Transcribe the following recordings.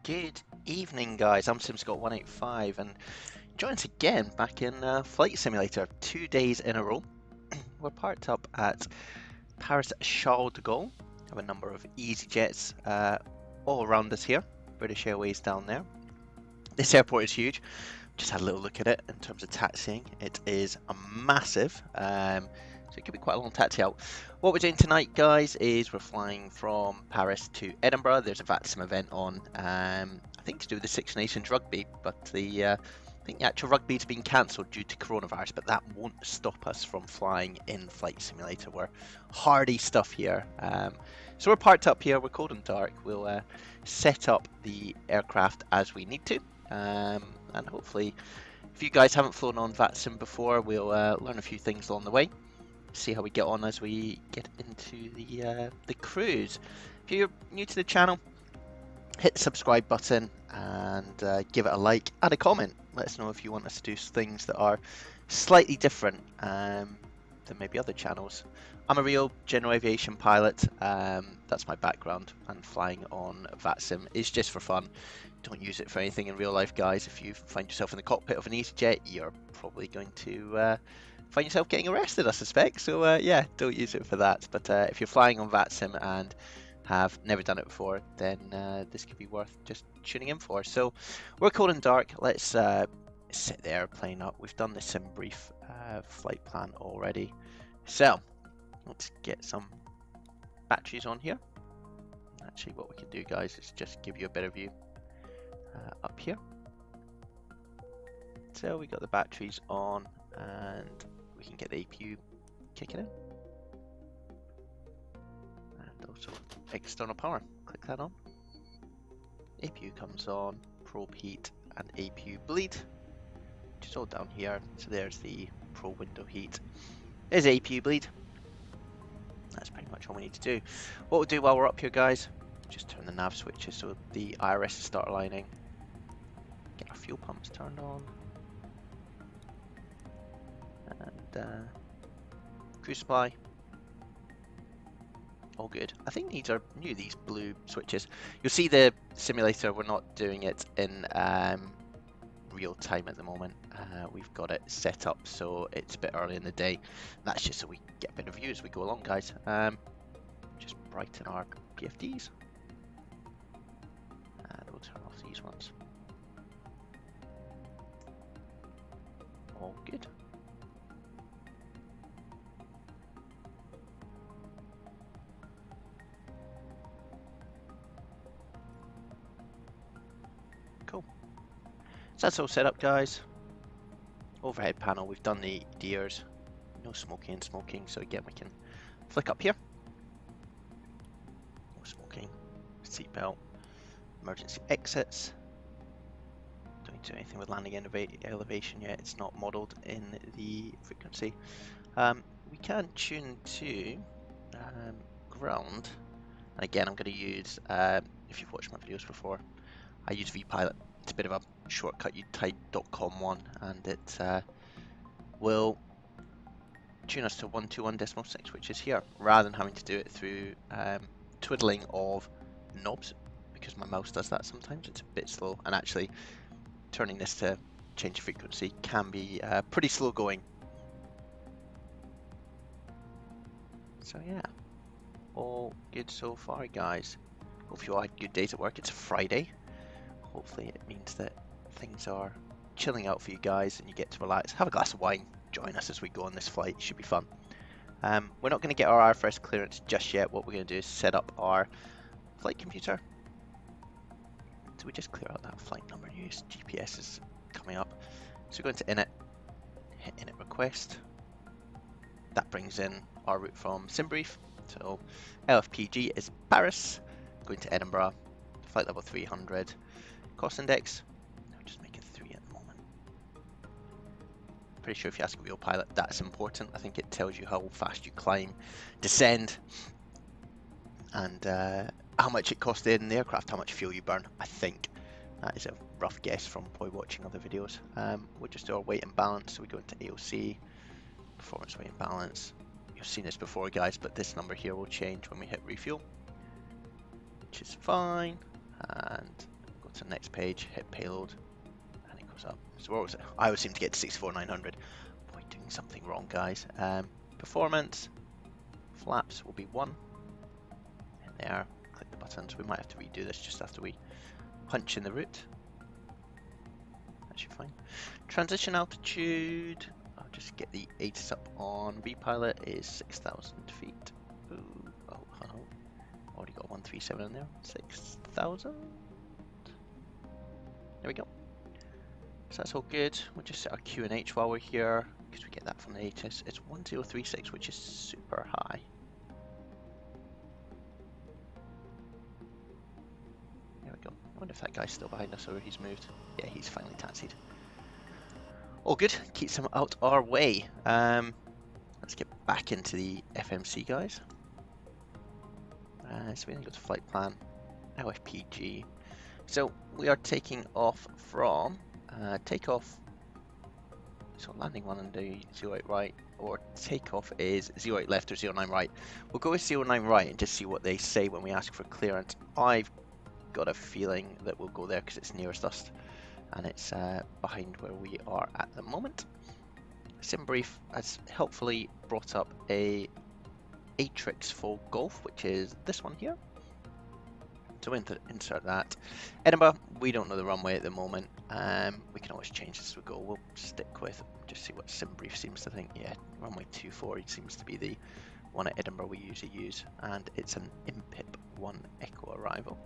Good evening, guys. I'm SimScott185 and join us again back in Flight Simulator. 2 days in a row. We're parked up at Paris Charles de Gaulle. Have a number of EasyJets all around us here. British Airways down there. This airport is huge. Just had a little look at it in terms of taxiing. It is a massive, so it could be quite a long taxi out. What we're doing tonight, guys, is we're flying from Paris to Edinburgh. There's a VATSIM event on, I think to do with the Six Nations rugby, but I think the actual rugby's been cancelled due to coronavirus, but that won't stop us from flying in Flight Simulator. We're hardy stuff here. So we're parked up here, we're cold and dark. We'll set up the aircraft as we need to. And hopefully, if you guys haven't flown on VATSIM before, we'll learn a few things along the way. See how we get on as we get into the cruise. If you're new to the channel, hit the subscribe button and give it a like. Add a comment. Let us know if you want us to do things that are slightly different than maybe other channels. I'm a real general aviation pilot. That's my background, and flying on VATSIM is just for fun. Don't use it for anything in real life, guys. If you find yourself in the cockpit of an EasyJet, you're probably going to find yourself getting arrested, I suspect. So yeah, don't use it for that. But if you're flying on VATSIM and have never done it before, then this could be worth just tuning in for. So we're cold and dark. Let's sit there playing up. We've done the sim brief flight plan already. So let's get some batteries on here. Actually, what we can do, guys, is just give you a better view up here. So we got the batteries on, and we can get the APU kicking in, and also external power. Click that on. APU comes on, probe heat and APU bleed, which is all down here. So there's the probe window heat. There's APU bleed. That's pretty much all we need to do. What we'll do while we're up here, guys, just turn the nav switches so the IRS start aligning. Get our fuel pumps turned on. And cruise supply. All good. I think these are new, these blue switches. You'll see the simulator, we're not doing it in real time at the moment. We've got it set up so it's a bit early in the day. That's just so we get a bit of view as we go along, guys. Just brighten our PFDs. And we'll turn off these ones. All good. Cool. So that's all set up, guys. Overhead panel, we've done the gears. No smoking and smoking, so again we can flick up here. No smoking. Seatbelt. Emergency exits. Don't need to do anything with landing elevation yet. It's not modelled in the frequency. We can tune to ground. And again, I'm going to use, if you've watched my videos before, I use vPilot. It's a bit of a shortcut. You type .com1 and it will tune us to 121.6, which is here, rather than having to do it through twiddling of knobs, because my mouse does that sometimes. It's a bit slow, and actually turning this to change frequency can be pretty slow going. So yeah, all good so far, guys. Hope you all had good days at work. It's a Friday. Hopefully it means that things are chilling out for you guys and you get to relax, have a glass of wine, join us as we go on this flight. It should be fun. We're not going to get our IFRS clearance just yet. What we're going to do is set up our flight computer. So we just clear out that flight number news. GPS is coming up. So we're going to init, hit init request. That brings in our route from SimBrief. So LFPG is Paris, going to Edinburgh, flight level 300. Cost index, I'm just making 3 at the moment. Pretty sure if you ask a real pilot, that's important. I think it tells you how fast you climb, descend, and how much it costs in the aircraft, how much fuel you burn. I think that is a rough guess from probably watching other videos. We'll just do our weight and balance. So we go into AOC, performance weight and balance. You've seen this before, guys, but this number here will change when we hit refuel, which is fine. And to the next page, hit payload, and it goes up. So what was it? I always seem to get to 64,900. Boy, doing something wrong, guys. Performance, flaps will be 1. In there, click the buttons. We might have to redo this just after we punch in the route. That should be fine. Transition altitude, I'll just get the ATIS up on V-Pilot, is 6,000 feet. Ooh, oh, hello. Already got 137 in there. 6,000. There we go. So that's all good. We'll just set our QNH while we're here, because we get that from the ATIS. It's 1036, which is super high. There we go. I wonder if that guy's still behind us or he's moved. Yeah, he's finally taxied. All good. Keeps him out our way. Let's get back into the FMC, guys. So we then go to flight plan, LFPG. So we are taking off from takeoff. So landing 1 and do 08 right, or takeoff is 08 left or 09 right. We'll go with 09 right and just see what they say when we ask for clearance. I've got a feeling that we'll go there because it's nearest us and it's behind where we are at the moment. SimBrief has helpfully brought up a Atrix for Golf, which is this one here. So we'll insert that. Edinburgh, we don't know the runway at the moment. We can always change this as we go. We'll stick with, just see what SimBrief seems to think. Yeah, runway 24 seems to be the one at Edinburgh we usually use, and it's an IMPIP 1 Echo arrival,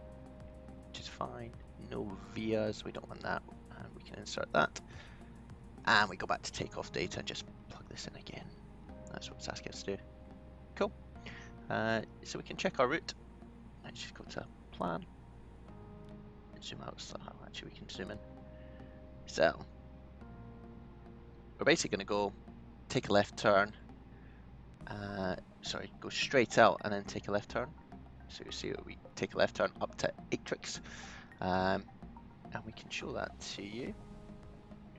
which is fine. No VIAs, we don't want that, and we can insert that. And we go back to takeoff data and just plug this in again. That's what it's asking us to do. Cool. So we can check our route. Let's just go to plan. Zoom out. So actually, we can zoom in. So we're basically going to go take a left turn. Sorry, go straight out and then take a left turn. So you see we take a left turn up to Atrix, and we can show that to you.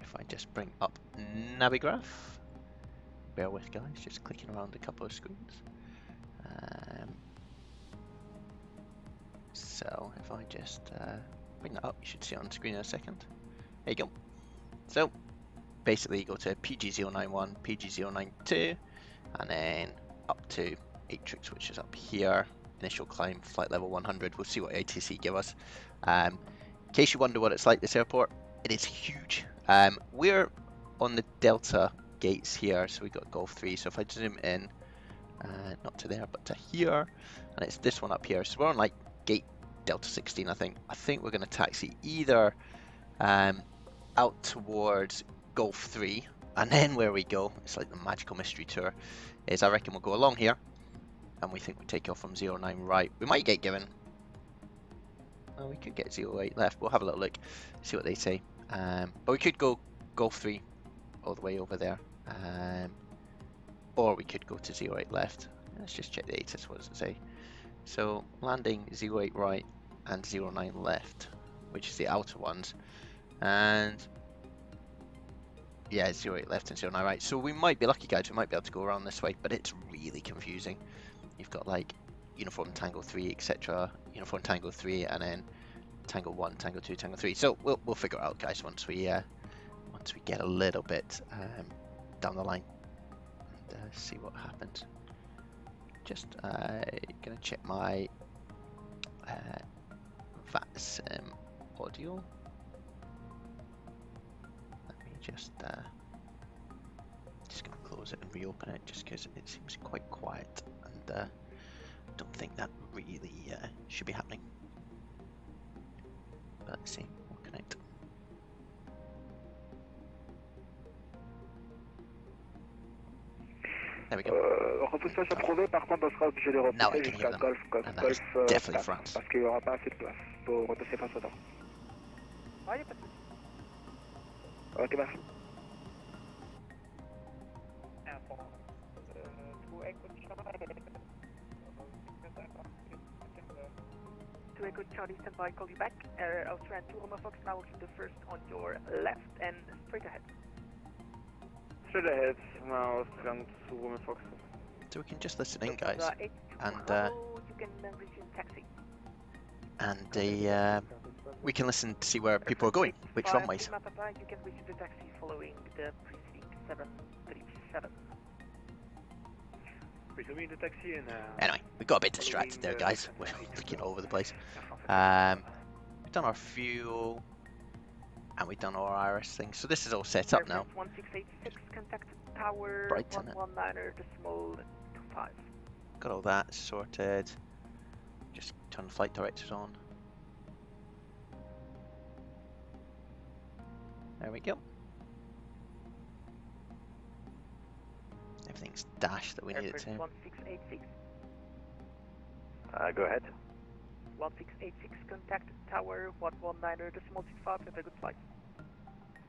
If I just bring up Navigraph, bear with guys, just clicking around a couple of screens. So if I just bring that up, you should see it on the screen in a second. There you go. So basically you go to PG091, PG092, and then up to Atrix, which is up here. Initial climb, flight level 100. We'll see what ATC give us. In case you wonder what it's like, this airport, it is huge. We're on the Delta gates here, so we got Golf 3. So if I zoom in, not to there, but to here, and it's this one up here. So we're on like gate Delta 16, I think. I think we're going to taxi either out towards Golf 3, and then where we go, it's like the magical mystery tour, is I reckon we'll go along here, and we think we'll take off from 09 right. We might get given. Well, we could get 08 left. We'll have a little look, see what they say. But we could go Golf 3 all the way over there, or we could go to 08 left. Let's just check the ATIS. What does it say? So landing 08 right and 09 left, which is the outer ones, and yeah, 08 left and 09 right. So we might be lucky, guys. We might be able to go around this way, but it's really confusing. You've got like uniform Tango 3, etc. Uniform Tango 3, and then Tango 1, Tango 2, Tango 3. So we'll figure it out, guys, once we get a little bit down the line and see what happens. Just gonna check my VATSIM audio. Let me just gonna close it and reopen it, just because it seems quite quiet, and don't think that really should be happening. But let's see, we'll connect. There we go. Repoussage approuvé, par contre on sera obligé de repousser jusqu'à Golf definitely France. Parce qu'il n'y aura pas assez de place pour repousser face au temps. Ah, il n'y a pas de souci. Ok, merci. To Echo Charlie, stand by, call you back. Austrian 2 Romeo Fox, now the first on your left and straight ahead. Straight ahead, now Austrian 2 Romeo Fox. So we can just listen in, guys, and you can resume taxi. and the we can listen to see where people are going, which runways. You can receive the taxi following the preceding 737. Resuming the taxi and... Anyway, we got a bit distracted there, guys. We're looking all over the place. We've done our fuel, and we've done our iris thing. So this is all set up now. 1686, contact tower Brighton 119.25. Got all that sorted. Just turn the flight directors on. There we go. Everything's dashed that we need it to. 1686. go ahead. 1686, contact tower 119.25. Have a good flight.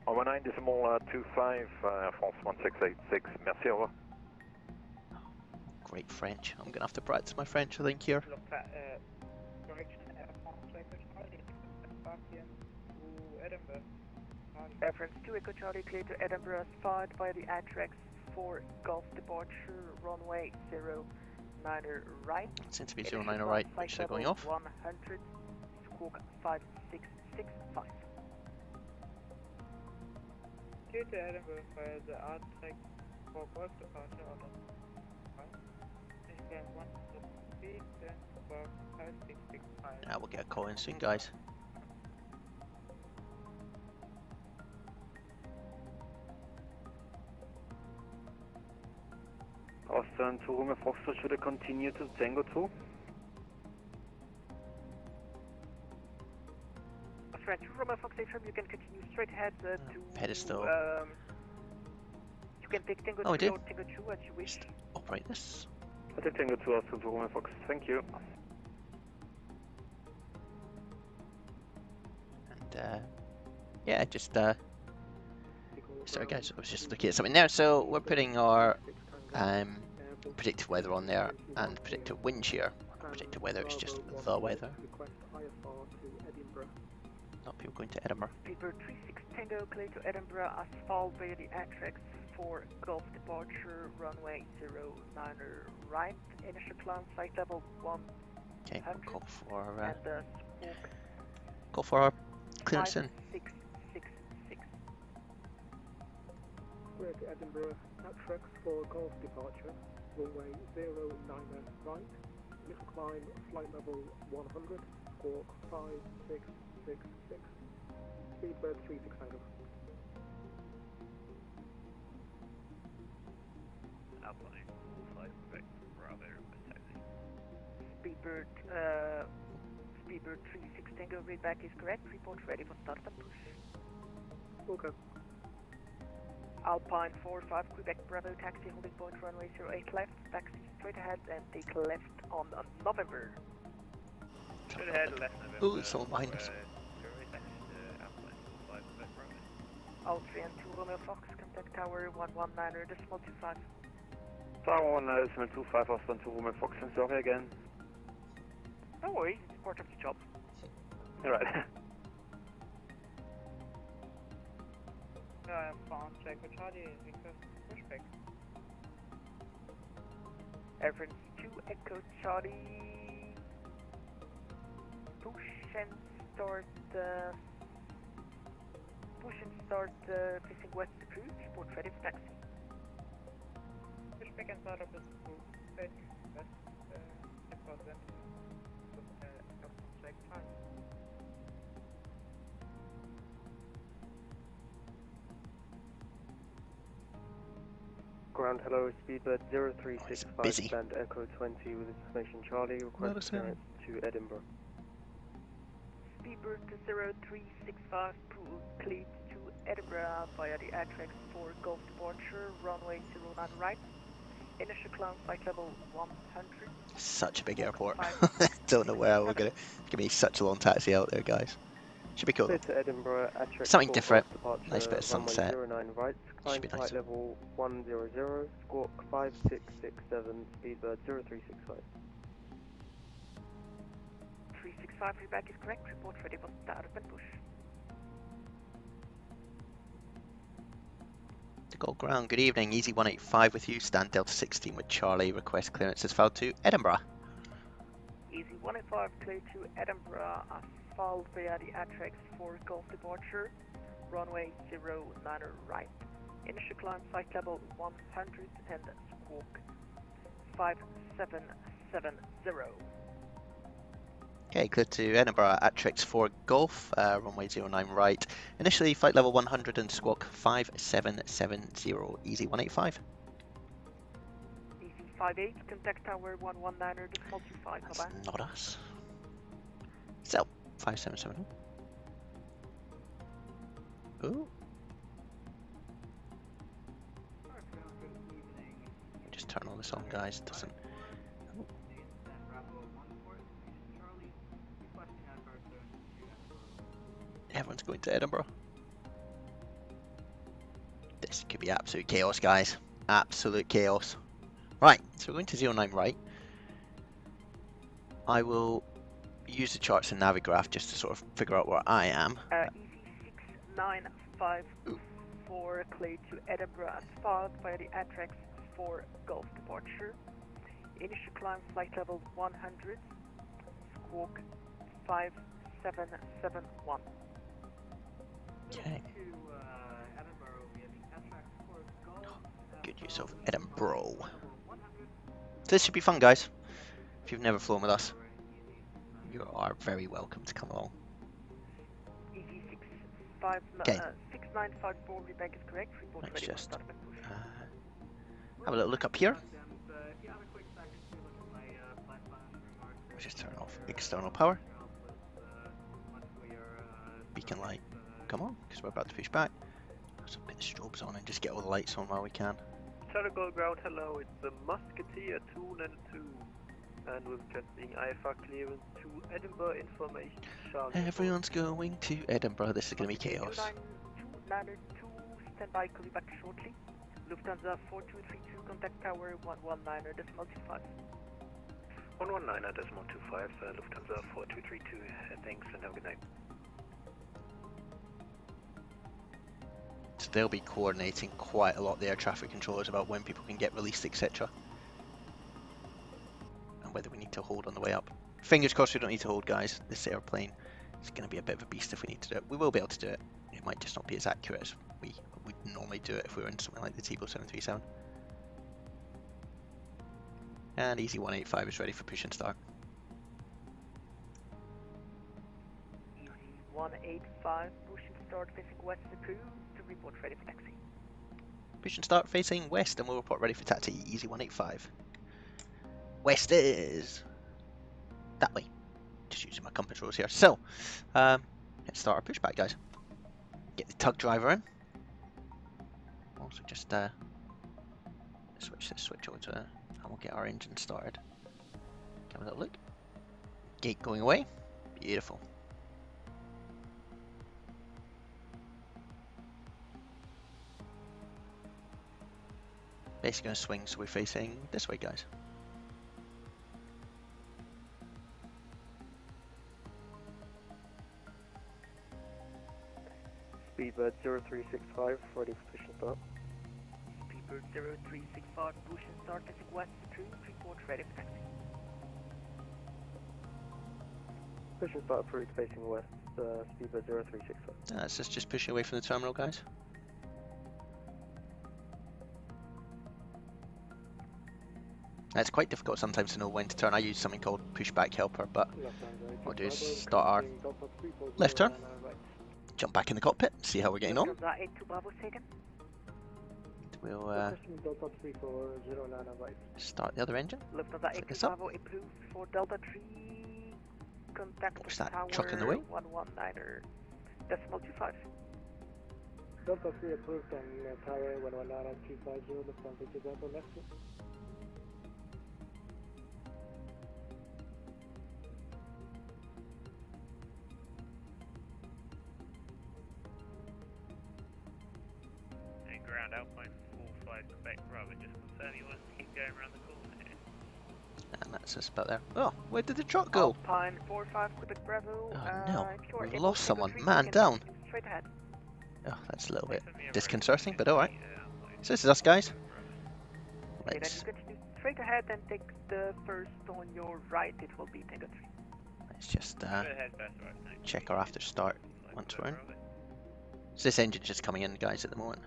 119.25, France 1686, merci, au revoir. Great French. I'm gonna have to practice my French, I think, here. Direction Air France 2 Echo Charlie, clear to Edinburgh, fired via the Atrax for Gulf departure, runway 09er right. Seems to be 09er right, which they're going off. 100, squawk 5665. Clear to Edinburgh via the Atrax for Gulf departure, order. We'll get a call in soon, guys. Austrian 2 Romeo Foxtrot, should I continue to Tango 2? Austrian 2 Romeo Foxtrot, you can continue straight ahead to... Pedestal. You can take Tango 2 or Tango 2 as you wish. Operate this. I'll take Tango 2 Austrian 2 Romeo Fox, thank you. And yeah, just sorry guys, I was just looking at something there. So we're putting our predicted weather on there and predicted wind shear. Predicted weather is just the weather. Not people going to Edinburgh. Speedbird 36 Tango, clear to Edinburgh, asphalt via the Atrax for Gulf departure, runway 09er right, initial climb flight level 1. Okay, we'll call and for our clearance in. 5666. Clear to Edinburgh, Atrax for Gulf departure, runway 09er right, initial climb flight level 100, squawk 5666, Speedbird 36 Tango. Outline, flight Quebec, Bravo, Speedbird, Speedbird 36 Tango, read back is correct, report ready for start and push. Okay. Alpine 45 Quebec Bravo, taxi holding point runway 08 left, taxi straight ahead and take left on November. Straight ahead, left November. Ooh, it's all behind us. Austrian 2 Romeo Fox, contact tower 119.25. Tower 119.25, Austrian 2 Romeo Fox, and sorry again. No worries, it's part of the job. Alright. France Echo Charlie, request pushback. Air France 2 Echo Charlie, push and start facing west approach, report ready for taxi. Pushback and start of the west, represent check time. Ground, hello, Speedbird 0365, busy. stand Echo 20 with information Charlie, request clearance to Edinburgh. Speedbird 0365, cleared to Edinburgh via the Atrax for Gulf departure, runway 09 right, initial climb flight level 100. Such a big airport. Don't know where we're gonna. It's gonna be such a long taxi out there, guys. Should be cool. Clear to Edinburgh, Atrax Something different. departure, Nice bit of sunset. runway 09 right, climb be flight nice. level 100, squawk 5667, Speedbird 0365. 365, feedback is correct, report ready for start and push. To go ground, good evening, Easy 185 with you, stand Delta 16 with Charlie, request clearance as filed to Edinburgh. Easy 185, clear to Edinburgh, followed via the Atrex for Gulf departure, runway 09 right. Initial climb flight level 100 and squawk 5770. Okay, clear to Edinburgh at Trix 4 Golf, runway 09 right. Initially flight level 100 and squawk 5770, easy 185. Easy 58, contact tower 119.25, That's bye-bye. not us. So, 5770. Ooh. Just turn all this on, guys. It doesn't. Everyone's going to Edinburgh. This could be absolute chaos, guys. Absolute chaos. Right, so we're going to 09 right. I will use the charts and Navigraph just to sort of figure out where I am. Easy 6954, clear to Edinburgh and followed via the Atrex for Gulf departure. Initial climb flight level 100, squawk 5771. Okay. Good use of Edinburgh. This should be fun, guys. If you've never flown with us, you are very welcome to come along. Easy 6954, rebank is correct. Report Let's ready for just start and push. have a little look up here. Let's just turn off external power. Beacon light, come on, because we're about to push back. Let's put the strobes on and just get all the lights on while we can. Charlie ground, hello, it's the Musketeer 292, and we're just being IFR clearance to Edinburgh information. Charlie. Everyone's going to Edinburgh, this is going to be chaos. 292, stand by, call you back shortly. Lufthansa 4232, contact tower 119.25. 119.25, Lufthansa 4232, thanks and have a good night. So they'll be coordinating quite a lot, the air traffic controllers, about when people can get released, etc. And whether we need to hold on the way up. Fingers crossed we don't need to hold, guys. This airplane is going to be a bit of a beast if we need to do it. We will be able to do it. It might just not be as accurate as we would normally do it if we were in something like the Tebow 737. And easy 185 is ready for push and start. Easy 185, push and start facing west approved. Report ready for taxi. Push and start facing west and we'll report ready for taxi, easy 185. West is that way. Just using my compass rose here. So, let's start our pushback, guys. Get the tug driver in. Also just switch this switch over to and we'll get our engine started. Have a little look. Gate going away. Beautiful. Basically going to swing, so we're facing this way, guys. Speedbird 0365, ready for push and start. Speedbird 0365, push and start facing west approved. Report ready for taxi. Push and start approved facing west, Speedbird 0365. That's just pushing away from the terminal, guys. It's quite difficult sometimes to know when to turn. I use something called pushback helper, but what we'll do is start our left turn, jump back in the cockpit, see how we're getting on. We'll start the other engine. Set this up. Watch that truck in the way. 119.25. Delta 3 approved on tower 119.250, Lufthansa Gibraltar next to. Ground Alpine 45 Quebec Bravo, just confirm you want to keep going around the corner here. And that's just about there. Oh, where did the truck go? Alpine 45 Quebec Bravo. Oh no, we've lost someone. Man down. Straight ahead. Oh, that's a little bit disconcerting, but alright. So this is us, guys. Okay, then Let's you continue straight ahead and take the first on your right. It will be Tango 3. Let's just Go ahead, that's right. Thanks. check our after start once we're in. Bravo. So this engine's just coming in, guys, at the moment.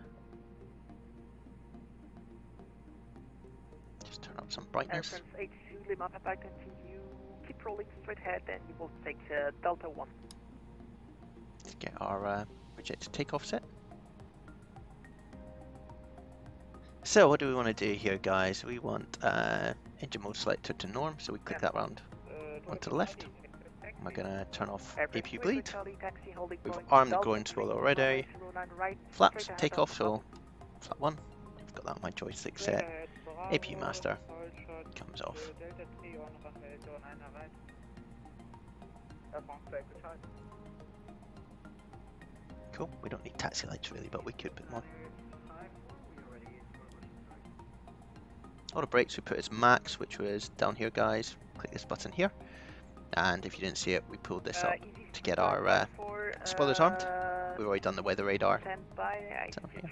Just turn up some Air brightness. France 82 Lima Papa, continue. Keep rolling straight ahead and you will take Delta 1. Let's get our projected takeoff set. So what do we want to do here, guys? We want engine mode selector to norm, so we click that round onto the left. And we're going to turn off APU bleed. We've armed the ground spoiler already. Flaps, takeoff, so flat 1. I've got that on my joystick set. APU master comes off. Cool, we don't need taxi lights really, but we could put them on. Auto brakes we put as max, which was down here, guys. Click this button here, and if you didn't see it, we pulled this up to get our spoilers armed. We've already done the weather radar. Down here.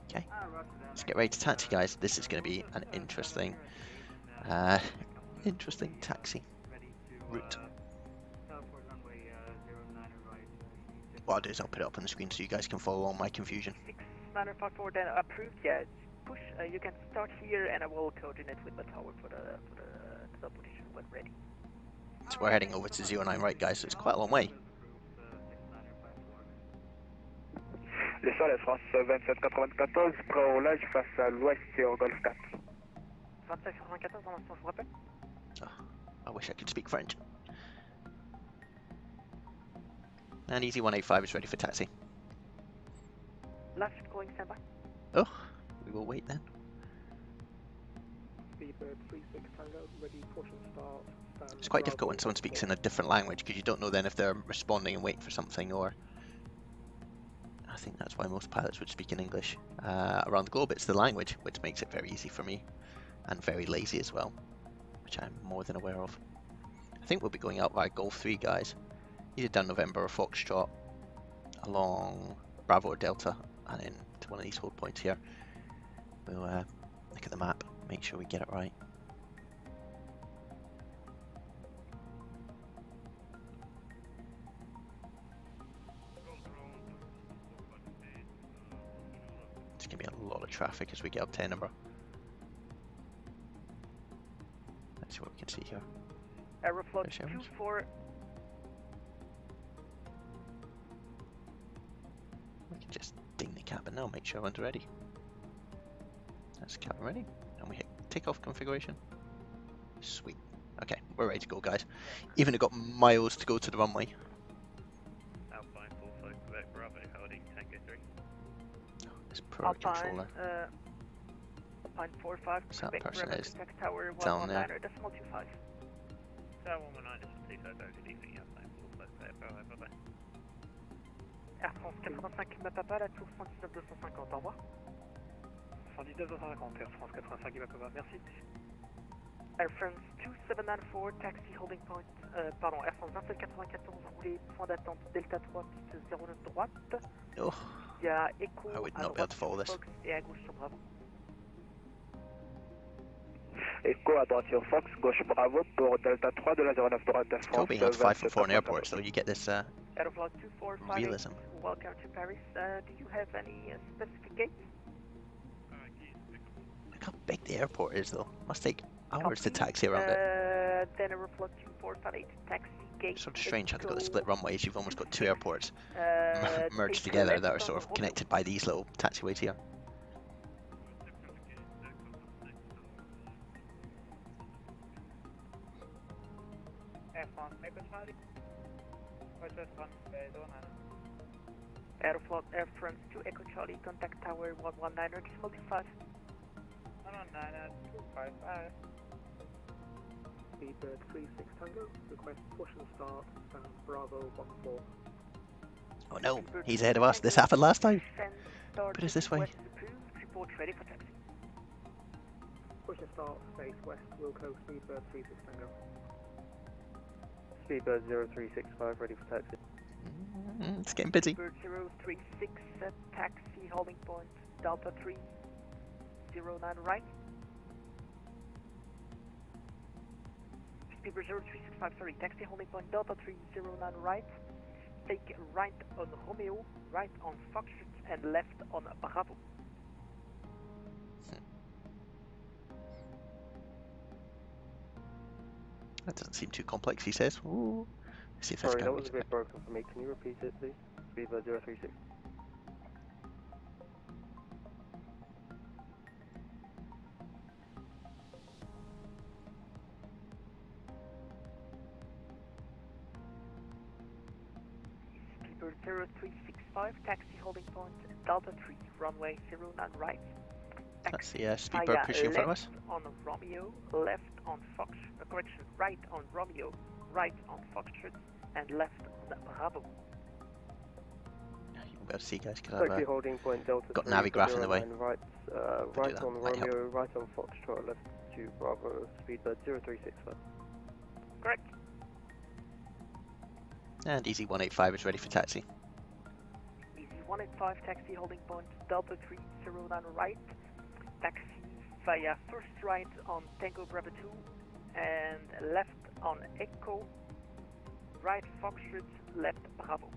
Okay, let's get ready to taxi, guys. This is going to be an interesting taxi route. What I'll do is I'll put it up on the screen so you guys can follow along my confusion. 6954 then approved, yeah. Push, you can start here and I will coordinate with the tower for the position when ready. So we're heading over to 09 right, guys, so it's quite a long way. L'essor Air France 2794, prêt au roulage face à l'ouest et au Golfe 4. 2794, dans l'instant, je vous rappelle. Oh, I wish I could speak French. And Easy 185 is ready for taxi. Left going standby. Oh, we will wait then. Speedbird 36 Tango, ready, push and start. It's quite difficult when someone speaks in a different language because you don't know then if they're responding and waiting for something, or I think that's why most pilots would speak in English. Around the globe it's the language, which makes it very easy for me and very lazy as well, which I'm more than aware of. I think we'll be going out via Golf 3, guys. Either down November or Foxtrot along Bravo or Delta and then to one of these hold points here. We'll look at the map, make sure we get it right. It's going to be a lot of traffic as we get up to Edinburgh. Let's see what we can see here. Aeroflot British Airways. 24. We can just ding the cabin now, make sure everyone's ready. That's cabin ready, and we hit takeoff configuration. Sweet. Okay, we're ready to go, guys. Even got miles to go to the runway. Alpine full flight Quebec Bravo holding Tango 3. Oh, this pro controller. Alpine 45, So that Quebec person Bravo, is contact tower down there. 119.25. Tower 119 is Tito, good evening, Alpine full flight Quebec Bravo, bye bye. Air France 85 Lima Papa, la tour 119 250, au revoir. 119 250, Air France 85 Lima Papa, merci. Air France 2794, taxi holding point, pardon, Air France 2794, roulez, point d'attente Delta 3, piste 09 droite. Oh, Il y a Echo I would à not be able droite to follow sur this. Fox et à gauche sur Bravo. Echo à droite sur Fox, gauche Bravo pour Delta 3 de la 09 droite Air cool France. being able to fly from foreign airports, though. You get this Aeroflot 2458, realism. welcome to Paris. Do you have any specific gates? Look how big the airport is, though. Must take hours to taxi around it. Then Aeroflot 2458, taxi gate. Sort of strange how they've got the split runways. You've almost got two airports merged take together left that are on sort of the road. connected by these little taxiways here. Air France, Echo Charlie. Aeroflot Air France 2 Echo Charlie, contact tower 119 decimal 5. 119 Speedbird 36 Tango, request push and start, stand Bravo 14. Oh no, he's ahead of us. This happened last time. Put us this way. Report ready for taxi. Push and start, space west, Wilco, Speedbird 36 Tango. Speedbird 0365, ready for taxi. It's getting busy. Bird 036, taxi holding point Delta 309 right. Speedbird 0365, sorry, taxi holding point Delta 309 right. Take right on Romeo, right on Foxtrot, and left on Bravo. That doesn't seem too complex, he says. Ooh. Let's see if this Sorry, guy that was makes a it. bit broken for me. Can you repeat it, please? Speedbird 036. Speedbird 0365, taxi holding point Delta 3, runway 09 right. That's the Speedbird Via pushing in front of us. left on Romeo, left on Fox, correction, right on Romeo, right on Foxtrot, and left on Bravo. You won't be able to see, guys, because Taxi holding point Delta got 3, Navigraph in the way. 09 right, do right that, on might help. Romeo, right on Foxtrot, left to Bravo, Speedbird 0365. Correct. And Easy 185 is ready for taxi. Easy 185, taxi holding point Delta 309 right. Taxi via first right on Tango Bravo 2 and left on Echo, right Foxtrot, left Bravo.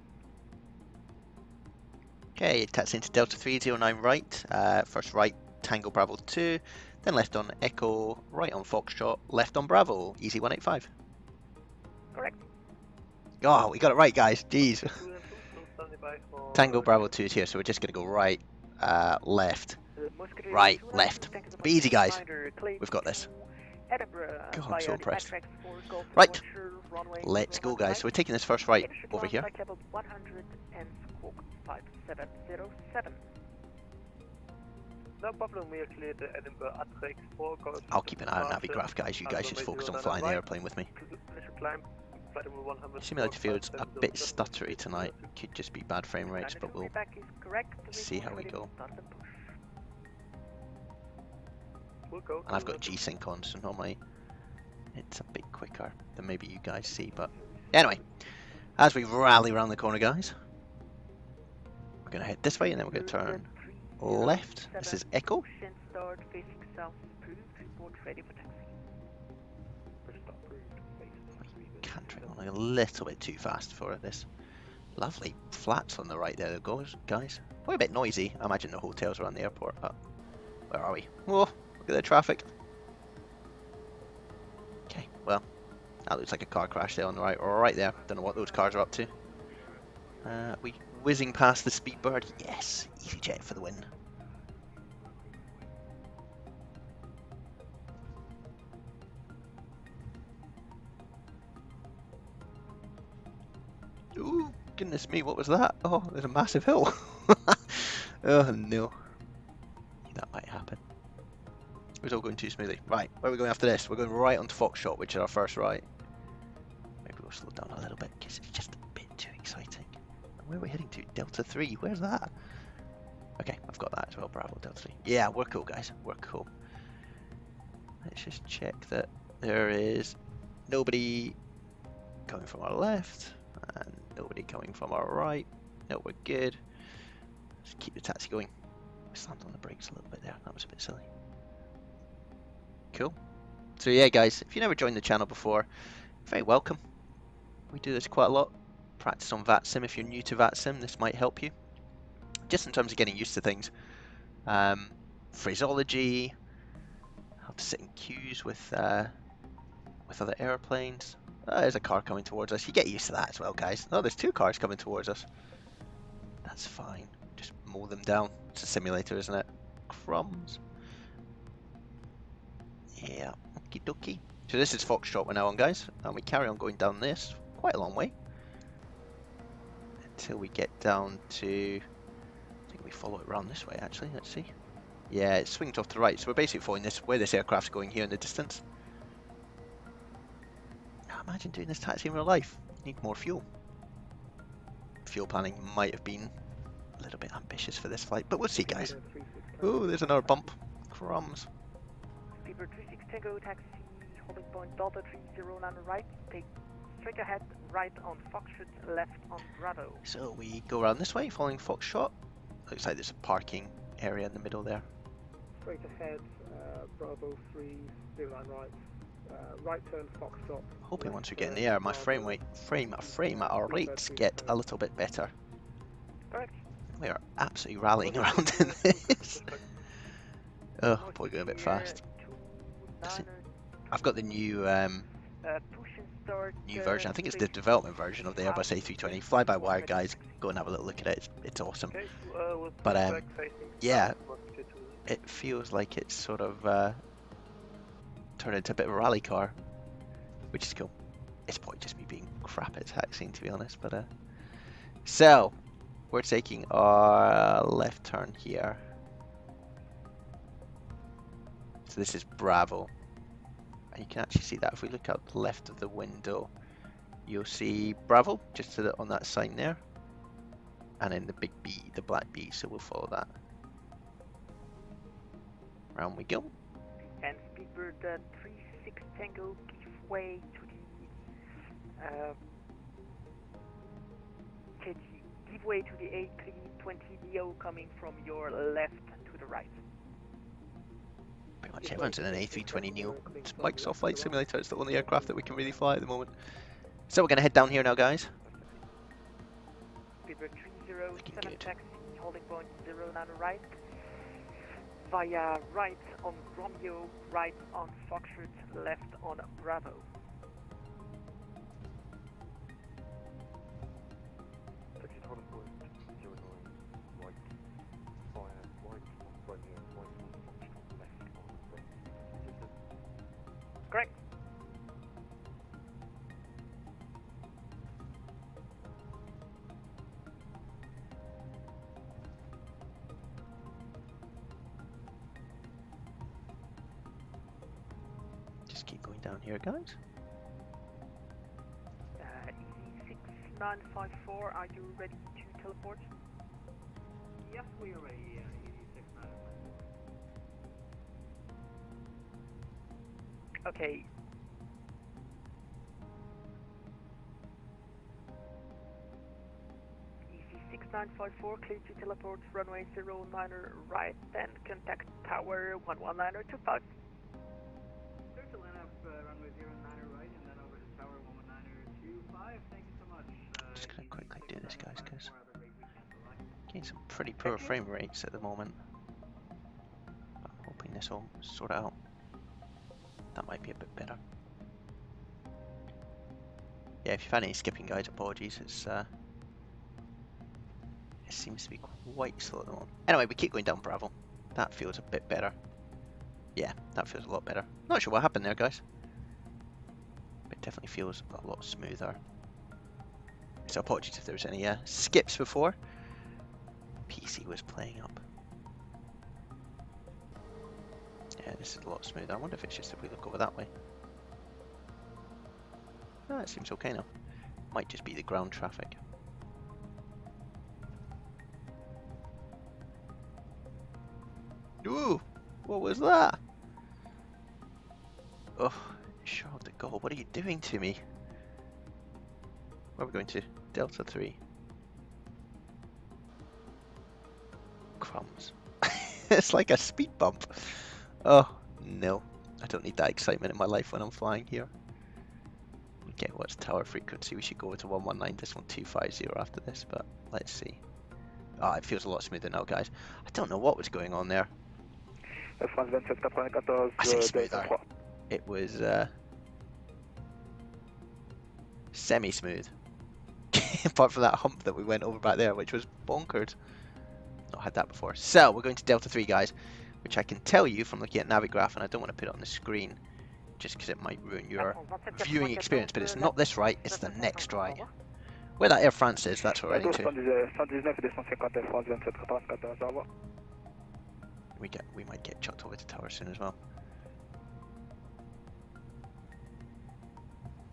Okay, taxi into Delta 309 right. First right, Tango Bravo 2. Then left on Echo, right on Foxtrot, left on Bravo. Easy 185. Correct. Oh, we got it right, guys. Jeez. 2 and 2, still standing by for... Tango Bravo 2 is here, so we're just going to go right, left. Right, left. Be easy, guys. We've got this. Edinburgh, God, I'm so impressed. right. Right, let's go, guys. So we're taking this first right over here. 100 and squawk 5707. No problem, we are clear the Edinburgh Atrex 4 Golf. I'll keep an eye on Navigraph, guys. You guys just focus on flying the airplane with me. Initial climb, flight number 100. Simulator field's a bit stuttery tonight. Could just be bad frame rates, but we'll see how we go. We'll go. And I've got G-Sync on, so normally it's a bit quicker than maybe you guys see. But anyway, as we rally around the corner, guys, we're going to head this way and then we're going to turn left. This is Echo. Start facing south, approved, report ready for taxi. Cantering on a little bit too fast for this. Lovely flats on the right there, goes, guys. Probably a bit noisy. I imagine the hotels around the airport, but where are we? Whoa, look at the traffic. Okay, well, that looks like a car crash there on the right, or right there. Don't know what those cars are up to. We whizzing past the Speedbird. Yes, Easyjet for the win. Ooh, goodness me, what was that? Oh, there's a massive hill. Oh no. That might happen. It was all going too smoothly. Right, where are we going after this? We're going right onto Foxtrot, which is our first right. Maybe we'll slow down a little bit because it's just a bit too exciting. Where are we heading to? Delta 3, where's that? Okay, I've got that as well, Bravo, Delta 3. Yeah, we're cool, guys, we're cool. Let's just check that there is nobody coming from our left and nobody coming from our right. No, we're good. Just keep the taxi going. I slammed on the brakes a little bit there, that was a bit silly. Cool. So yeah, guys, if you never joined the channel before, very welcome. We do this quite a lot. Practice on VATSIM. If you're new to VATSIM, this might help you. Just in terms of getting used to things. Phraseology, how to sit in queues with other airplanes. There's a car coming towards us. You get used to that as well, guys. Oh, there's two cars coming towards us. That's fine. Just mow them down. It's a simulator, isn't it? Crumbs. Yeah, okie dokie. So this is Foxtrot we're now on, guys. And we carry on going down this quite a long way. Until we get down to... I think we follow it around this way, actually. Let's see. Yeah, it swings off to the right. So we're basically following this where this aircraft's going here in the distance. Now imagine doing this taxi in real life. You need more fuel. Fuel planning might have been a little bit ambitious for this flight, but we'll see, guys. Oh, there's another bump. Crumbs. Speedbird 36 Tango, taxi, holding point Delta 309 right, take straight ahead, right on Foxtrot, left on Bravo. So we go around this way, following Foxtrot. Looks like there's a parking area in the middle there. Straight ahead, Bravo 309 right, Right turn Foxtrot. Hoping once we left get in the turn air, my Bravo, frame rates get a little bit better. Correct. We are absolutely rallying around in this. Oh, probably going a bit fast. I've got the new Push and start. new version. I think it's the development version of the Airbus A320. Fly-by-wire guys, go and have a little look at it. It's awesome. Okay, we'll But, push back facing yeah. south, Musket to It feels like it's sort of turned into a bit of a rally car, which is cool. It's probably just me being crap at taxiing, to be honest. But so we're taking our left turn here. So this is Bravo. And you can actually see that if we look out the left of the window, you'll see Bravo just to on that sign there, and then the big B, the black B. So we'll follow that. Round we go. And Speedbird 36 Tango, give way to the give way to the A320 Neo coming from your left to the right. Pretty much everyone's in an A320 Neo. It's Microsoft Flight Simulator. It's the only aircraft that we can really fly at the moment. So we're going to head down here now, guys. Speedbird 307 good. taxi, holding point 09 right. Via right on Romeo, right on Foxtrot, left on Bravo. taxi to holding point 09 right, via right on Romeo, right on Foxtrot, left on Bravo. Correct. Just keep going down here, guys. Easy 6954, are you ready to teleport? Yes, we are ready. Easy 6954. Okay. Easy 6954, clear to teleport, runway 09er right, then contact tower 11925. Clear to line up runway 09er right and then over to tower 11925. Thank you so much. Just gonna quickly do this, guys, because because getting some pretty poor frame rates at the moment. But I'm hoping this will sort it out. That might be a bit better. Yeah, if you've had any skipping, guys, apologies. It's it seems to be quite slow at the moment. Anyway, we keep going down Bravo. That feels a bit better. Yeah, that feels a lot better. Not sure what happened there, guys. But it definitely feels a lot smoother. So apologies if there was any skips before. PC was playing up. Yeah, this is a lot smoother. I wonder if it's just if we look over that way. Ah, it seems okay now. Might just be the ground traffic. Ooh, what was that? Oh, Charles de Gaulle, what are you doing to me? Where are we going to? Delta 3. Crumbs. It's like a speed bump. Oh, no. I don't need that excitement in my life when I'm flying here. Okay, what's tower frequency? We should go over to 119, this one 250 after this, but let's see. Ah, it feels a lot smoother now, guys. I don't know what was going on there. I say smoother. It was semi-smooth. Apart from that hump that we went over back there, which was bonkers. Not had that before. So, we're going to Delta 3, guys, which I can tell you from looking at Navigraph, and I don't want to put it on the screen, just because it might ruin your viewing experience, but it's not this right, it's the next right. Where that Air France is, that's what we're heading to. We might get chucked over to tower soon as well.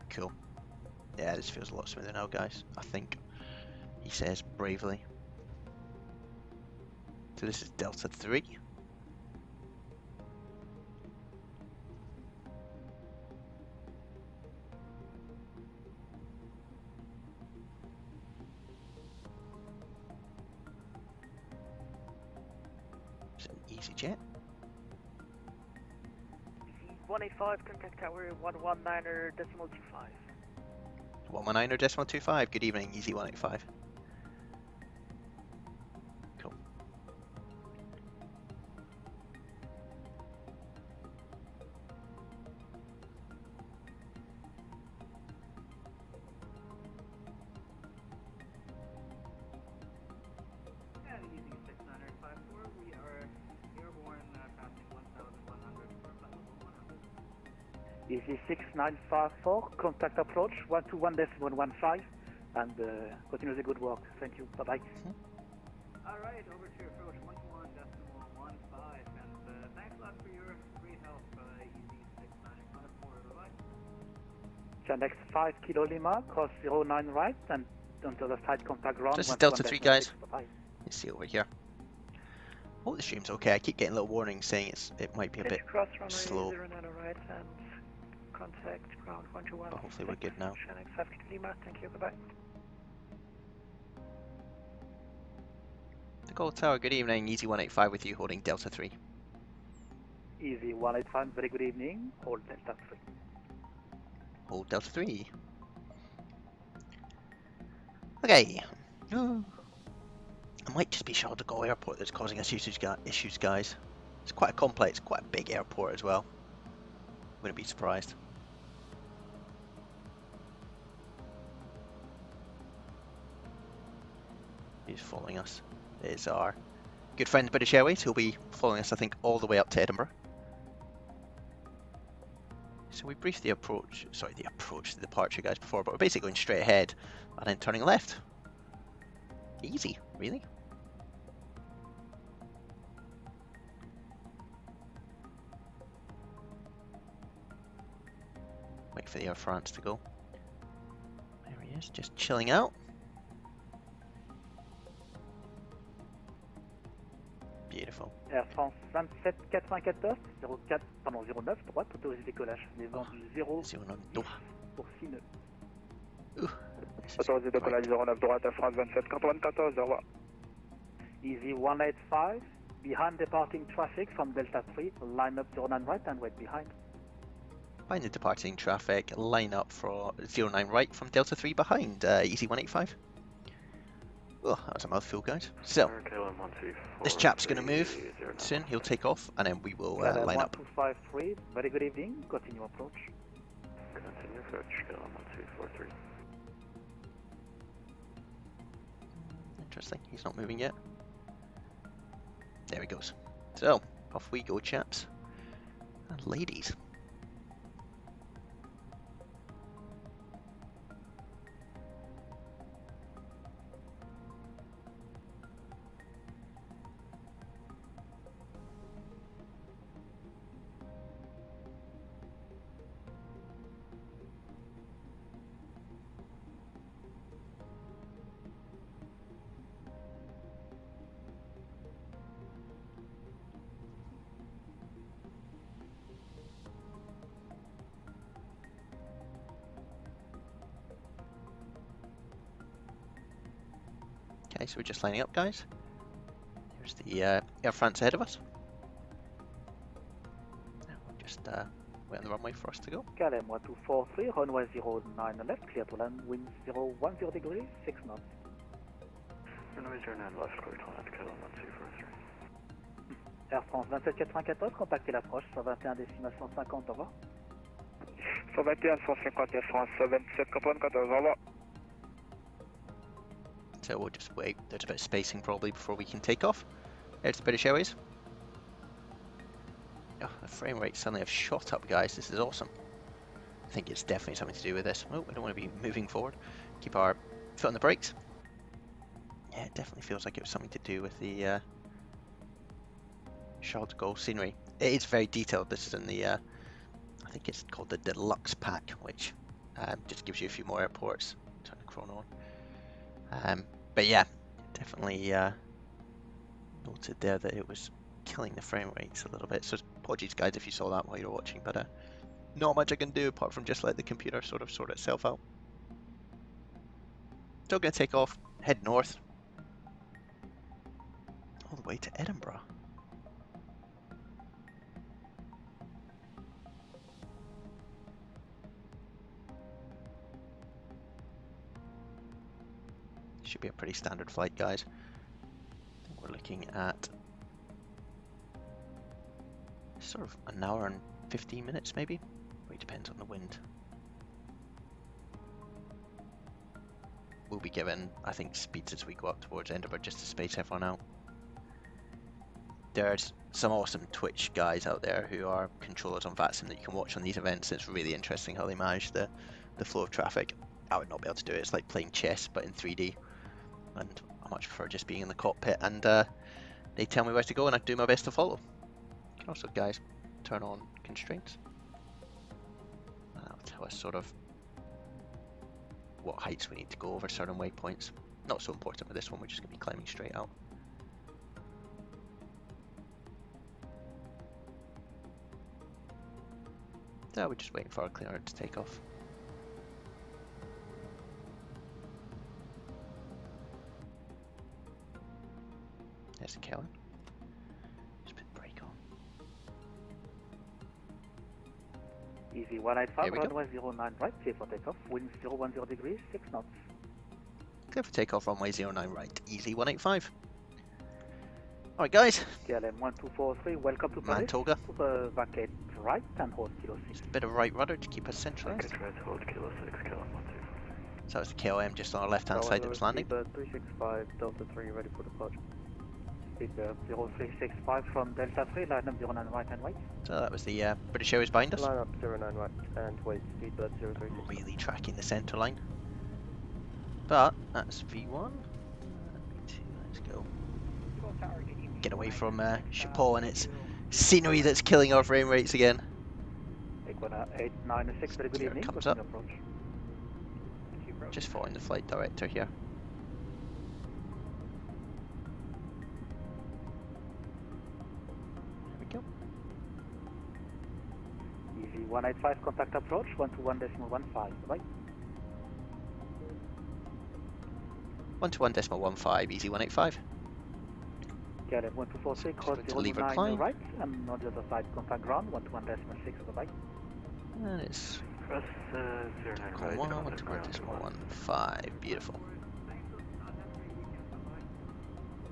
Cool. Yeah, this feels a lot smoother now, guys, I think. He says bravely. So this is Delta 3. It's an EasyJet. 185, contact tower 119.25. 119.25. Good evening, Easy 185. Cool. And Easy 6954, we are airborne passing 1,100 for flight level 100. Easy 6954, contact approach 121.15 and continue the good work. Thank you. Bye-bye. Alright, over to approach 121.15 and thanks a lot for your great help, Easy 6954, bye-bye. Next 5 Kilo Lima, cross 09 right and until the side contact ground. This is Delta 3 guys. Bye-bye. Let's see over here. Hope the stream's okay. I keep getting little warnings saying it might be a bit Cross runway slow. 09 right and contact ground 121. But hopefully we're good now. Next 5 Kilo Lima, thank you, bye-bye. The Gold Tower, good evening. Easy 185 with you, holding Delta 3. Easy 185, very good evening. Hold Delta 3. Hold Delta 3. Okay. It might just be Charles de Gaulle Airport that's causing us issues, guys. It's quite a complex, quite a big airport as well. Wouldn't be surprised. Who's following us? It is our good friend British Airways, who'll be following us, I think, all the way up to Edinburgh. So we briefed the departure guys before, but we're basically going straight ahead and then turning left. Easy, really. Wait for the Air France to go. There he is, just chilling out. Beautiful. Air France 27 414 09 droite, autorisé décollage. Les vents du 0 pour 6 nœuds. Autorisé décollage 09 droite, Air France 27 94, au revoir. Easy 185, behind departing traffic from Delta 3, line up 09 right and wait behind. Behind the departing traffic, line up for 09 right from Delta 3 behind, Easy 185. Oh, that was a mouthful, guys. So, this chap's going to move soon. He'll take off, and then we will line up. 1253, very good evening. Continue approach. Continue approach, KLM 1243. Interesting, he's not moving yet. There he goes. So, off we go, chaps. And ladies. Okay, so we're just lining up, guys. There's the Air France ahead of us. Now we'll just wait on the runway for us to go. KLM 1243, runway 09 left, clear to land, wind 010 degrees, 6 knots. Runway 09 left, clear to land, KLM 1243. Air France 2794, contactez l'approche, 121 destination 50, au revoir. 121 150 Air France 27 94, au revoir. So we'll just wait. There's a bit of spacing probably before we can take off. There's the British Airways. Oh, the frame rates suddenly have shot up, guys. This is awesome. I think it's definitely something to do with this. Oh, we don't want to be moving forward. Keep our foot on the brakes. Yeah, it definitely feels like it was something to do with the Charles de Gaulle scenery. It is very detailed. This is in the, I think it's called the Deluxe Pack, which just gives you a few more airports. Turn the chrono on. But yeah, definitely noted there that it was killing the frame rates a little bit. So apologies guys if you saw that while you were watching, but not much I can do apart from just let the computer sort of sort itself out. Still going to take off, head north, all the way to Edinburgh. Should be a pretty standard flight, guys. I think we're looking at sort of an hour and 15 minutes maybe. It depends on the wind. We'll be given, I think, speeds as we go up towards Edinburgh just to space everyone out. There's some awesome Twitch guys out there who are controllers on VATSIM that you can watch on these events. It's really interesting how they manage the flow of traffic. I would not be able to do it. It's like playing chess but in 3D, and I much prefer just being in the cockpit and they tell me where to go and I do my best to follow. You can also, guys, turn on constraints. That'll tell us sort of what heights we need to go over certain waypoints. Not so important with this one, we're just going to be climbing straight out. So we're just waiting for our clearer to take off. There's the Kellen. Just put the brake on. Easy 185, Here we go. runway 09 right, clear for takeoff, wind 010 degrees, 6 knots. Clear for takeoff, runway 09 right, easy 185. Alright guys, KLM 1243, welcome to Paris. Mantoga. Vacate right and hold kilo 6. Just a bit of right rudder to keep us centralised. Right, hold kilo 6, KLM 12. So it's the KLM just on our left hand side that was landing. 365, Delta 3, ready for departure. Speed 0365 from Delta 3, line up 09 right and wait. So that was the British Airways behind us. Line up 09 right and wait, speed 036. Really tracking the centre line. But that's V1. V2, let's go. Get away from Chapeau and its scenery that's killing our frame rates again. 896, very good Here it evening. comes Good up. approach. Just following the flight director here. There we go. Easy 185, contact approach, 121.15, right? 121.15, easy 185. KLM 1243, cross Just going to leave her 09 climb. right, and on the other side, contact ground, 121.6 on the right. And it's Press 09 right. 121.15, beautiful.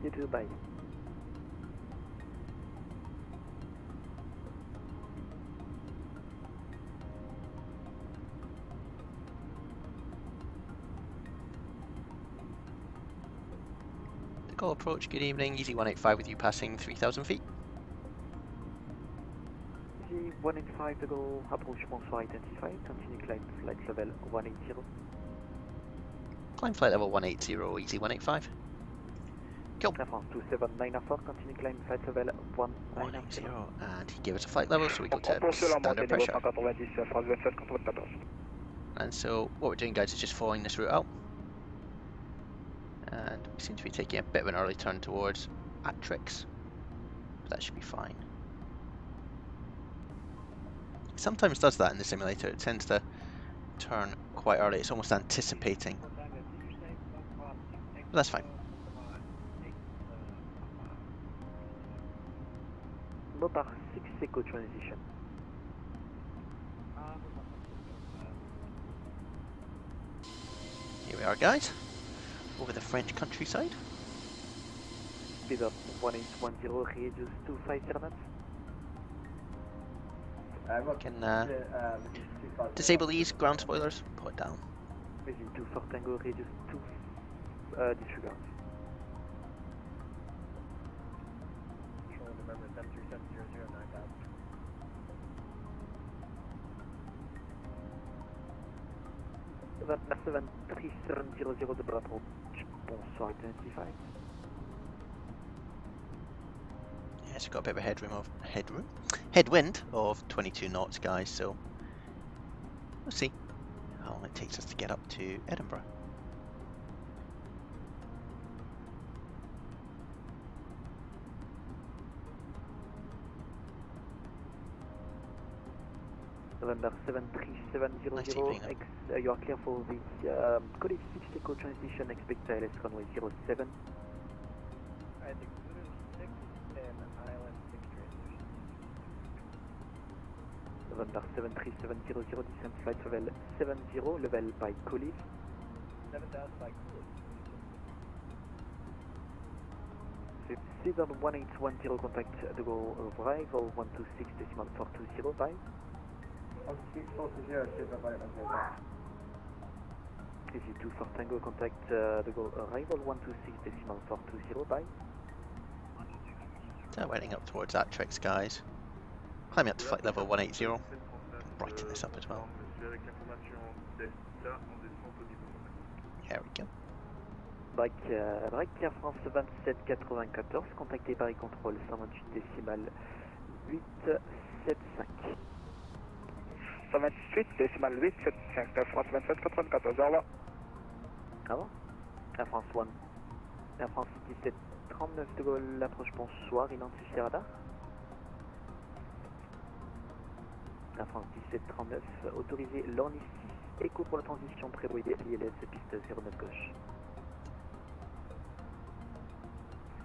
You too, bye. The goal approach, good evening, easy 185 with you passing 3,000 feet. Easy 185 to go, approach bonsoir identified, continue climb flight level 180. Climb flight level 180, easy 185. Go. Air France 2794, continue climb flight level 190. 180, and he gave us a flight level, so we go to standard pressure. And so what we're doing, guys, is just following this route out. And we seem to be taking a bit of an early turn towards Atrix, but that should be fine. It sometimes does that in the simulator, it tends to turn quite early, it's almost anticipating. But that's fine. Mopar 6 Eco transition. Here we are, guys, over the French countryside. Speed up 1810, radius 250 knots. Can disable these ground spoilers, pull it down. Easy 24 Tango, radius 2, disregard. Remember 73700 73700 de Bravo, bonsoir identified. Yes, we've got a bit of a headwind of 22 knots, guys, so we'll see how long it takes us to get up to Edinburgh. November 73700X, you are clear for the College 6 Eco transition, expect ILS runway 07. I think 6 and ILS 6 transition. November 73700 descent flight level 70, level by College. 7,000 by Coolidge. Speed on 1810, contact the goal arrival 126.420, bye. 1640, Easy 2 for Tango, contact the goal arrival 126.420, bye. So waiting up towards Atrix, guys. Climbing up to flight level 180. Brighten this up as well. There we go. Break Air France 2794, contacté Paris Contrôle 128.875. 128.875, Air France 2794, au revoir. Ah bon? Air France 1. Air France 1739 de Gaulle, approche bonsoir, identifié radar. Air France 1739, autorisé Lorny 6, écho pour la transition prévoyée, ILS piste 09 gauche.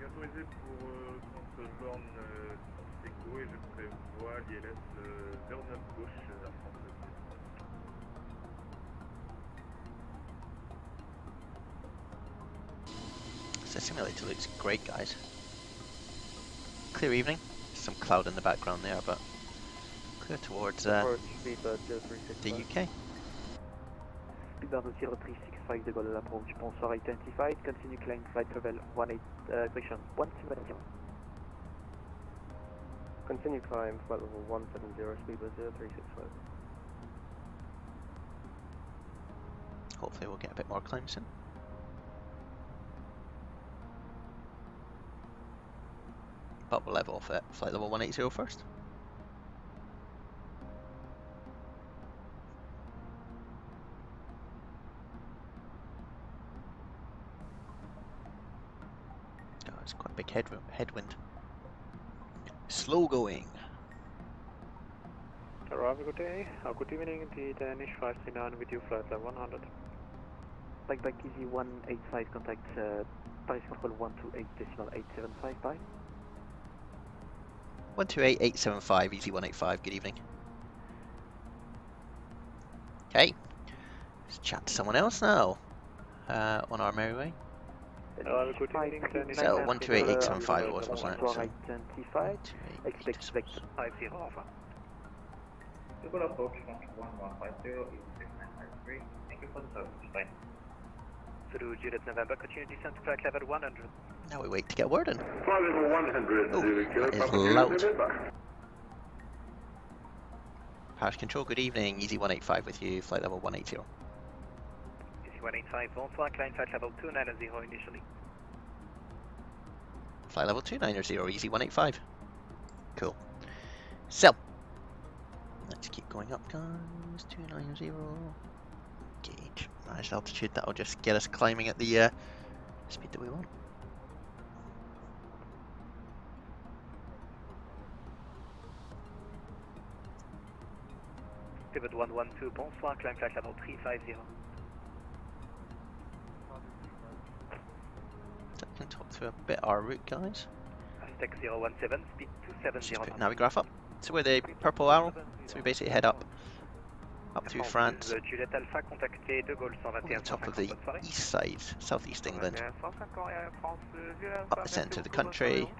Je suis autorisé pour contre Lorne écho et je prévois l'ILS 09 gauche Air France. The simulator looks great, guys. Clear evening. Some cloud in the background there, but clear towards the UK. Speedbird 0365 de Gaulle, approach bonsoir identified, continue climb flight level 170. Continue climb, flight level 170, speedbird 0365. Hopefully we'll get a bit more climbs in. But we'll level off at flight level 180 first. Oh, it's quite a big headwind. Slow going. Arrival, good day. Good evening, the Danish 539 with you, flight level 100. Back easy 185, contact Paris Control 128.875, bye. 128.875, easy 185, good evening. Okay, let's chat to someone else now on our merry way. Good evening, Danish. So 128.875 it was, wasn't it? So, identified, expect 50 over. Double approach 1150 is 6953. Thank you for the service. Bye. Through Juliet November, continue descent to flight level 100. now we wait to get word in. Flight level 100, Oh, Kilo, that is Papa loud. November. Parish Control, good evening. Easy 185 with you, flight level 180. Easy 185, bonsoir, climb flight level 290 initially. Flight level 290, easy 185. Cool. So, let's keep going up, guys. 290. Gauge. Managed altitude, that'll just get us climbing at the speed that we want. Pivot 112, bonsoir, climb flight level 350. So I can talk through a bit our route, guys. Aztec 017, speed Just 270. put Navigraph up. So we're the purple arrow, so we basically head up through France, Juliet Alpha, contacté de Gaulle over the top of the east side, southeast England, up the centre of the country,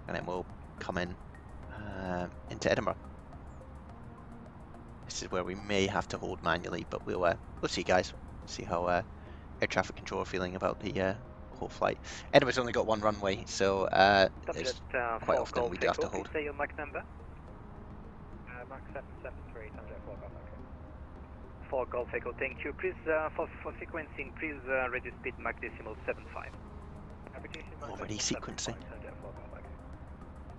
and then we'll come in into Edinburgh. This is where we may have to hold manually, but we'll see, guys. See how air traffic control are feeling about the whole flight. Edinburgh's only got one runway, so there's quite often we do have to hold. Say your Mach number. Mach 773, Tango 4 Golf Echo. 4 Golf Echo, thank you. Please, for sequencing, please reduce speed Mach decimal 75. Already sequencing.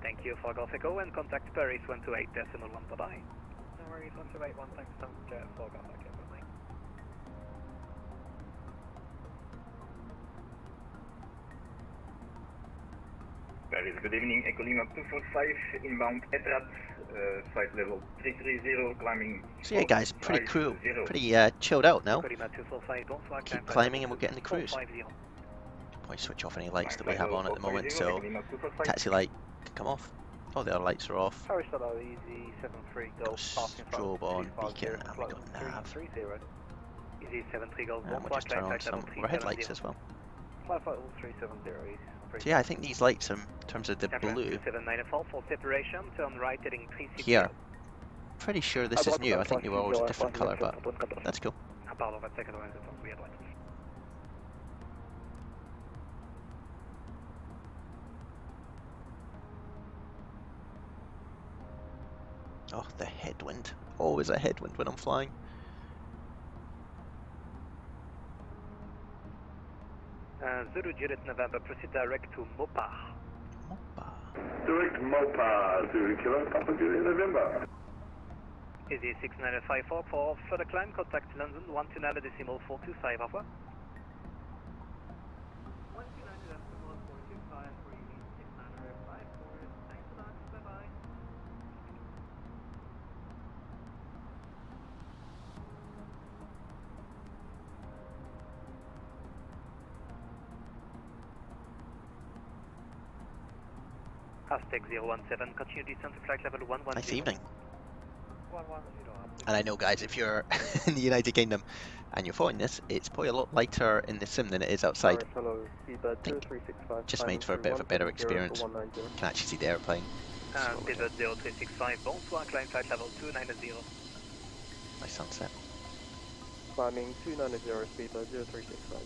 Thank you, 4 Golf Echo, and contact Paris 128.1, bye-bye. No worries, 1281, thanks, Tango 4 Golf Echo, bye-bye. Paris, good evening. Echo Lima 245, inbound Etihad, flight level 330, climbing. So yeah, guys, pretty cool, 450. pretty chilled out now. Colima 245, bonsoir, Keep climb climbing and flight we'll get in the cruise. 450. Probably switch off any lights that we have on at the moment, so taxi light can come off. All the other lights are off. Paris Hello, Easy 73 Golf, passing Strobe on, beacon, and we got nav. Easy 73 Golf, And we'll bonsoir, just turn climb on flight level some overhead lights 370. as well. 55370. So yeah, I think these lights, in terms of the blue, 279 for separation, turn right heading 360. here, pretty sure this is new. I think they were always a different colour, but that's cool. Pardon, 25-94, oui, à droite. Oh, the headwind. Always a headwind when I'm flying. Zulu Juliet November, proceed direct to Mopar. Direct Mopar, Zulu Kilo, Papa Juliet November. Easy 6954 for further climb, contact London 129.425, au revoir. 129.425 for Easy 6954, thanks a lot, bye bye. Aztec 017, continue descent to flight level 110. Nice evening. 110. And I know, guys, if you're in the United Kingdom and you're following this, it's probably a lot lighter in the sim than it is outside. Just made for a bit of a better experience. You can actually see the airplane. Pivot 0365, bonsoir, climb flight level 290. Nice sunset. Climbing 290, speedbird 0365.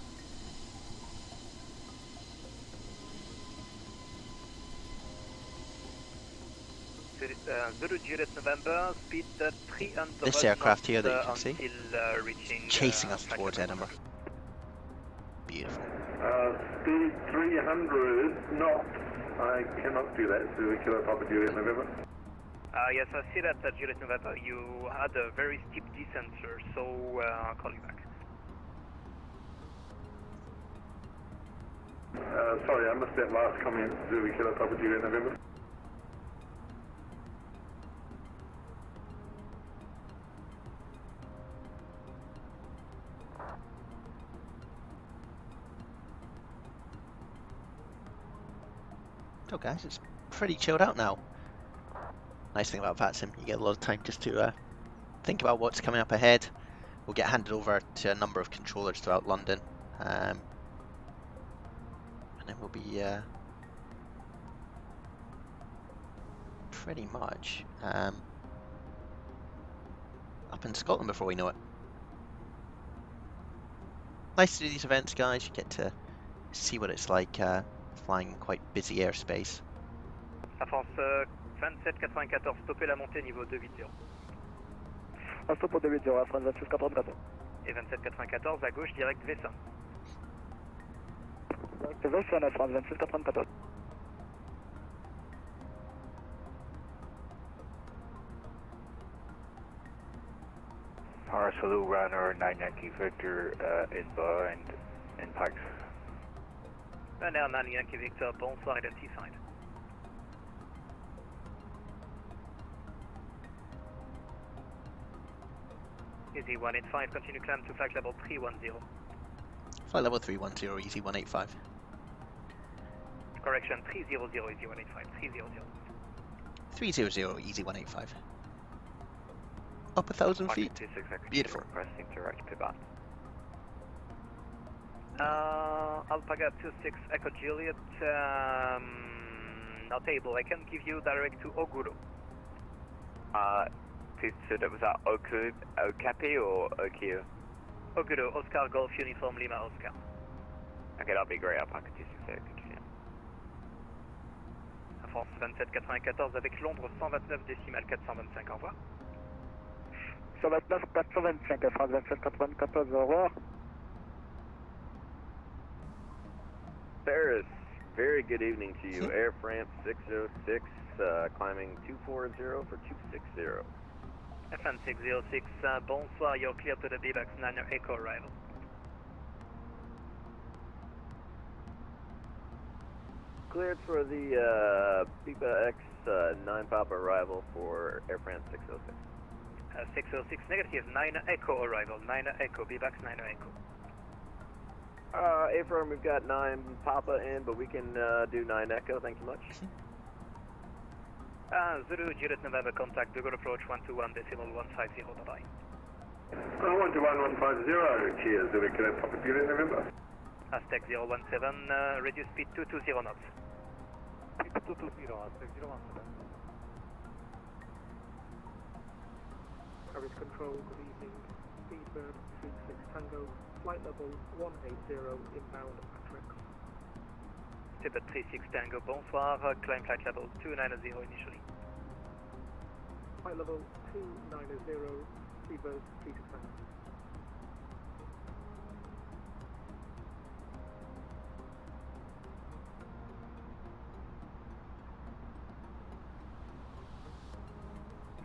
Zulu Juliet November, speed 300. This aircraft here that you can see, until, reaching, chasing us towards Edinburgh. Beautiful. Speed 300 knots. I cannot do that, Zulu Kilo, Papa Juliet November. Yes, I see that at Juliet November you had a very steep descent, sir, so I'll call you back. Sorry, I missed that last comment, Zulu Kilo, Papa Juliet November. So guys, it's pretty chilled out now. Nice thing about VATSIM, you get a lot of time just to think about what's coming up ahead. We'll get handed over to a number of controllers throughout London, and then we'll be pretty much up in Scotland before we know it. Nice to do these events, guys. You get to see what it's like flying quite busy airspace. Air France 2794, stoppez la montée niveau 280. Un stop pour 280, Air France 2694. Et 2794 à gauche, direct V100. Direct V100, Air France 2694. Salute runner 990 Victor Edinburgh and impact. Runner 990 Victor, bonsoir, identified. Easy 185, continue climb to flight level 310. Flight level 310, easy 185. Correction, 300, easy 185, 300. 300, easy 185. Up 1,000 feet. Beautiful. Requesting direct pivot. Alpaga 26 Echo Juliet, not able. I can give you direct to Oguro. So that was that Okapi or Okio? Oguro, Oscar Golf Uniform Lima Oscar. Okay, that'll be great. Alpaga 268, continue. France 2794 avec Londres 129 décimales 425, au revoir. 129 425, Air France 2794, au revoir. Paris, very good evening to you. Air France 606, climbing 240 for 260. Air France 606, bonsoir, you're clear to the BBAX 9 Echo arrival. Cleared for the BBAX 9 Papa arrival for Air France 606. 606 negative, 9 Echo arrival, 9 Echo, BBAX 9 Echo. A-firm, we've got 9 Papa in, but we can do 9 Echo, thank you much. Zulu, Juliet November, contact, Google approach 121.150, bye-bye. 121.150, cheers, Zulu Kilo, Papa Juliet November. Aztec 017, reduce speed 220 knots. Speed 220, Aztec 017. Carriage control, good evening. Speedbird 36 Tango, flight level 180, inbound Patrick. Speedbird 36 Tango, bonsoir, climb flight level 290 initially. Flight level 290, Speedbird 36 Tango.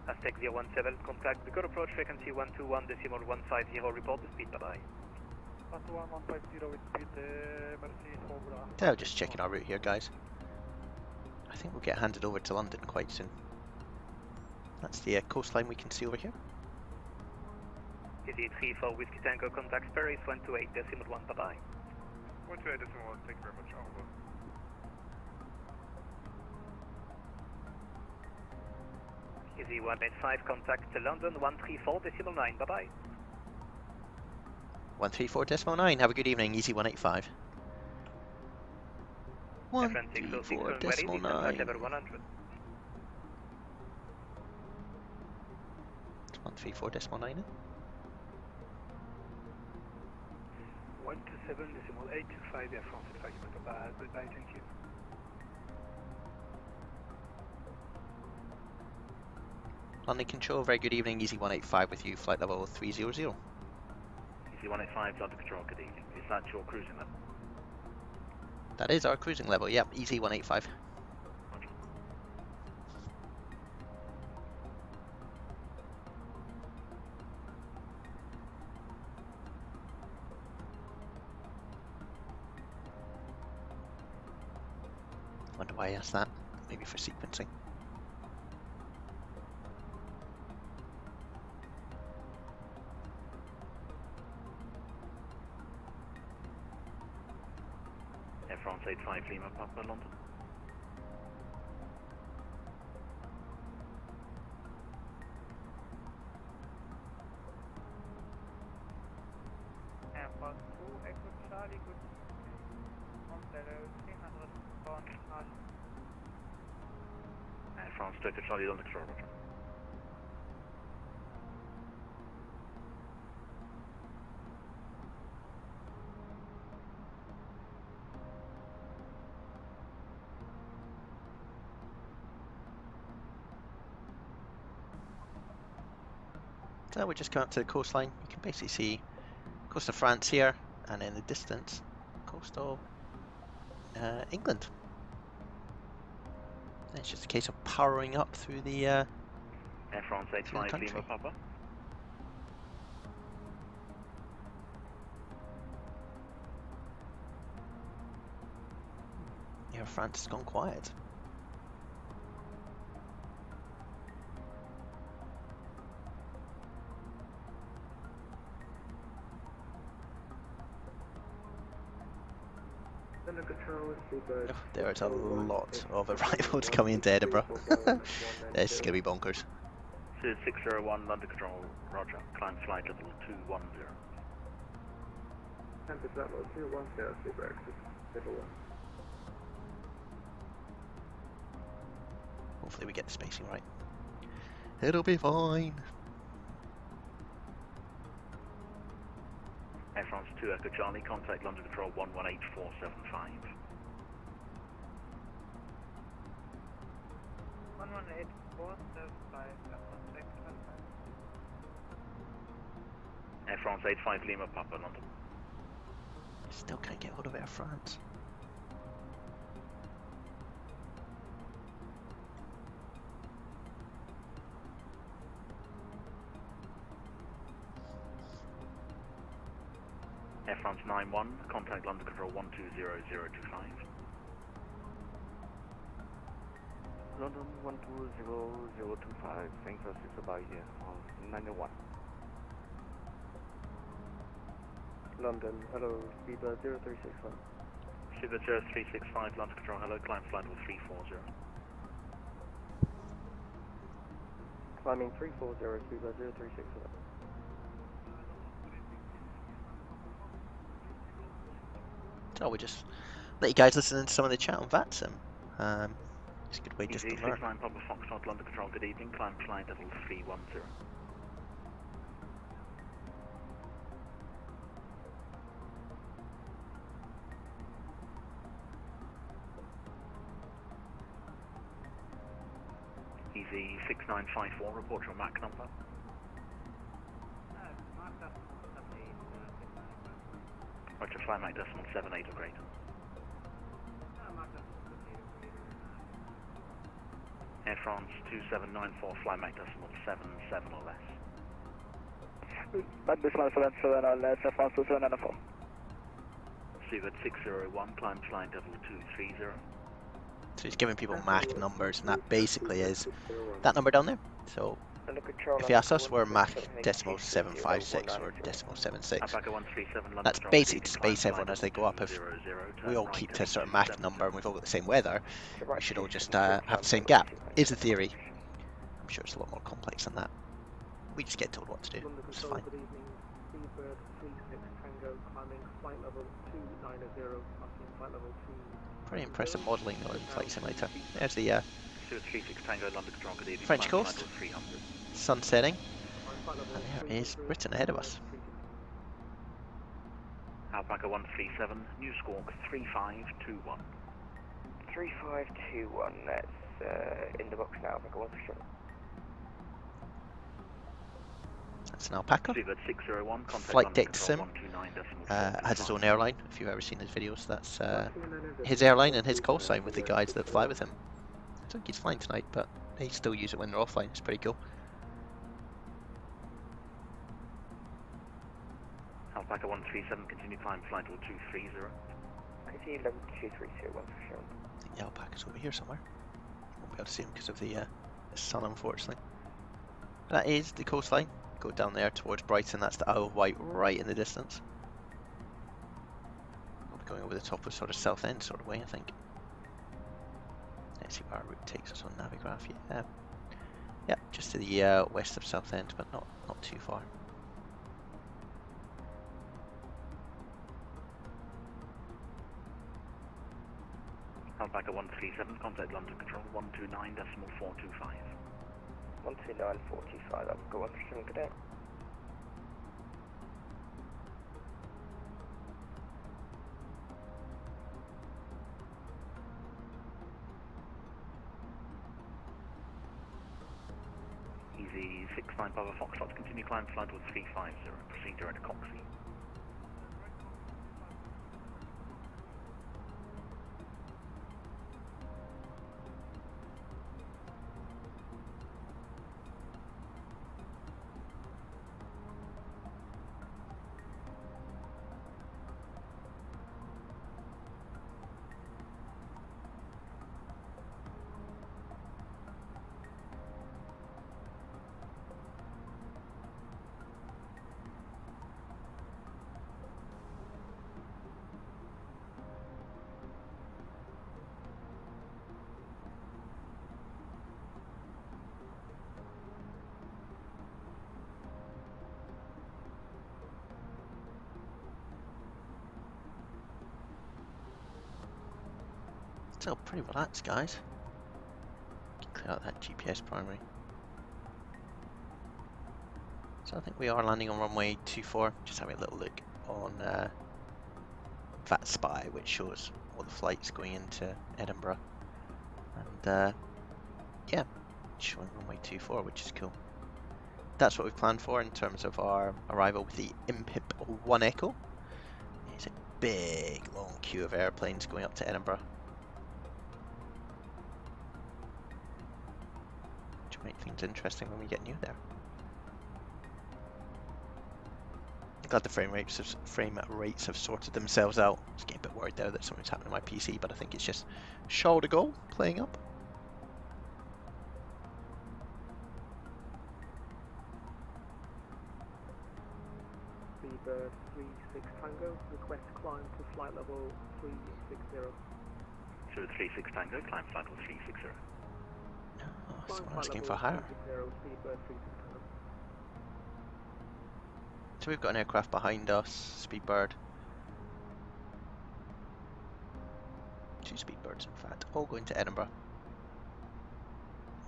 Aztec 017, contact the good approach frequency 121.150, report the speed, bye-bye. 121.150 with speed, merci, Cobra. So just checking our route here, guys. I think we'll get handed over to London quite soon. That's the coastline we can see over here. Easy 34 Whiskey Tango, contact Paris 128.1, bye-bye. 128.1, thank you very much, over. Easy 185, contact London 134.9, bye-bye. 134.9, have a good evening, Easy 185. 134.9. Level 100. 134.9. 127.825, Air France, goodbye, thank you. London Control, very good evening, Easy 185 with you, flight level 300. Easy 185, London Control, good evening. Is that your cruising level? That is our cruising level, yep, Easy 185. Roger. Wonder why I asked that, maybe for sequencing. Air France 85 Lima Papa, London. Air France 2 Echo Charlie, good on level 300 born Charlie. Air France 2 Echo Charlie, London Control, Roger. So we just come up to the coastline. You can basically see coast of France here, and in the distance, coast of England. And it's just a case of powering up through the Air France the 85 country. Lima Papa. Air France has gone quiet. Oh, there's a lot of arrivals coming into Edinburgh. This is going to be bonkers. So 601 London Control, Roger. Climb flight level 210. Tempest level 210, super exit, level 1. Hopefully we get the spacing right. It'll be fine. Air France 2 Echo Charlie, contact London Control 118475. 118.475, Air France excellent. Air France 85 Lima Papa, London. Still can't get hold of Air France. Air France 91, contact London Control 120025. London 120025, thanks for 6 about here on 91. London, hello, Speedbird 0361. Speedbird 0365, London Control, hello, climb flight level 340. Climbing 340, Speedbird 0361. So we just let you guys listen to some of the chat on VATSIM. It's a good way just to Easy learn. 69 Papa Foxtrot, London Control, good evening, climb flight level 310. Easy 6954, report your MAC number. Mark decimal 78, Roger, fly MAC decimal 78 or greater. Mark decimal 78 or greater. Air France 2794, fly MAC decimal 77 or less. MAC decimal 77 or less, Air France 2794. Seabird 601, climb flight level 230. So he's giving people MAC numbers, and that basically is that number down there. So if you ask us, we're MAC decimal 756 or decimal 76. That's basically to space everyone as they go up. If we all keep to a sort of MAC number and we've all got the same weather, we should all just have the same gap, is the theory. I'm sure it's a lot more complex than that. We just get told what to do, which is fine. Good evening, Seabird 36 Tango, climbing flight level 290, passing flight level 2. Pretty impressive modelling though in Flight Simulator. There's the 36 Tango, London Control, good evening, French climb coast, flight level 300. sun setting, and there is Britain ahead of us. Alpaca 137, New Squawk 3521. 3521, that's in the box now, Alpaca 137. That's an Alpaca. Seabird 601, contact Flight London deck Control sim. 129.4. Has his own airline. If you've ever seen his videos, that's his airline and his call sign with the guys that fly with him. I don't think he's flying tonight, but they still use it when they're offline. It's pretty cool. Alpaca 137, continue climb flight level 230. Continue level 230, 1 for sure. I think the Alpaca's over here somewhere. Won't be able to see him because of the sun, unfortunately. That is the coastline. Go down there towards Brighton. That's the Isle of Wight right in the distance. We'll be going over the top of sort of Southend sort of way, I think. Let's see where our route takes us on Navigraph. Yeah, just to the west of Southend, but not too far. Alpaca 137, contact London Control 129.425. 129.425, Alpaca 137, good day. Easy 69 Papa Foxtrot, continue climb flight level 350, proceed direct to Coxie. Still pretty relaxed, guys. Clear out that GPS primary. So I think we are landing on runway 24. Just having a little look on VATSpy, which shows all the flights going into Edinburgh. And yeah, showing runway 24, which is cool. That's what we've planned for in terms of our arrival with the IMPIP 1 Echo. There's a big long queue of airplanes going up to Edinburgh. Which will make things interesting when we get near there. I'm glad the frame rates have sorted themselves out. I was getting a bit worried there that something's happening to my PC, but I think it's just Charles de Gaulle playing up. Seabird 36 Tango, request climb to flight level 360. So 36 Tango, climb flight level 360. Oh, someone asking for higher. Seabird 36 Tango. So we've got an aircraft behind us, Speedbird. Two speedbirds, in fact, all going to Edinburgh.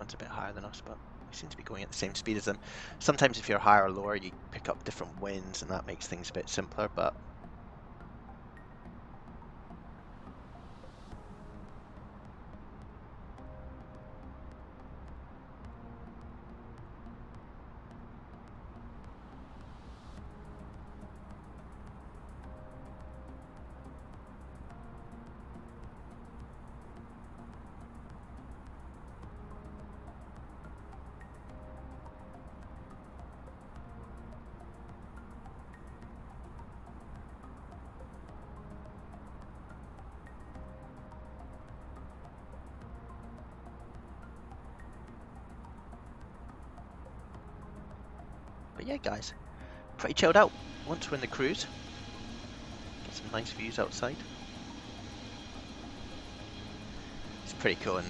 One's a bit higher than us, but we seem to be going at the same speed as them. Sometimes if you're higher or lower, you pick up different winds, and that makes things a bit simpler, but yeah, guys, pretty chilled out. Once we're in the cruise, get some nice views outside. It's pretty cool, and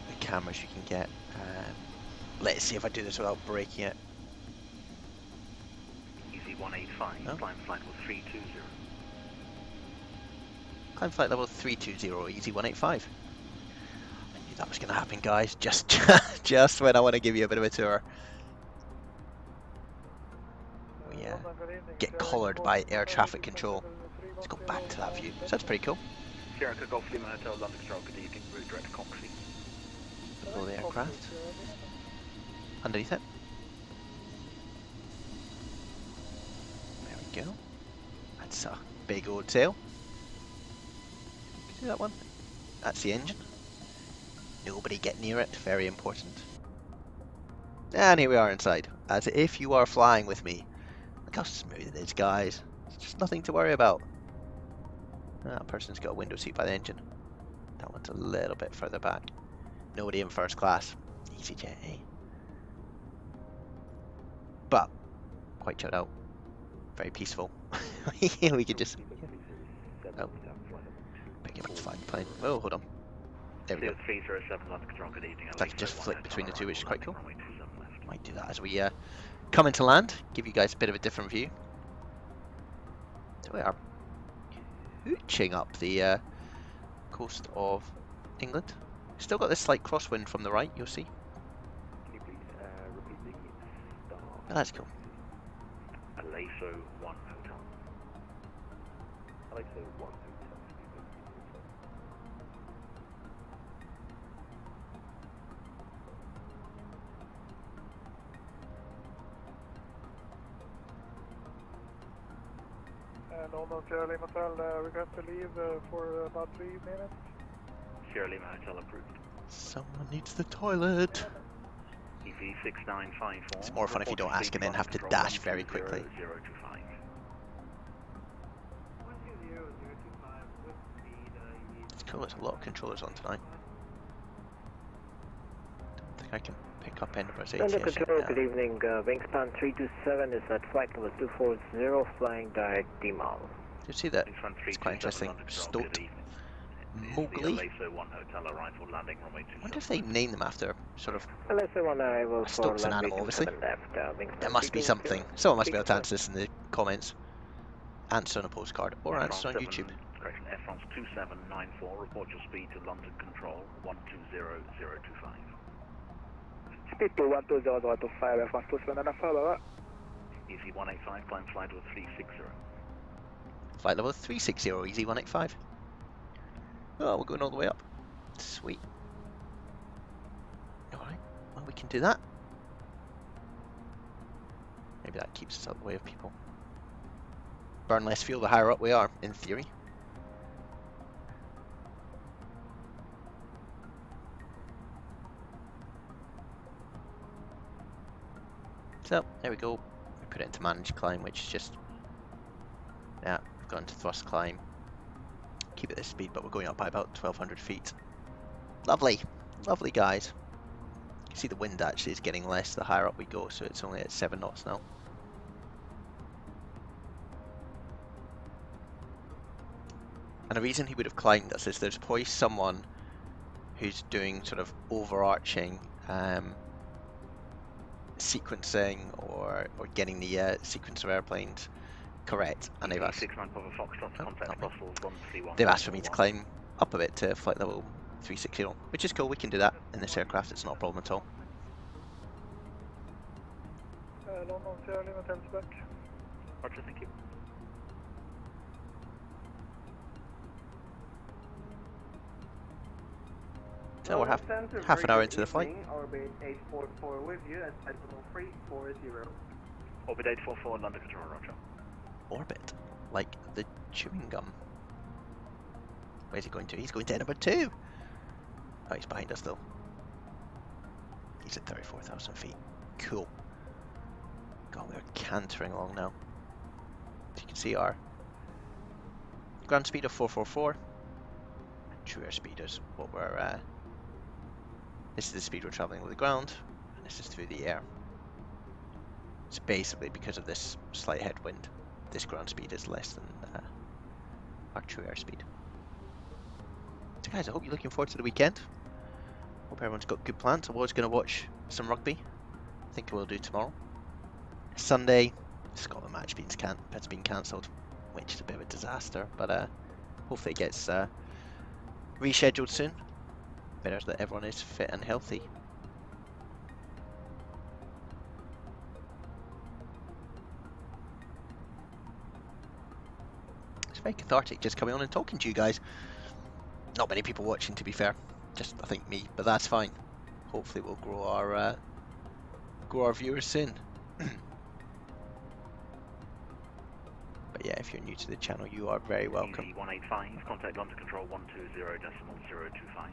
the cameras you can get. Let's see if I do this without breaking it. Easy 185, Oh. climb flight level 320. Climb flight level 320, easy 185. I knew that was going to happen, guys. Just when I want to give you a bit of a tour. Get collared by air traffic control. Let's go back to that view. So that's pretty cool. Sierra Golf Lima Hotel, London Control, good evening, route direct to Coxley. Below the aircraft. Underneath it. There we go. That's a big old tail. See that one? That's the engine. Nobody get near it, very important. And here we are inside, as if you are flying with me. Look how smooth it is, guys. It's just nothing to worry about. That person's got a window seat by the engine. That one's a little bit further back. Nobody in first class. EasyJet A. But quite chilled out. Very peaceful. We could just... Oh. Pick up to find the plane. Oh, hold on. There we go. 307, London Control, good evening. So I can just flick between the two, which is quite cool. Might do that as we come into land, give you guys a bit of a different view. So we are hooching up the coast of England. Still got this slight crosswind from the right, you'll see. Can you please repeat the start? Oh, that's cool. Aleso 1 Hotel. Aleso 1 Hotel. London Sierra Lima Hotel, request to leave for about 3 minutes. Sierra Lima Hotel approved. Someone needs the toilet. EV 6954. It's more fun if you don't ask and then have to dash very quickly. 025. 120,025 with speed, It's cool, there's a lot of controllers on tonight. Don't think I can pick up Edinburgh's London ATS Control, yet. good evening. Wingspan 327 is at flight level 240, flying direct DMAL. You see that? In front It's quite 327, interesting. London Control, Stoat. good evening. Mowgli. Aleso 1 Hotel arrival landing runway 27. I wonder if they name them after sort of... Aleso 1 arrival for Stoat's an runway animal, obviously. 27 left. Wingspan There must be 320. something. Someone must be able to answer this in the comments. Answer on a postcard or answer on YouTube. Correction, Air France 2794, report your speed to London Control 120025. Speed to 120,025, Air France 2794, Easy 185, climb flight level 360. Flight level 360, easy 185. Oh, we're going all the way up. Sweet. Alright, well we can do that. Maybe that keeps us out of the way of people. Burn less fuel the higher up we are, in theory. So, there we go. We put it into manage climb, which is just... Yeah, we've gone to thrust climb. Keep it this speed, but we're going up by about 1,200 feet. Lovely. Lovely, guys. You can see the wind actually is getting less the higher up we go, so it's only at 7 knots now. And the reason he would have climbed us is there's probably someone who's doing sort of overarching sequencing or getting the sequence of airplanes correct, and they've asked, they've asked for me to climb up a bit to flight level 360, which is cool. We can do that in this aircraft, it's not a problem at all. London Sierra Lima 10 spec. Roger, thank you. So we're half an hour into the flight. Orbit 844 with you at flight level 340. Orbit 844, London Control, roger. Orbit, like the chewing gum. Where's he going to? He's going to Edinburgh too! Oh, he's behind us though. He's at 34,000 feet. Cool. God, we're cantering along now. As you can see, our ground speed of 444. True airspeed is what we're... this is the speed we're travelling with the ground, and this is through the air. It's basically because of this slight headwind. This ground speed is less than our true airspeed. So guys, I hope you're looking forward to the weekend. Hope everyone's got good plans. I was going to watch some rugby. I think I will do tomorrow. Sunday, Scotland match has been cancelled, which is a bit of a disaster, but hopefully it gets rescheduled soon. Better that everyone is fit and healthy. It's very cathartic just coming on and talking to you guys. Not many people watching, to be fair. Just I think me, but that's fine. Hopefully we'll grow our viewers soon. But yeah, if you're new to the channel, you are very welcome. Easy 185, contact London Control 120.025.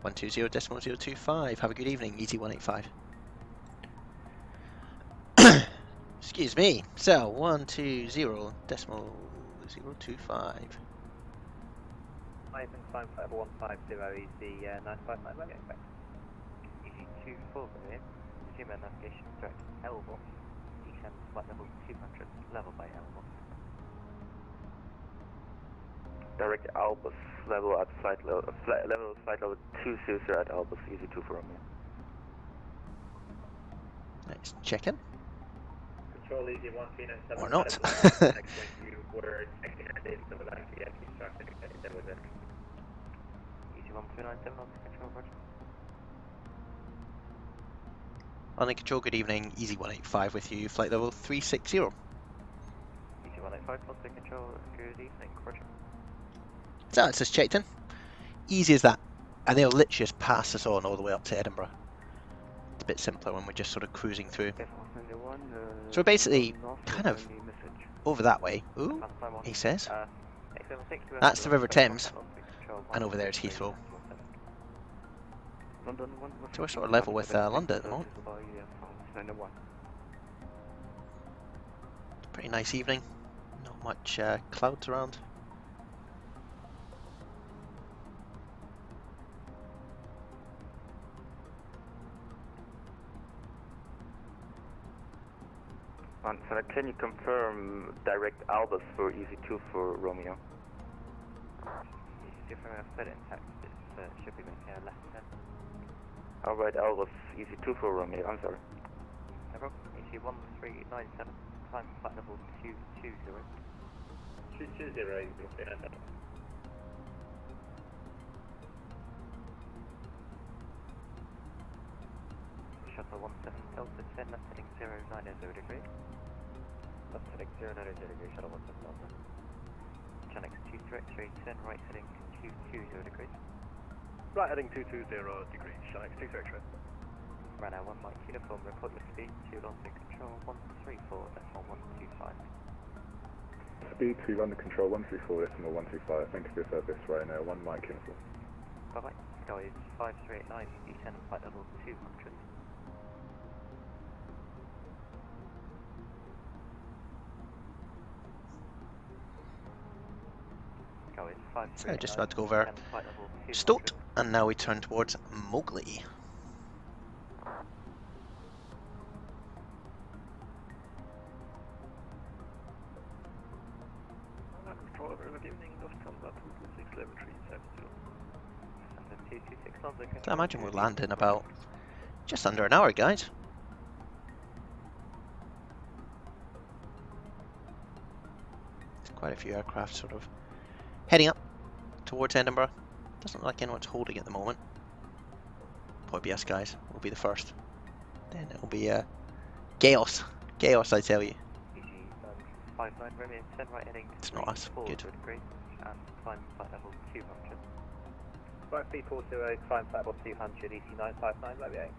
120.025. Have a good evening, Easy 185. Excuse me. So 120.025. Climb 150 is the 959 runway back. Easy 24 here. Assume navigation direct L1. Descend flight level 200, level by L1. Direct Albus, level at flight level 200 at Albus, easy 2 for Romeo. Let's check in. Control easy 1397. Or not. You were expecting a date of the instruction that was it. Easy 1297 on control, roger. London Control, good evening. Easy 185 with you. Flight level 360. Easy 185, London Control, good evening, roger. So it's just checked in. Easy as that. And they'll literally just pass us on all the way up to Edinburgh. It's a bit simpler when we're just sort of cruising through. So we're basically kind of over that way. Ooh, he says. That's the River Thames. And over there is Heathrow. So we're sort of level with London at the moment. Pretty nice evening. Not much clouds around. So can you confirm direct Albus for easy 2 for Romeo? Easy 2 for flight intact, it should be making a left turn. Alright, Albus, easy 2 for Romeo, I'm sorry. No problem, easy 1397, climb flight level 220. 220, easy 1397. Shuttle 17 Delta 10, left heading 090 degree. Left heading 090 degree, shuttle 17 Delta. Channel 233, turn right heading 220 degrees. Right heading 220 degrees, Channel 233. Runner 1 Mike uniform, report your speed to London Control 134.125. Speed to London Control 134.125, thank you for your service, right now, 1 Mike uniform. Bye bye, guys, 5389, descend flight level 200. So just about to go over Stoke, and now we turn towards Mowgli. Control over, good evening, Lufthansa 226 So I imagine we'll land in about just under an hour, guys. Quite a few aircraft sort of heading up towards Edinburgh. Doesn't look like anyone's holding at the moment. Probably be us guys. We'll be the first. Then it'll be chaos. Chaos, I tell you. EG 59 Romeo 10 right heading. It's not us. Good. Degree and climb flight level 200. Right, 340, climb flight level 200, EC 959, Lobby 8.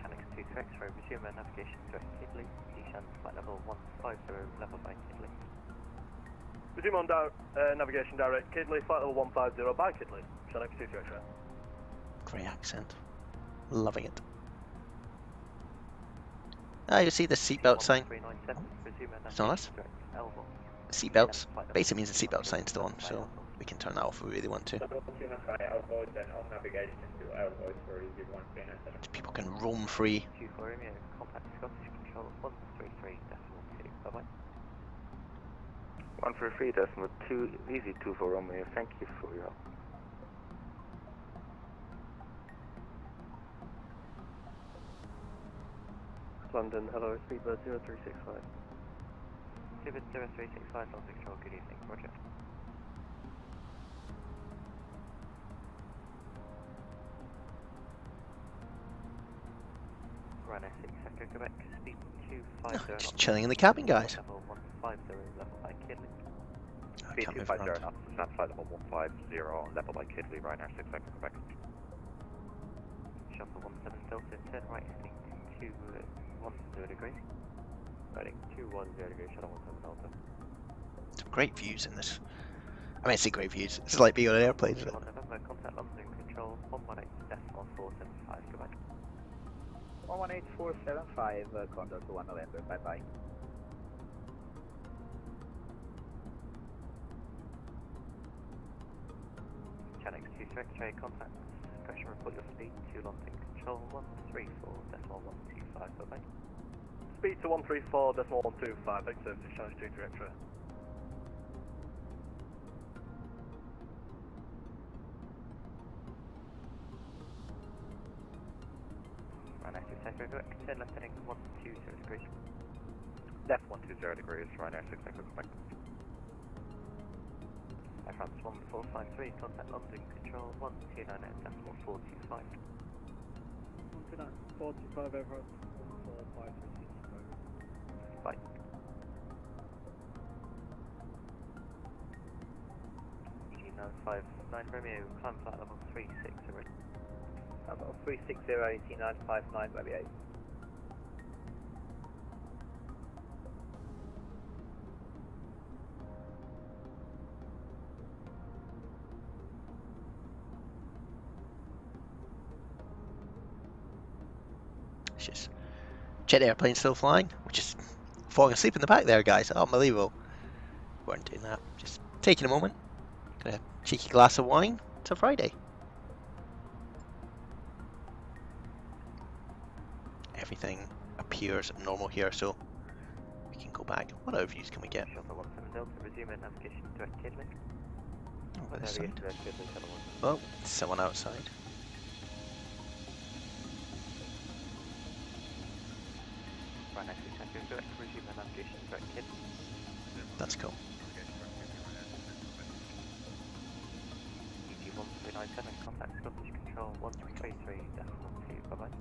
Channel 2 to X-ray, resume navigation to Kidley. Descend flight level 150, level by Kidley. Resume on navigation direct Kidley, flight level 150 by Kidley. Channel 2 to X-ray. Great accent. Loving it. Ah, you see the seatbelt sign? It's not us. Seatbelts. Basically means the seatbelt sign's still on, so we can turn that off if we really want to. People can roam free. 24 Romeo, contact Scottish Control 133.2. Bye bye. 133.2, easy 24 Romeo, thank you for your help. London, hello, speedbird 0365. Speedbird 0365, London Control, good evening, roger. Runner 6 Echo Quebec, speed 250. Just chilling in the cabin, guys. Level 150, level by Kidley. Speed 250 knots, stand flight level 150, level by Kidley, Ryanair 6 Echo Quebec. Shuttle 17 Delta 10 right heading 210 degrees. Heading 210 degrees, shuttle 17 Delta. Some great views in this. I mean, I say great views. It's like being on an airplane, isn't it? November, contact London Control 118.475, goodbye. 118.475, contact to 1 November, bye bye. Channel 2 to X-ray, contact. Pressure report your speed to London Control 134.125, bye bye. Speed to 134.125, exit service, Channel 2 to X-ray. Ryanair 6 Echo Quebec, 10 left heading 120 degrees. Left 120 degrees, Ryanair 6 Echo Quebec. Air France 1453, contact London Control 129.425. 129.45 over 14536. Bye. EG 959 Romeo, climb flight level 360. Level 360, EC 959, Lobby 8. It's just jet airplane still flying. We're just falling asleep in the back there, guys. Unbelievable. We weren't doing that. Just taking a moment. Got a cheeky glass of wine. It's a Friday. Everything appears normal here, so we can go back. What other views can we get? Shuttle 17 Delta, resume navigation to Kidley. Over this side. Oh, someone outside. Ryanair 6 Echo Quebec, resume navigation to Kidley. That's cool. EG 1397, contact Scottish Control 133.2, bye bye.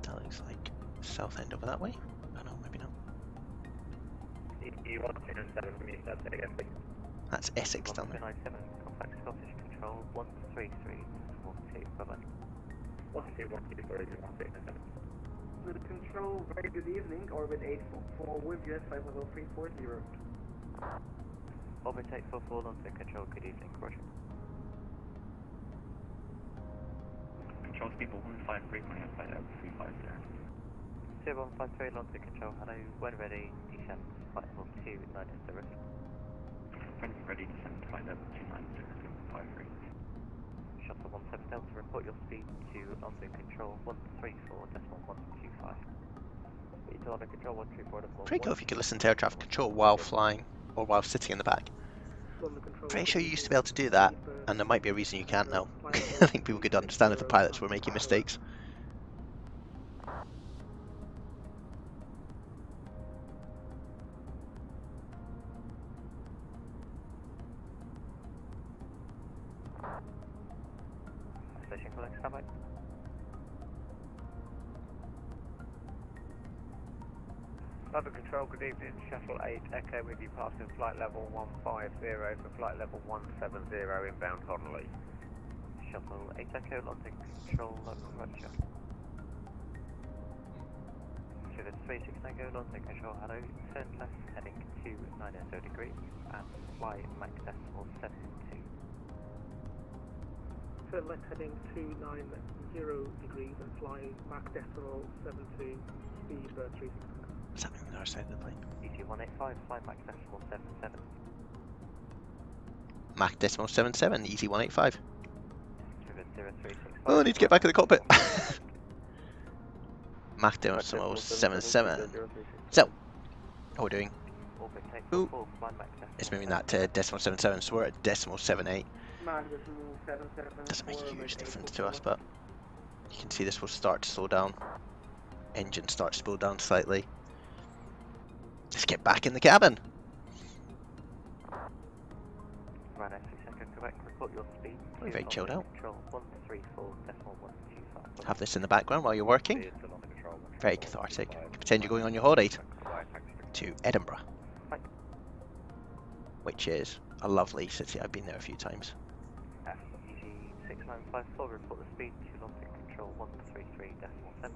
That looks like south end over that way. Oh no, maybe not. EG 107 from East, that's it again, please. That's Essex down there. 197, contact Scottish Control 133.2, bye bye. 121, for EG 137. The Control, very good evening, orbit 844 with US flight level 340. Orbit 844, London Control, good evening, roger. Control speed 153, running at flight level 350. 0153, London Control, hello, when ready, descend, flight level 290, risk. When ready, descend to flight level 290, 53. Shuttle 17 Delta, report your speed to London Control 134.125. Speed to London Control 134.125. Pretty cool if you could listen to air traffic control while flying or while sitting in the back. Pretty sure you used to be able to do that, and there might be a reason you can't now. I think people could understand if the pilots were making mistakes. Station calling, standby. London Control, good evening. Shuttle 8 Echo with you passing flight level 150 for flight level 170 inbound Connolly. Shuttle 8 Echo, London Control, local roger. Sugar 36 Tango, London Control, hello. Turn left heading 290 degrees and fly Mach decimal 72. Turn left heading 290 degrees and fly Mach decimal 72, speed 36. What's happening on the other side of the plane? ET185, fly Mach decimal 77. Mach decimal 77, easy 185. Sugar 0365. Oh, I need to get back in the cockpit. Mach decimal 77. So, what we're doing? Ooh, it's moving that to decimal 77, so we're at decimal 78. Doesn't make a huge difference to us, but you can see this will start to slow down. Engine starts to slow down slightly. Let's get back in the cabin. Right, 6 seconds correct, report your speed. Very chilled out. Control 134.125. Have this in the background while you're working. Very cathartic. You can pretend you're going on your holidays to Edinburgh, which is a lovely city. I've been there a few times. EG6954, report the speed to London Control 133.7.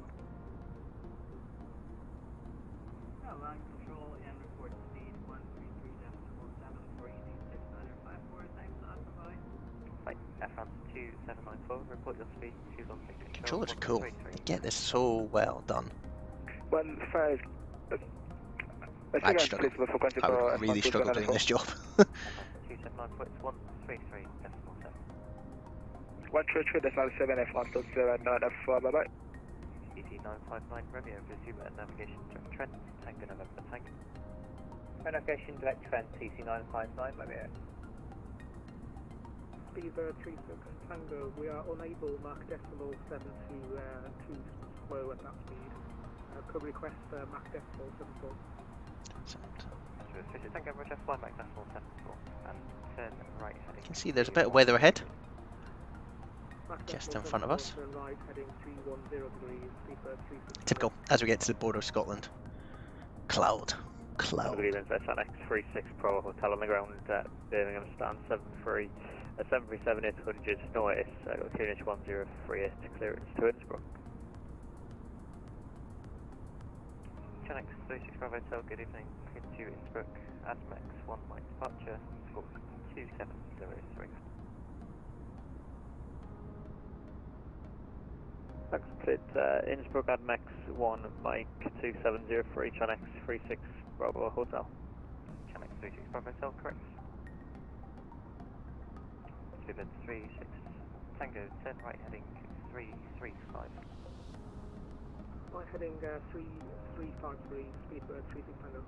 Line control and report speed 133.7 for EG6954. Thanks, bye. Right, Air France 2794, report your speed to London Control. Controllers are cool. They get this so well done. 15. I'd struggle. I would really struggle doing this job. 279 foot 133.7. 133.7 F1 09F4, bye bye. ET959 Romeo, resume at navigation direct trend, Tango November Tango. Navigation direct trend, TC959 Romeo. Speed 36 Tango, we are unable Mach decimal 7 to slow at that speed. Could request Mach decimal 74. Tango Roger, fly Mach decimal 74 and turn right heading. You can see there's a bit of weather ahead. Just in front of us. Right, heading 310 degrees, speed 36. Typical, as we get to the border of Scotland. Cloud. Cloud. Good evening, SNX 36 Pro Hotel on the ground at Birmingham stand 73. 737-800 notice, clearance 1038, clearance to Innsbruck. Channel 365 Hotel, good evening, into Innsbruck, ADMEX 1 Mike departure, squawk 2703. Split Innsbruck ADMEX 1 Mike 2703, Channel 36 Bravo Hotel. Channel 365 Hotel, correct. 36 Tango, turn right heading 335. Right heading 3353, speedbird 36 Tango.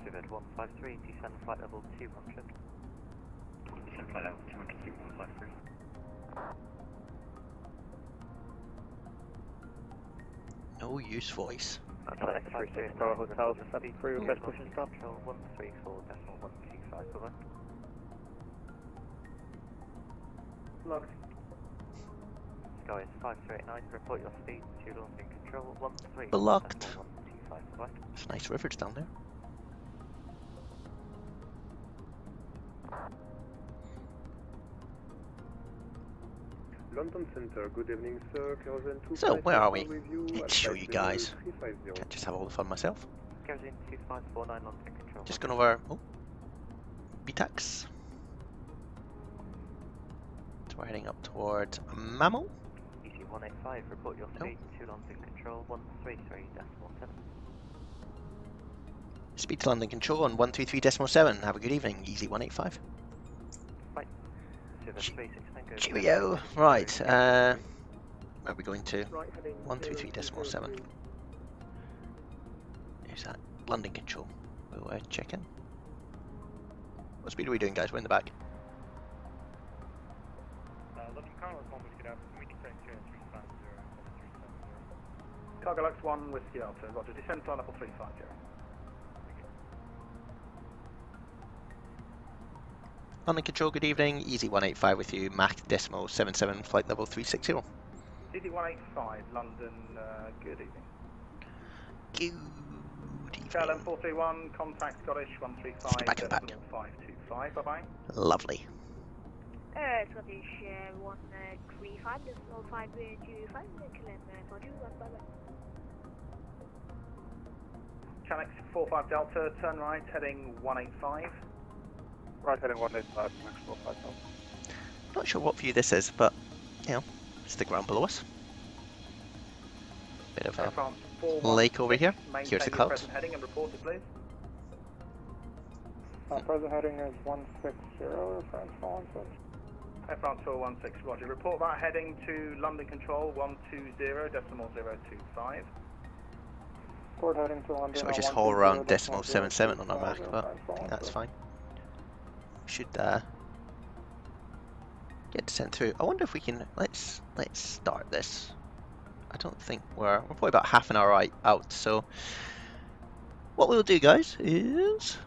Speedbird 153, descend flight level 200. Descend flight level 200, 153. No use voice. That's 36 Bravo Hotel, 73, request push and stop. Control 134.125, over. Locked. Sky is 5389, report your speed to London Control 13. Blocked. 125, over. It's nice rivers down there. London Center, good evening, sir. So, where are we? Let's show you guys. Can't just have all the fun myself. Kerosene 2549, London Control. Just going over BTAX. So we're heading up towards Mammal. ET185, report your speed to London Control 133.7. Speed to London Control on 133.7. Have a good evening, Easy 185. Right. Cheerio. Right, where are we going to? 133.7. Is that London Control? We'll check in. What speed are we doing, guys? We're in the back. London Control is 1 whiskey out. We can take 350. Cargo Lux 1 Whiskey Delta, roger, descend flight level 350. London Control, good evening. Easy 185 with you, Mach decimal 77, flight level 360. Easy 185, London, good evening. Good evening. KLM 431, contact Scottish 135, back in the back. 525, bye-bye. Lovely. Scottish 135, decimal 525, KLM 421, bye-bye. Channel 45 Delta, turn right, heading 185. Right heading 185, max 45 Delta. Not sure what view this is, but, you know, it's the ground below us. Bit of a lake over here. Here's the clouds. Present heading and report it, please. Present heading is 160, France 416. Air France 416, roger. Report that heading to London Control 120, decimal 025. Report heading to London. So we just haul around decimal 77 on our Mach, but I think that's fine. Should get descent through. I wonder if we can let's start this. I don't think we're probably about half an hour out, so what we'll do, guys, is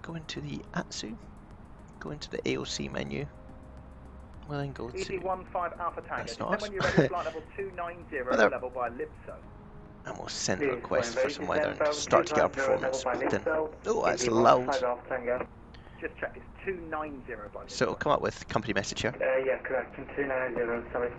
go into the ATSU, go into the AOC menu. We'll then go to Easy 15 Alpha Tango. That's not us. When you're ready, flight level 290, level by Lipso. And we'll send a request for some weather and start to get our performance booked in. Oh, that's loud. Just check, it's 290 by Lipso. So it'll come up with company message here. Yeah, correct. 290, sorry.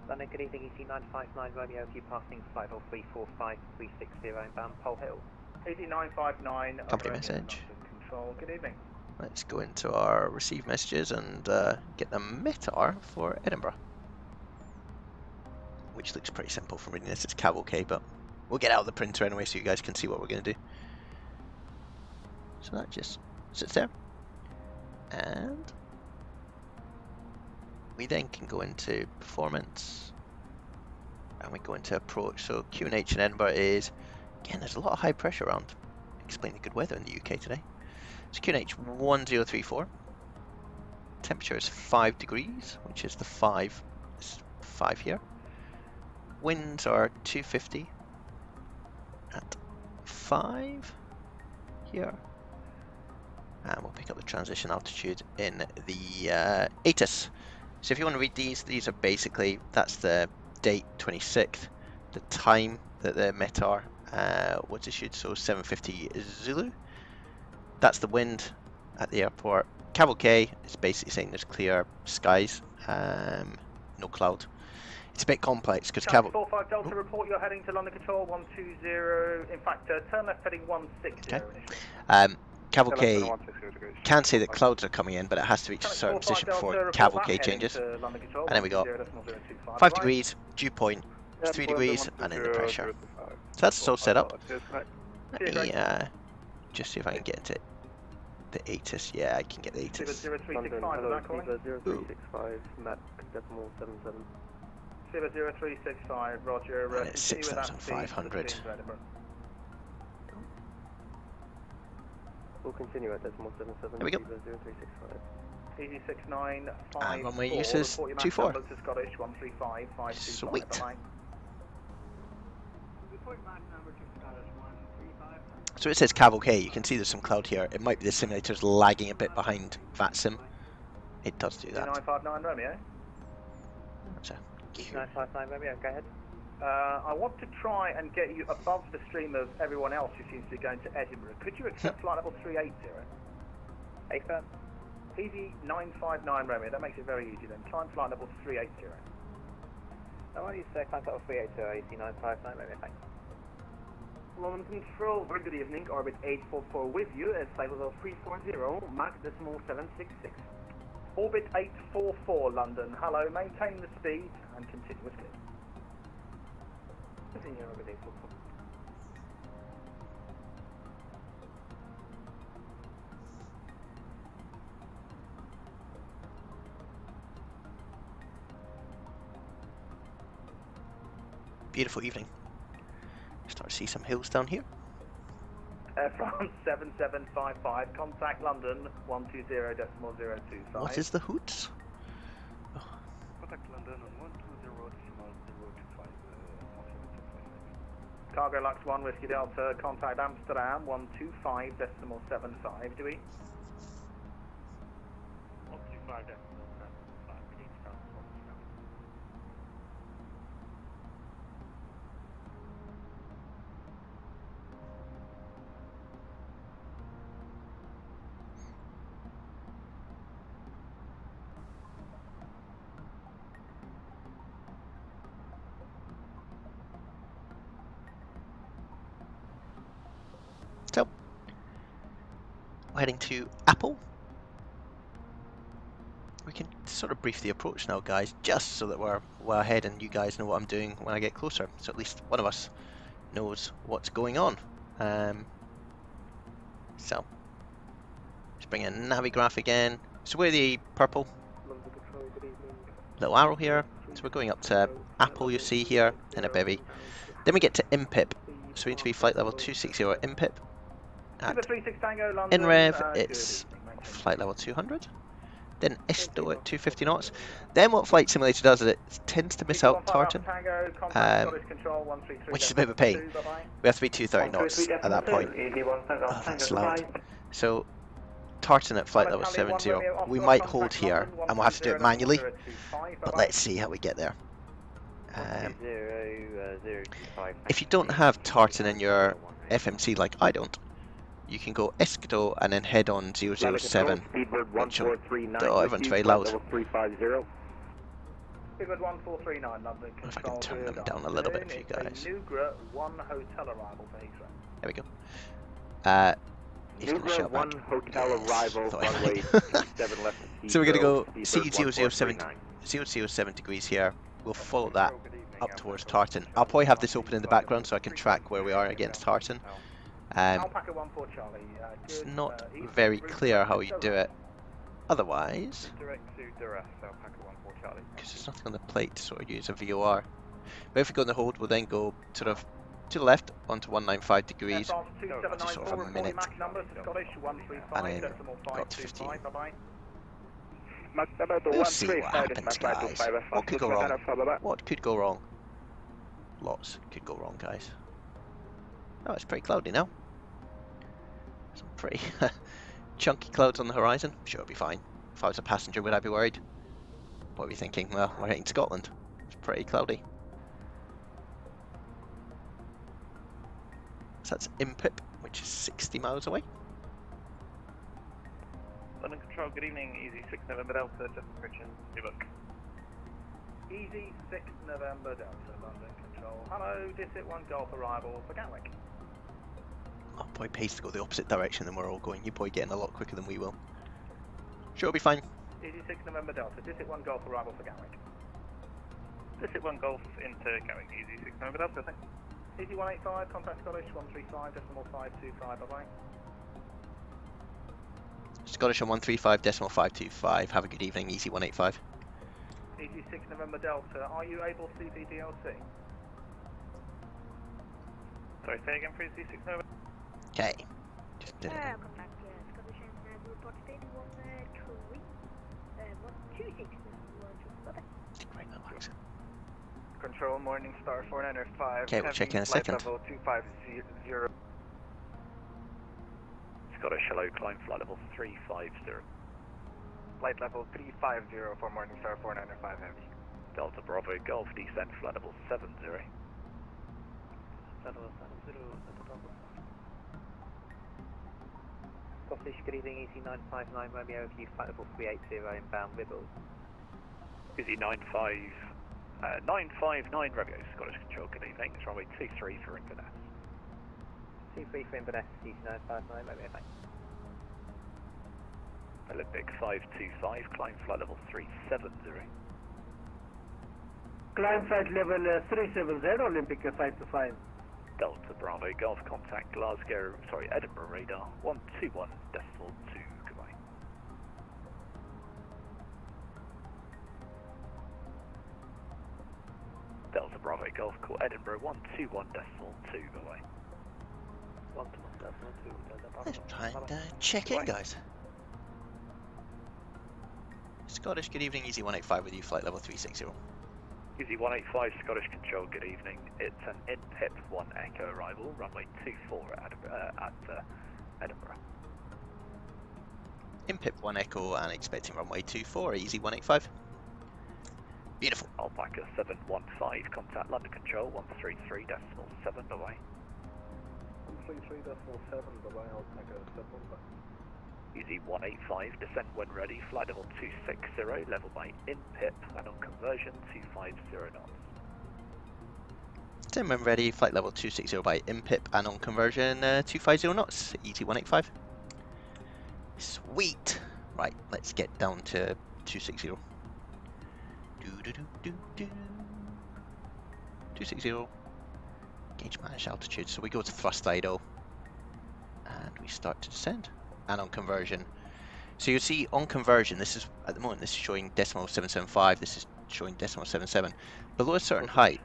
London, good evening, EC 959 Romeo, if you're passing flight level 345360 inbound Pole Hill. EC 959 company message. Control, good evening. Let's go into our receive messages and get the METAR for Edinburgh. Which looks pretty simple from reading this, it's cavalcade, but we'll get out the printer anyway so you guys can see what we're going to do. So that just sits there. And we then can go into performance and we go into approach. So QNH in Edinburgh is, again, there's a lot of high pressure around. Explain the good weather in the UK today. So QNH 1034. Temperature is 5 degrees, which is the 5 here. Winds are 250 at 5 here. And we'll pick up the transition altitude in the ATIS. So if you want to read these are basically, that's the date 26th, the time that the METAR was issued, so 7:50 Zulu. That's the wind at the airport. Cavalcade is basically saying there's clear skies, no cloud. It's a bit complex because Channel 45 Delta, report you're heading to London Control 120. In fact, turn left heading 160. Okay. Cavalcade can say that clouds are coming in, but it has to reach a certain position before Cavalcade changes. And then we got 5 degrees, dew point, 3 degrees, and in the pressure. So that's all set up. Let me just see if I can get into the ATIS. Yeah, I can get the ATIS. 0365, Mac decimal 77. 0365, roger. And it's 6,500. We'll continue at decimal 77. There we go. 0365. Easy 695. And runway use is 24. Scottish 135 525. Sweet. So it says Cavalcade. You can see there's some cloud here. It might be the simulator's lagging a bit behind VATSIM. It does do that. 959 Romeo. That's a 959 Romeo, go ahead. I want to try and get you above the stream of everyone else who seems to be going to Edinburgh. Could you accept flight level 380? AFIR. Easy 959 Romeo. That makes it very easy then. Climb flight level 380. I want you to climb level 380, AC 959 Romeo, thanks. London Control, very good evening. Orbit 844 with you at flight level 340, Mach decimal 766. Orbit 844 London. Hello, maintain the speed and continue with clear. Continue orbit 844. beautiful evening. Start to see some hills down here. Air France 7755, contact London 120.025. What is the hoots? Contact London on 120.025. Cargo Lux 1, Whiskey Delta, contact Amsterdam, 125.75, do we? 125.75, So, we're heading to Apple. We can sort of brief the approach now, guys, just so that we're well ahead and you guys know what I'm doing when I get closer. So at least one of us knows what's going on. So, let's bring in Navigraph again. So we're the purple little arrow here. So we're going up to Apple, you see here, in a bevy. Then we get to IMPIP. So we need to be flight level 260 IMPIP. At INREV, it's flight level 200. Then ISTO at 250 knots. Then what Flight Simulator does is it tends to miss out Tartan, which is a bit of a pain. We have to be 230 knots at that point. Oh, that's loud. So Tartan at flight level 70. We might hold here, and we'll have to do it manually. But let's see how we get there. If you don't have Tartan in your FMC like I don't, you can go Escato and then head on 007. Which everyone's very loud. Speedbird 1439, London Control. If I can turn them down a little bit for you guys. Nugra 1 hotel arrival for Heathrow. There we go. He's going to shout back. hotel arrival, runway 7 left. So we're going to go C007 degrees here. We'll follow that up towards Tartan. I'll probably have this open in the background so I can track where we are against Tartan. It's not very clear how you do it otherwise, because there's nothing on the plate to sort of use a VOR. But if we go in the hold, we'll then go sort of to the left onto 195 degrees, just sort of a minute, and then got to 15. We'll see what happens, guys. What could go wrong? What could go wrong? Lots could go wrong, guys. Oh, it's pretty cloudy now. Some pretty chunky clouds on the horizon. I'm sure it'll be fine. If I was a passenger, would I be worried? What are we thinking? Well, we're heading to Scotland. It's pretty cloudy. So that's IMPIP, which is 60 miles away. London Control, good evening. Easy 6 November Delta, just approaching Newbuck. Easy 6 November Delta, London Control. Hello, Disit 1 Golf arrival for Gatwick. Oh boy, pace to go the opposite direction than we're all going. You're probably getting a lot quicker than we will. Sure, it'll be fine. Easy 6 November Delta, Disit 1 Golf arrival for Gatwick. Disit 1 Golf into Gatwick, Easy 6 November Delta, thanks. Easy 185, contact Scottish 135.525, bye-bye. Scottish on 135.525. Have a good evening, Easy 185. Easy 6 November Delta, are you able to CPDLC? Sorry, say again, please, Easy 6 November. Okay. Just did it. Contact Scottish and report state 126. Right now, Alex. Control, Morning Star 495. Okay, we'll check in a second. Level 250. Scottish, hello, climb flight level 350. Flight level 350 for Morning Star 495 Heavy. Delta Bravo Golf, descent flight level 70. Scottish, good evening, Easy 959 Romeo, view flight level 380 inbound Ribble. Easy 959 Romeo, Scottish Control, good evening. It's runway 23 for Inverness. 23 for Inverness, Easy 959 Romeo, thanks. Olympic 525, climb flight level 370. Climb flight level 370, Olympic 525. Delta Bravo Golf, contact Glasgow, sorry, Edinburgh radar 121.2, goodbye. Delta Bravo Golf, call Edinburgh 121.2, bye-bye. 121.2, Let's try and check in, guys. Scottish, good evening, Easy 185 with you, flight level 360. Easy 185 Scottish Control, good evening. It's an in-pip 1 Echo arrival, runway 24 at Edinburgh. In-pip 1 Echo and expecting runway 24, easy 185. Beautiful. Alpaca 715, contact London Control 133.7, bye-bye. 133.7, bye-bye, Alpaca 715. Easy 185, descent when ready, flight level 260, level by in-pip, and on conversion 250 knots. Descent when ready, flight level 260 by in-pip, and on conversion 250 knots, easy 185. Sweet! Right, let's get down to 260. 260. Gauge manage altitude, so we go to thrust idle, and we start to descend. And on conversion, so you see on conversion, this is at the moment this is showing decimal 775, this is showing decimal 77. Below a certain height,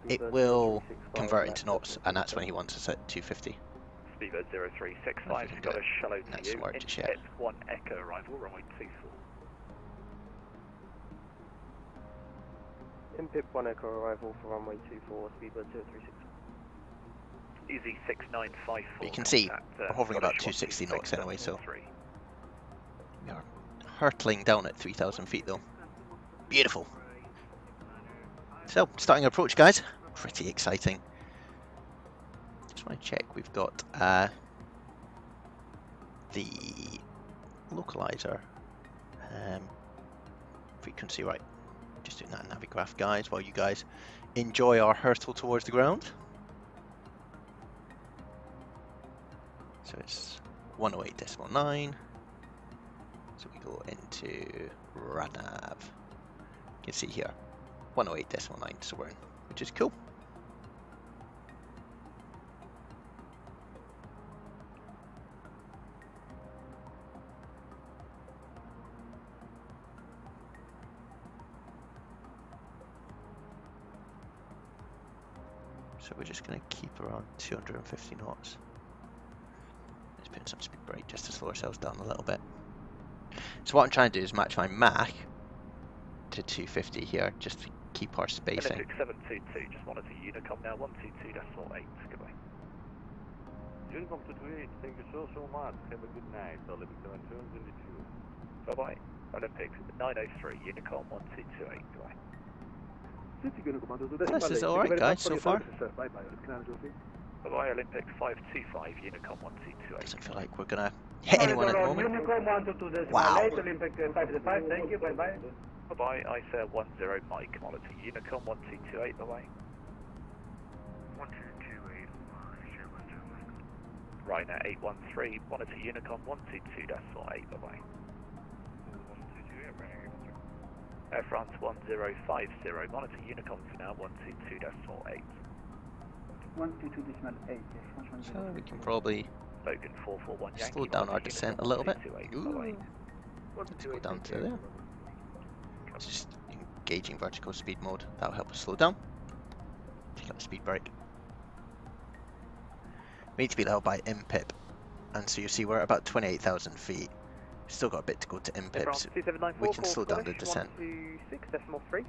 it will convert into knots, and that's when he wants us at 250. Speedbird 0365, Scottish, shallow to that's you, the word to share. in-pip 1 Echo arrival, runway 24. In-pip 1 Echo arrival for runway 24, Speedbird 0365. Easy 6954. You can see we're hovering about 260 knots anyway, so we are hurtling down at 3,000 feet though. Beautiful. So, starting approach, guys. Pretty exciting. Just want to check we've got the localizer frequency right. Just doing that navigraph, guys, while you guys enjoy our hurtle towards the ground. So it's 108.9. So we go into RADNAV. You can see here 108.9, so we're in, which is cool. So we're just going to keep around 250 knots. Let's put in some speed brake just to slow ourselves down a little bit. So what I'm trying to do is match my Mach to 250 here, just to keep our spacing. Electric 722, just wanted to Unicom now, 122.8, goodbye. Unicom 228, thank you so much. Have a good night. Olympic 722. Bye-bye. Olympic 903, Unicom 1228, goodbye. This is alright, guys, so far. Bye-bye, Olympic 525, Unicom 1228. Doesn't feel like we're going to hit anyone at the moment. Unicom 122.8, wow. Olympic 525, thank you, bye-bye. Bye-bye, ISA 10 Mike, quality, Unicom 1228, bye-bye. 1228, Ryanair 813, monitor Unicom 122.8, bye-bye. Air France 1050, monitor Unicom for now, 122.8. 122.8, so we can probably Logan 441 Yankee, slow down our descent a little bit. Ooh. Let's go down to there. Just engaging vertical speed mode, that'll help us slow down. Take out the speed brake. We need to be level by MPIP, and so you see we're at about 28,000 feet. Still got a bit to go to MPIP, so we can slow down the descent. 126.3.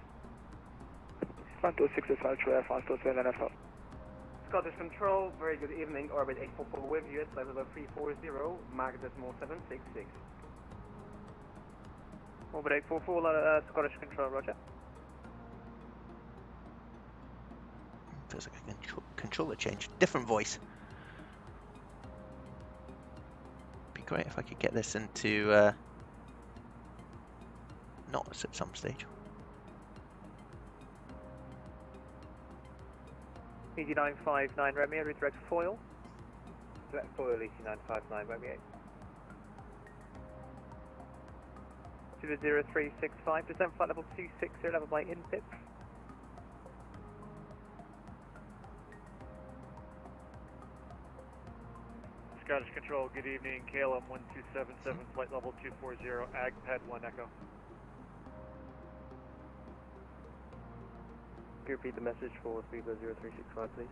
126.5, 527 NFL. Scottish Control, very good evening, orbit 844 with you, at level 340, Mach decimal 766. Orbit 844, Scottish Control, roger. Feels like a controller change. Different voice. Be great if I could get this into knots at some stage. ED959 Romeo, redirect foil. Direct foil EC959 Romeo. 0365, descent flight level 260, level by INPIP. Scottish Control, good evening. KLM 1277, flight level 240, AG pad 1 Echo. Can you repeat the message for Speedbird 0365, please?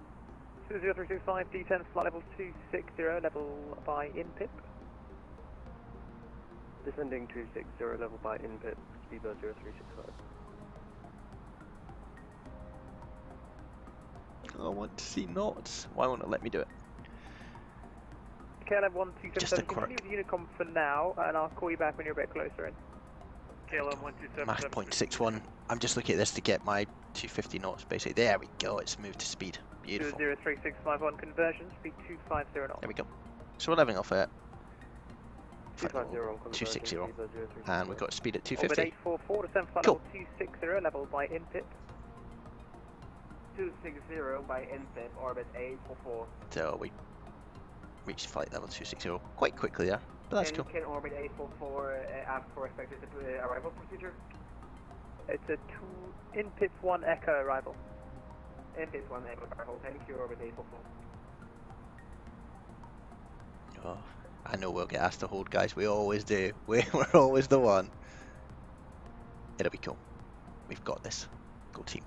0365, D10, flight level 260, level by INPIP. Descending 260, level by INPIP, Speedbird 0365. I want to see knots. Why won't it let me do it? KLM 1277, continue with Unicom for now, and I'll call you back when you're a bit closer in. KLM 1277. Mach 0.61. I'm just looking at this to get my 250 knots basically. There we go, it's moved to speed. Beautiful. 003651 conversion, speed 250 knots. There we go. So we're leveling off at 250 260, and we've got speed at 250. Orbit 844, descend flight Cool. level 260, level by INPIP. 260 by INPIP, orbit 844. So we reached flight level 260 quite quickly there, but that's cool. Can orbit 844 ask for expected arrival procedure? It's a INPIP 1 Echo arrival. INPIP 1 Echo arrival, thank you, orbit 844. Oh, I know we'll get asked to hold, guys. We always do. We're always the one. It'll be cool. We've got this. Go team.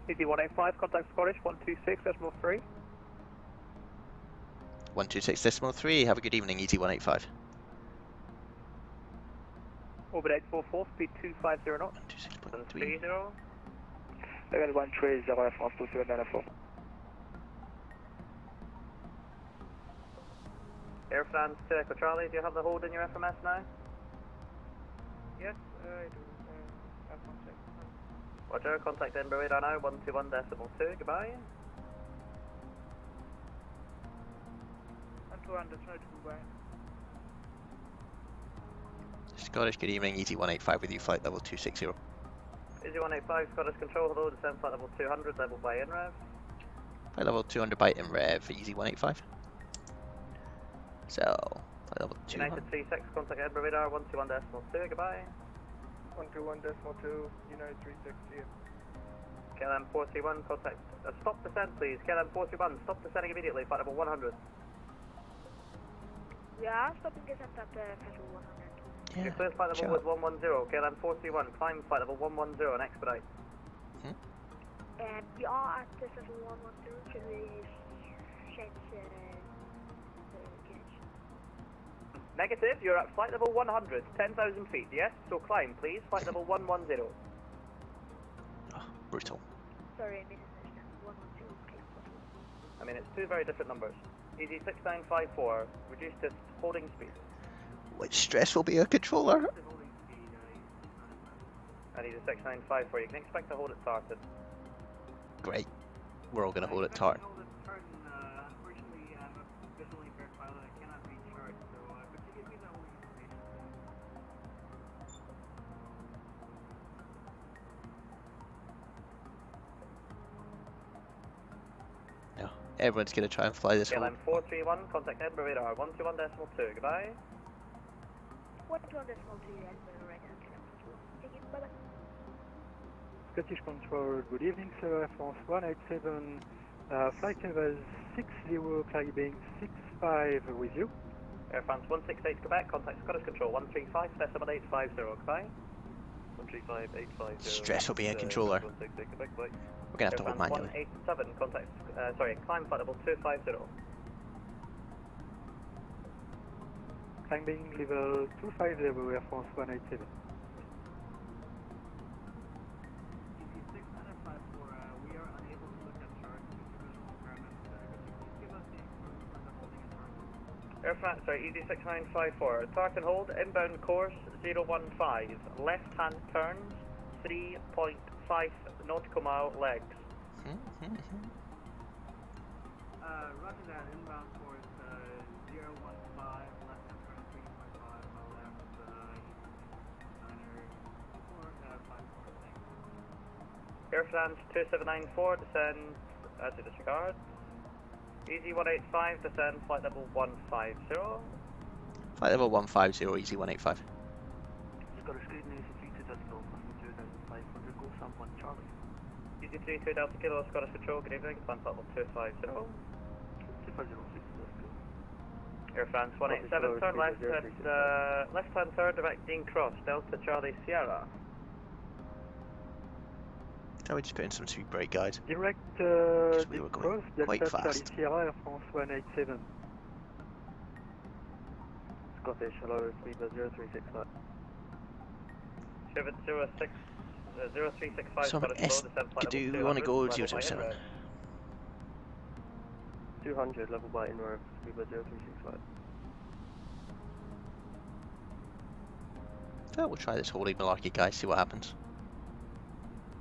Easy 185, contact Scottish 126.3. 126.3. Have a good evening, Easy 185. Orbit 844, speed 250 knots. 126.3. Level 130, Air France 2794. Air France to Echo Charlie, do you have the hold in your FMS now? Yes, I do. Air France. Roger, contact Edinburgh radar now, 121.2, goodbye. 121.2, goodbye. Scottish, good evening, Easy 185 with you, flight level 260. Easy 185, Scottish Control, hello, descend flight level 200, level by INREV. Flight level 200 by INREV, Easy 185. So, flight level 200. United 36, contact Edinburgh radar, 121.2, goodbye. 121.2, United 36, here. KLM 431, contact, stop descent please, KLM 431, stop descending immediately, flight level 100. Yeah, stopping descent at Federal 100. Yeah, you're clear flight level with 110, KLM 431, climb flight level 110 and expedite. We are at the Federal 110, should we change the gauge? Negative, you're at flight level 100, 10,000 feet, yes? So climb please, flight level 110. Oh, brutal. Sorry, I misunderstood. 112, okay. I mean, it's two very different numbers. Easy 6954, reduced to holding speed. Which stressful be a controller? I need a 6954, you can expect to hold it tarted. Great. We're all going to hold it tart. Unfortunately, I'm a visually impaired pilot. I cannot read charts, so could you give me that whole information? No, everyone's going to try and fly this KLM 431, contact Edinburgh radar, 121.2, goodbye. 121.2, Edinburgh radar, take it, bye-bye. Scottish Control, good evening, sir. Air France 187, flight level 60, climbing 65 with you. Air France 168 Quebec, contact Scottish Control 135.850, goodbye. 135.850. Stressful being a controller. Quebec, bye. We're going to have to hold manually. 187, contact, climb flight level 250. Climbing level 250, Air France 187. We are unable to look at charts due to visual impairment. Could you please give us the improvement of holding and charts? Air France, Easy 6954, tart and hold, inbound course 015, left-hand turns, 3.5 nautical mile legs. Roger that, inbound course 015, left-hand turn 3.5 mile left, designer 454, thanks. Air France 2794, descend as a disregard. Easy 185, descend flight level 150. Flight level 150, Easy 185. Scottish Good News, 32 Delta Kilo, passing 2500, go Sam 1 Charlie. Easy 32 Delta Kilo, Scottish Control, good evening, climb flight level 250. 2506 Delta. Air France 187, turn left at left-hand turn, direct Dean Cross, Delta Charlie Sierra. So we just put in some speed brake, guys. Direct we were going cross, quite Delta fast. Charlie Sierra, Air France 187. Scottish, hello, speedbird 0365. Chevette 0365, So Scottish, hello, descend flight do level we want to go 200, level by 007? inroad. 200, level by inroad, speedbird 0365. So we'll try this holy malarkey, guys, see what happens.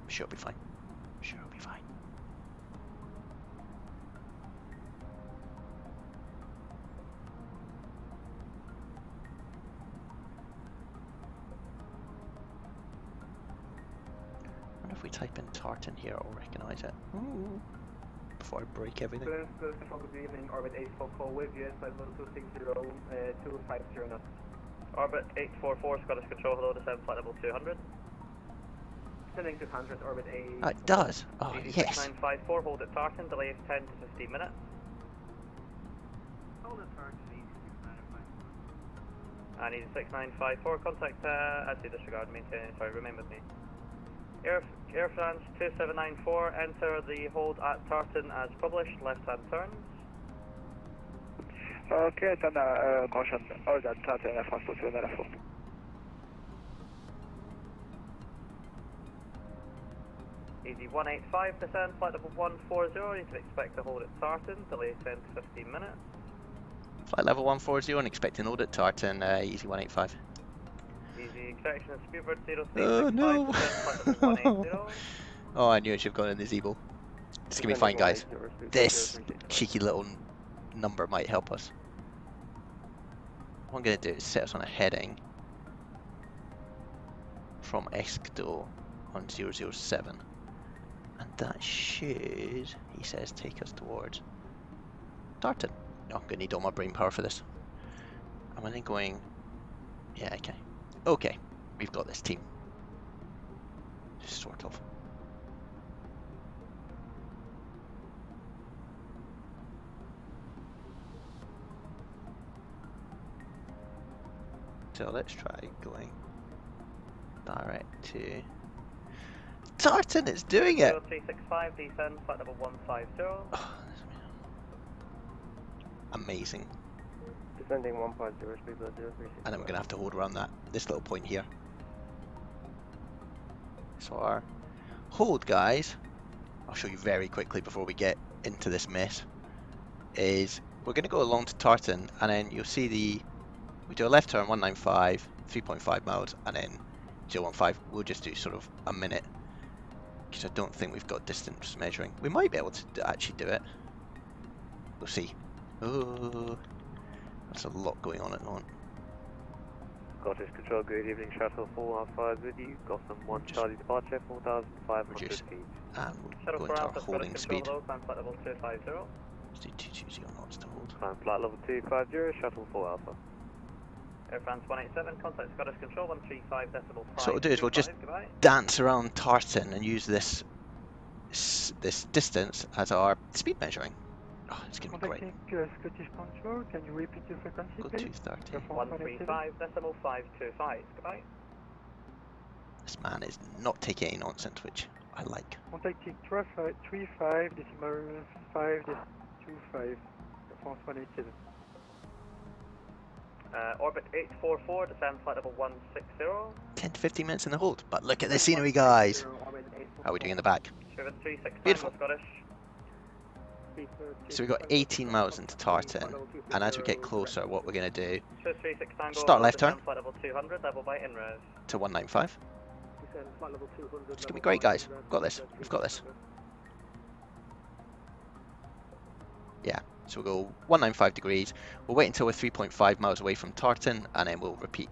I'm sure it'll be fine. I'm sure it'll be fine. I wonder if we type in Tartan here, I'll recognise it. Ooh. Before I break everything. Good evening, Orbit 844 with you, flight level 260, 250 knots. Orbit 844, Scottish Control, hello, descend flight level 200. Descending 200, Orbit 8. It does! Oh, yes! 6954, hold at Tartan, delay is 10 to 15 minutes. Hold at Tartan, easy 6954. And easy 6954, contact, actually disregard, maintain, sorry, remain with me. Air France 2794, enter the hold at Tartan as published, left hand turns. Ok, caution, hold at Tartan, Air France 2794. Easy 185, descend, flight level 140, you can expect to hold at Tartan, delay 10 to 15 minutes. Flight level 140 and expecting hold at Tartan, easy 185. Easy correction, speedbird 0365, Oh no! flight level 180. Oh, I knew I should have gone in the Zeeble. It's gonna be fine, guys. This cheeky little number might help us. What I'm gonna do is set us on a heading from Escdo on 007. And that should, he says, take us towards Tartan. No, I'm gonna need all my brain power for this. I'm only going, yeah, okay. Okay, we've got this team. Sort of. So let's try going direct to Tartan. It's doing it. 0365, descend, flight level 150. Oh, amazing. Descending 150, speedbird 0365. And then we're gonna have to hold around this little point here. So our hold, guys, I'll show you very quickly before we get into this mess, is we're going to go along to Tartan, and then you'll see we do a left turn 195, 3.5 miles, and then 015. We'll just do sort of a minute, because I don't think we've got distance measuring. We might be able to actually do it. We'll see. Oh, that's a lot going on at the moment. Scottish Control, good evening, Shuttle 415 with you, Gotham 1 Charlie departure, 4,500 feet. And we'll go into our holding speed. Climb flight level 250. Let's do 220 knots to hold. Climb flight level 250, Shuttle 4 Alpha. Air France 187, contact Scottish Control 135.5. So what we'll do is we'll just dance around Tartan and use this distance as our speed measuring. Oh, it's going to be great. Scottish Control, can you repeat your frequency, Go please? 230. 135.525, goodbye. This man is not taking any nonsense, which I like. Contacting 35 decimal 5.25, France 187. Orbit 844, descend flight level 160. 10 to 15 minutes in the hold, but look at the scenery, guys. How are we doing in the back? Beautiful. Scottish. So we've got 18 miles into Tartan, and as we get closer, what we're going to do, start left turn to 195. It's going to be great, guys. We've got this. We've got this. Yeah, so we'll go 195 degrees. We'll wait until we're 3.5 miles away from Tartan, and then we'll repeat.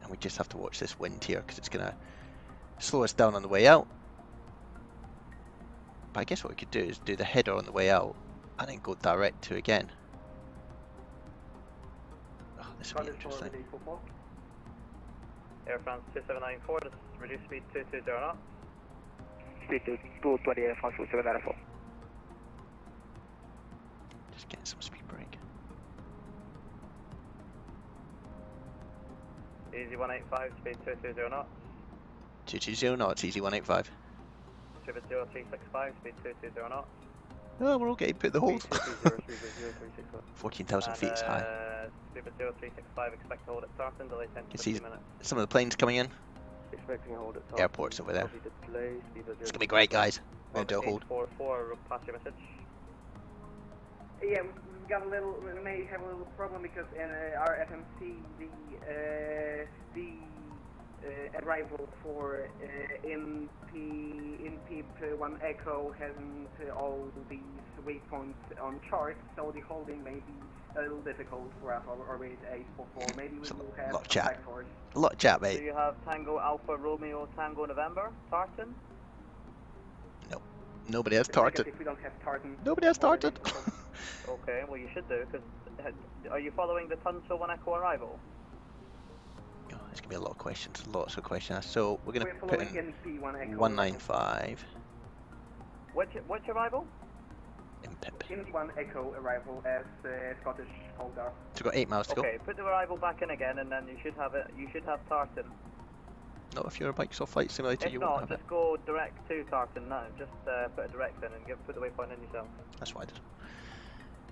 And we just have to watch this wind here, because it's going to slow us down on the way out. But I guess what we could do is do the header on the way out and then go direct to again. Oh, this will be interesting. Air France 2794, reduce speed 220 knots. Speed 220, Air France 2794. Just getting some speed break. Easy 185, speed 220 knots. 220 knots, easy 185. Chevette 0365, speed 220 knots. Oh, we're all getting put in the hold. 14,000 feet is high. Speedbird 0365, expect to hold at Tartan, delay 10 to You see 15 minutes. some of the planes coming in. Expecting a hold at Tartan. Airport's over there. Delay, It's gonna be great, guys. We're gonna do a hold. 844, pass your message. Yeah, we've got a little, we may have a little problem because in our FMC, the arrival for INPEEP 1 Echo hasn't all these waypoints on chart, so the holding may be a little difficult for us, or rate 844. Maybe we will have lot of chat. factors. A lot of chat, Do mate. you have Tango Alpha Romeo Tango November, Tartan? No. Nobody has Tartan. If we don't have Tartan. Nobody has Tartan. Okay, well you should do, because are you following the Tunso 1 Echo arrival? Oh, there's gonna be a lot of questions. Lots of questions. So we're gonna We're put in following NP 1 Echo. 195. Which arrival? In 1 Echo arrival as Scottish holder. So we've got 8 miles to go. Okay, put the arrival back in again, and then you should have it. You should have Tartan. Not if you're a Microsoft Flight Simulator, If you not, won't have just it. go direct to Tartan now. Just put a direct in and put the waypoint in yourself. That's what I did.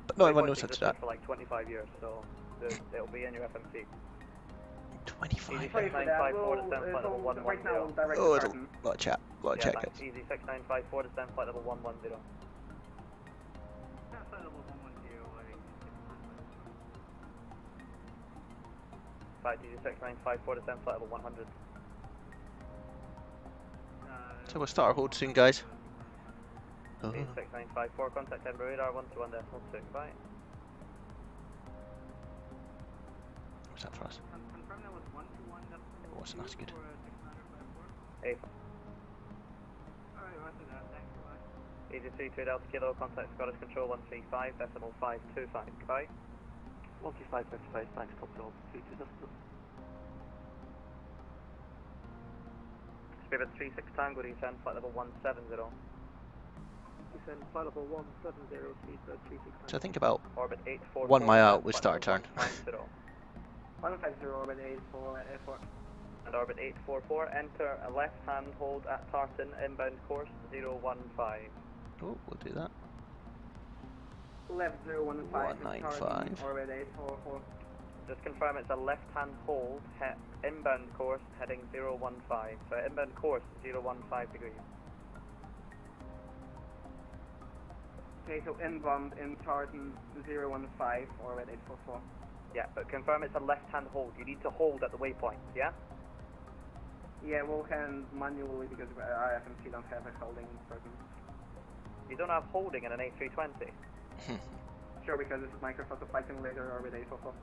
But not everyone knows how to do existed that. for like 25 years, so it'll be in your FMC. 25. Easy 6954 descent flight level 110. Oh, there's a lot of chat. A lot of chat, thanks. guys. Easy 6954 descent flight level 110. Flight easy 6954 descent flight level 100. So we'll start our hold soon, guys. Easy 6954 contact Edinburgh radar 121.2. Bye. What's that for us? It wasn't as good. Hey. Easy 32 Delta Kilo, contact Scottish Control 135, decimal 525. Goodbye. 135.55, thanks, top to 32 decimal. Spirit 36 Tango, descend flight level 170. Descend flight level 170, speed 36. So think about Orbit 844. 1 mile out, we start a turn. 150 orbit 84. And orbit 844, enter a left-hand hold at Tartan, inbound course 015. Oh, we'll do that. Left 015. 195. Orbit 844. Just confirm it's a left-hand hold, inbound course heading 015. So inbound course 015 degrees. Okay, so inbound in Tartan 015, orbit 844. Yeah, but confirm it's a left-hand hold. You need to hold at the waypoint, yeah? Yeah, we'll hand manually because our FMC don't have a holding button. You don't have holding in an A320? Sure, because this is Microsoft Flight Simulator orbit 844.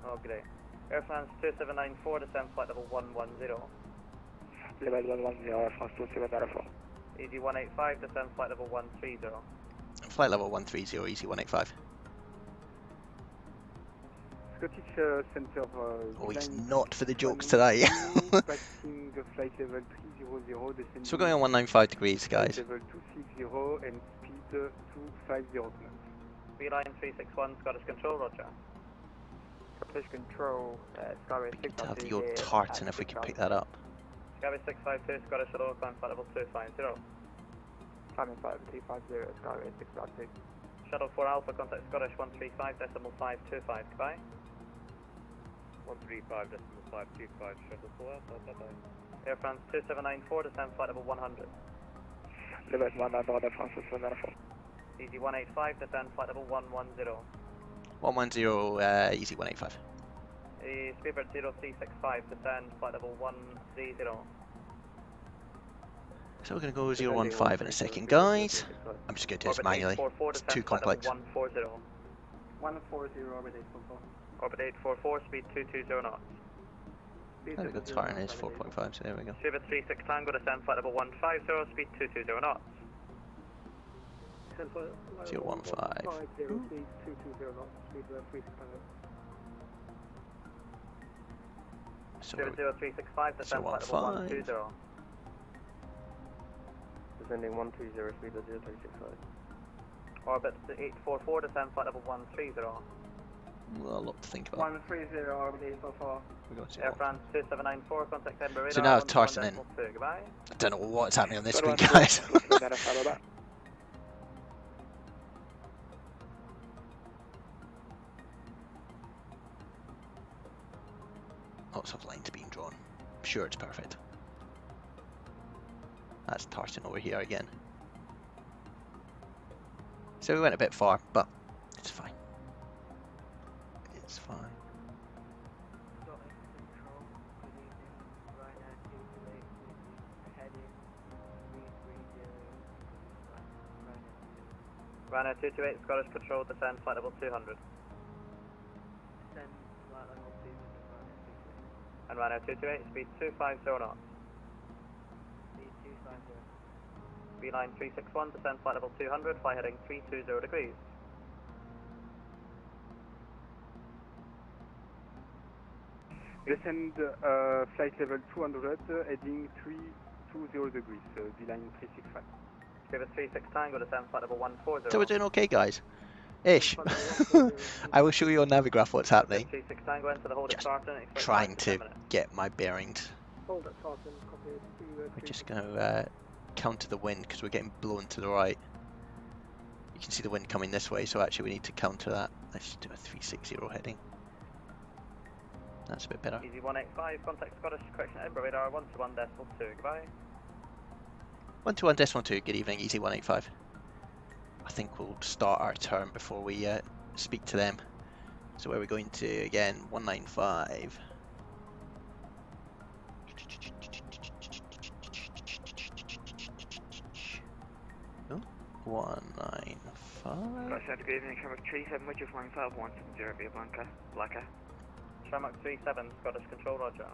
Oh, great. Air France 2794, descend flight level 110. Level 110, Air France 2794. Easy 185, descend flight level 130. Flight level 130, easy 185. Scottish Center. Oh, he's not for the jokes tonight. Passing the flight level 300, descending. So we're going on 195 degrees, guys. Level 260 and speed 250 knots. Beeline 361, Scottish Control, roger. Scottish Control, Skyway 652. Good to have your Tartan if we can pick that up. Skyway 652, Scottish Hello, climb flight level 250. Climbing flight level 250, Skyway 652. Shuttle 4 Alpha, contact Scottish 135, decimal 525, goodbye. 135, decimal 525, Shuttle 4 Alpha, bye-bye. Air France 2794, descend flight level 100. Level 100, Air France 2794. Easy 185, descend flight level 110. 110, easy 185. Speedbird 0365, descend flight level 130. So we're going to go 015 in a second, guys. I'm just going to do this manually. It's too complex. 140. 140, orbit 844. Orbit 844, speed 220 knots. There we go, Tartan is 4.5, so there we go. Speedbird 36 Tango, descend flight level 150, speed 220 knots. 015. 50, speed 220 knots, speed 36 Tango. So Speedbird 0365, descend flight level 120. Descending 120, speed 0365. Orbit 844, descend flight level 130. Well, a lot to think about. 130, orbit 844. Air France 2794, contact Edinburgh radar. So now Tartan in. Goodbye. I don't know what's happening on this screen, guys. Lots of lines being drawn. I'm sure it's perfect. That's Tartan over here again. So we went a bit far, but it's fine. It's fine. Ryanair 228, Scottish Control, descend flight level 200. Descend flight level 200, And Ryanair 228, speed 250 knots. speed 250. Beeline 361, descend flight level 200, fly heading 320 degrees. Descend flight level 200, heading 320 degrees, beeline 365. Give us 36 Tango, descend flight level 140. So we're doing okay, guys. Ish. I will show you on Navigraph what's happening. 36 Tango, enter the hold at Tartan. Trying to get my bearings. Hold at Tartan, copy to We're just going to counter the wind because we're getting blown to the right. You can see the wind coming this way, so actually we need to counter that. Let's do a 360 heading. That's a bit better. Easy 185, contact Scottish, correction Edinburgh radar 121.2, goodbye. 121.2, good evening, Easy 185. I think we'll start our turn before we speak to them. So where are we going to again? 195. Oh, 195. Good evening, Shamrock 37, would you flying 5170 via Blanca? Shamrock 37, Scottish Control, roger.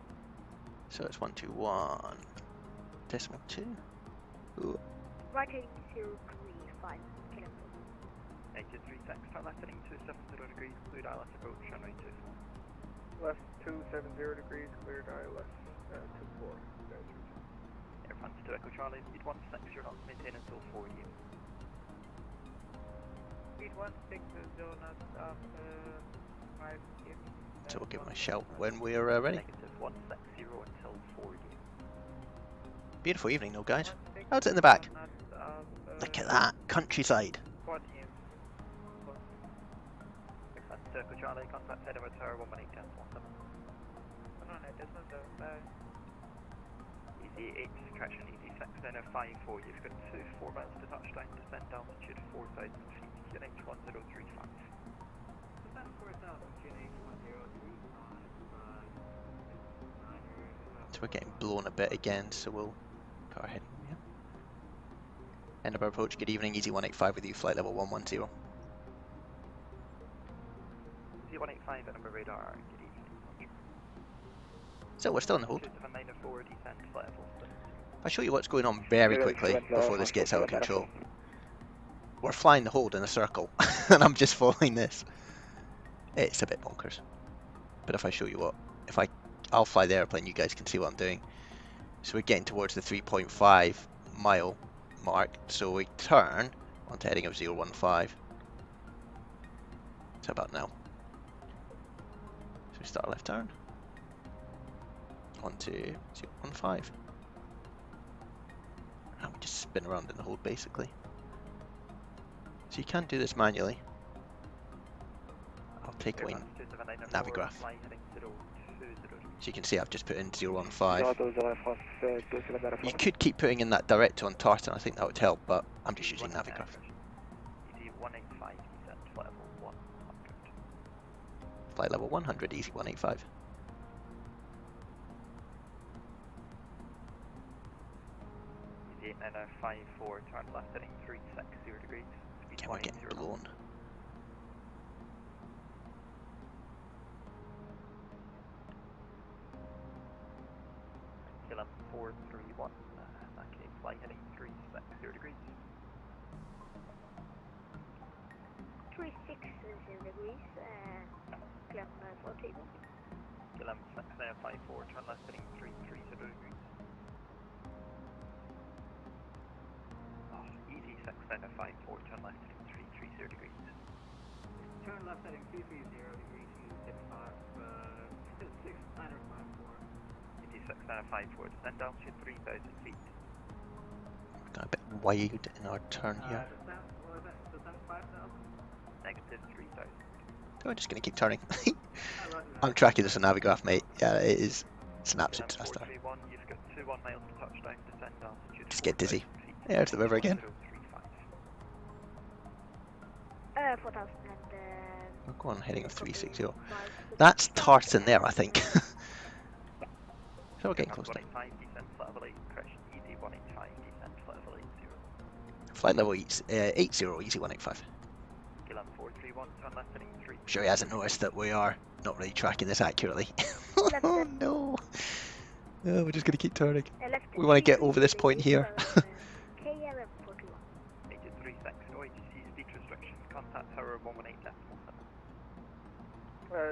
So it's 121.2. Ooh. Right heading 035 kilometers. 83 thanks, start left heading 270 degrees, cleared ILS approach, runway 24. left 270 degrees, cleared ILS 24. Air France to Echo Charlie, speed 16, you're not maintain until 4 you. Speed 16, knots after 5 you. So we'll give them a shout when we're ready. Negative 160 until 4 you. Beautiful evening though, guys. How's it in the back? Look at that, countryside. Echo Charlie, contact Edinburgh Tower 118 Easy 8, correction, easy 6, then a 54. You've got 4 miles to touchdown, descend altitude 4,000 feet, QNH 1035. Descend 4,000, QNH 1035. So we're getting blown a bit again, so we'll put our heading here. Edinburgh approach, good evening, Easy 185 with you, flight level 110. Easy 185, Edinburgh radar, good evening. So we're still in the hold. 2794, descend flight level 6. I'll show you what's going on very quickly before this gets out of control. We're flying the hold in a circle, and I'm just following this. It's a bit bonkers. But if I show you what, I'll fly the airplane, you guys can see what I'm doing. So we're getting towards the 3.5 mile mark, so we turn onto heading of 015. So about now. So we start a left turn onto 015. And we just spin around in the hold basically. So you can do this manually. I'll take away Navigraph. So you can see I've just put in 015. You could keep putting in that direct on Tartan, I think that would help, but I'm just using Navigraph. Easy 185, descend flight level 100. Flight level 100, Easy 185. Easy 8954, turn left heading 360 degrees. Speed We're getting blown. KLM 431, okay, flight heading 360 degrees. 360 degrees, climb for table. KLM 6954, turn left heading 330 degrees. Oh, easy 6954, turn left heading 330 degrees. Turn left heading 230 degrees, use 6954. 6954, descend altitude 3,000 feet. We're going a bit wide in our turn here. Descent 5,000? Negative 3,000. So we're just going to keep turning. I'm tracking this on Navigraph, mate. Yeah, it is. It's an absolute disaster. You've got 21 miles to touchdown, descend altitude. Just get dizzy. Yeah, it's the river again. 4000 and We're going heading of 360. That's Tartan there, I think. So we're getting close now. Flight level 80, easy 185. Sure he hasn't noticed that we are not really tracking this accurately. Oh no! Oh, we're just going to keep turning. We want to get over this point here.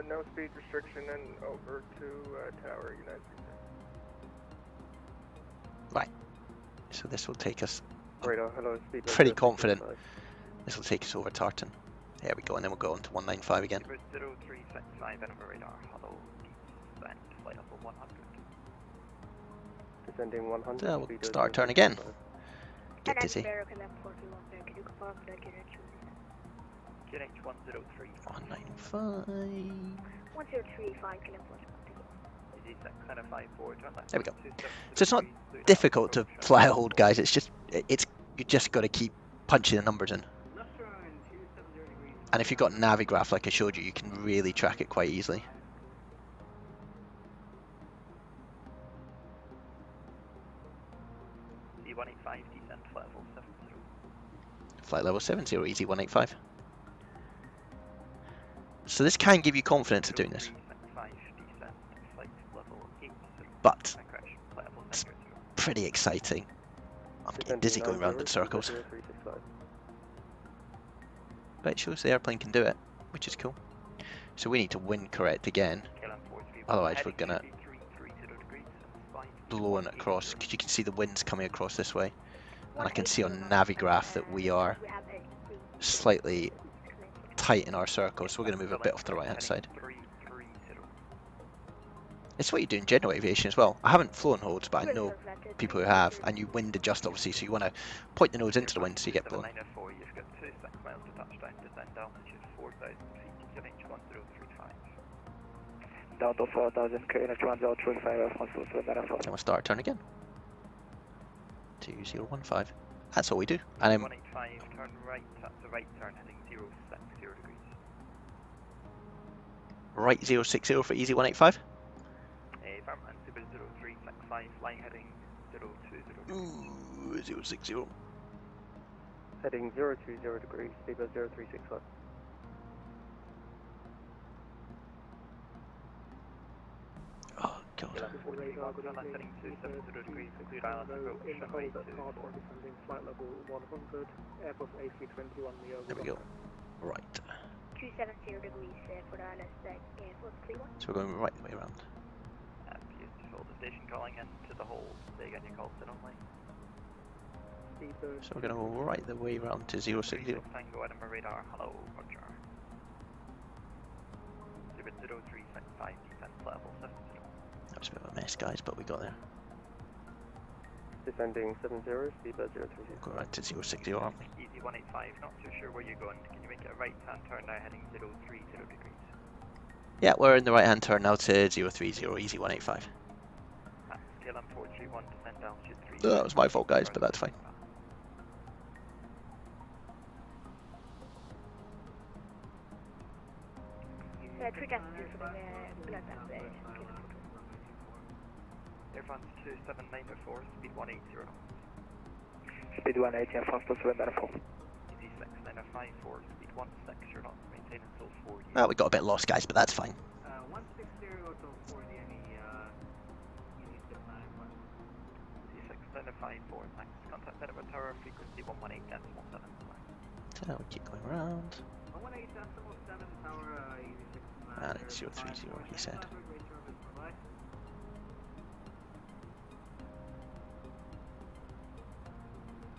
No speed restriction and over to Tower United. Right. So this will take us. Radar, hello, speed pretty confident this will take us over Tartan. There we go, and then we'll go on to 195 again. 0365 Edinburgh radar, hello, descend, flight level 100. Descending 100. So we'll start turn again. Get dizzy. QNH 103. 195. 1035 kilometers. There we go. So it's not difficult to fly a hold, guys. It's just you just got to keep punching the numbers in. And if you've got Navigraph like I showed you, you can really track it quite easily. C185 descend flight level 70. Flight level 70, easy 185. So this can give you confidence of doing this. But it's pretty exciting. I'm getting dizzy going round in circles. But it shows the airplane can do it, which is cool. So we need to wind correct again. Otherwise we're gonna blow it across, because you can see the winds coming across this way. And I can see on Navigraph that we are slightly tight in our circle, so we're going to move a bit off the right hand side. It's what you do in general aviation as well. I haven't flown holds, but I know people who have, and you wind adjust obviously, so you want to point the nose into the wind so you get blown. You've got 26 miles to touchdown, descend altitude 4,000 feet, QNH 1035. Delta 4000, QNH 1035, Then we'll start turn again. 2015. That's all we do. And then 185, turn right, that's a right turn heading 060 degrees. Right 060 for easy 185. Farmland Super 0365, flying heading 020. Ooh, 060. Heading 020 degrees, speed 0365. Oh god. Heading 270 degrees, clear island approach, runway 24. Flight level 100, Airbus A321 Neo. There we go. Right. 270 degrees for the island, Airbus 31. So we're going right the way around. Beautiful. The station calling into the hold. Say again, you called it only. So we're going to go right the way around to 060. Tango Edinburgh radar, hello, roger. 0365, descent level 70. That was a bit of a mess, guys, but we got there. Descending 70, speedbird 030. Go right to 060, aren't we? Easy 185, not too sure where you're going. Can you make it a right hand turn now heading 030 degrees? Yeah, we're in the right hand turn now to 030, easy 185. That's KLM 431, descend altitude 3. That was my fault, guys, but that's fine. Airfrance 27904, speed 180. Speed 180 and fast plus 194. Easy 6954, speed 16, you're not maintaining until 4 years. Well, we got a bit lost, guys, but that's fine. 160 to 40, any easy 691. Easy 6954, thanks. Contact Edinburgh Tower, frequency 118.7. So we keep going around. 118.7 tower, easy 69. And it's 030, he said.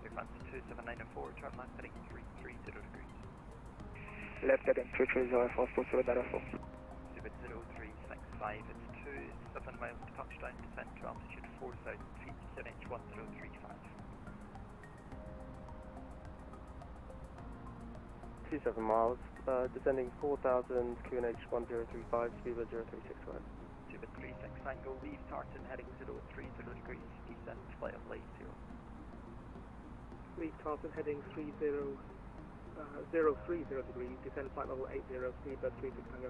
Airfrance 27904, turn left heading 330 degrees. Left heading 330, fast plus 194. Super 0365, it's 27 miles to touchdown, descend to altitude 4,000 feet, QNH 1035. 27 miles, Descending 4000, QNH 1035, speedbird 0365. Super 36 Tango, leave Tartan heading 030 degrees, descent flight of late 0. Leave Tartan heading 030 degrees, descend flight level 80, speedbird 36 Tango.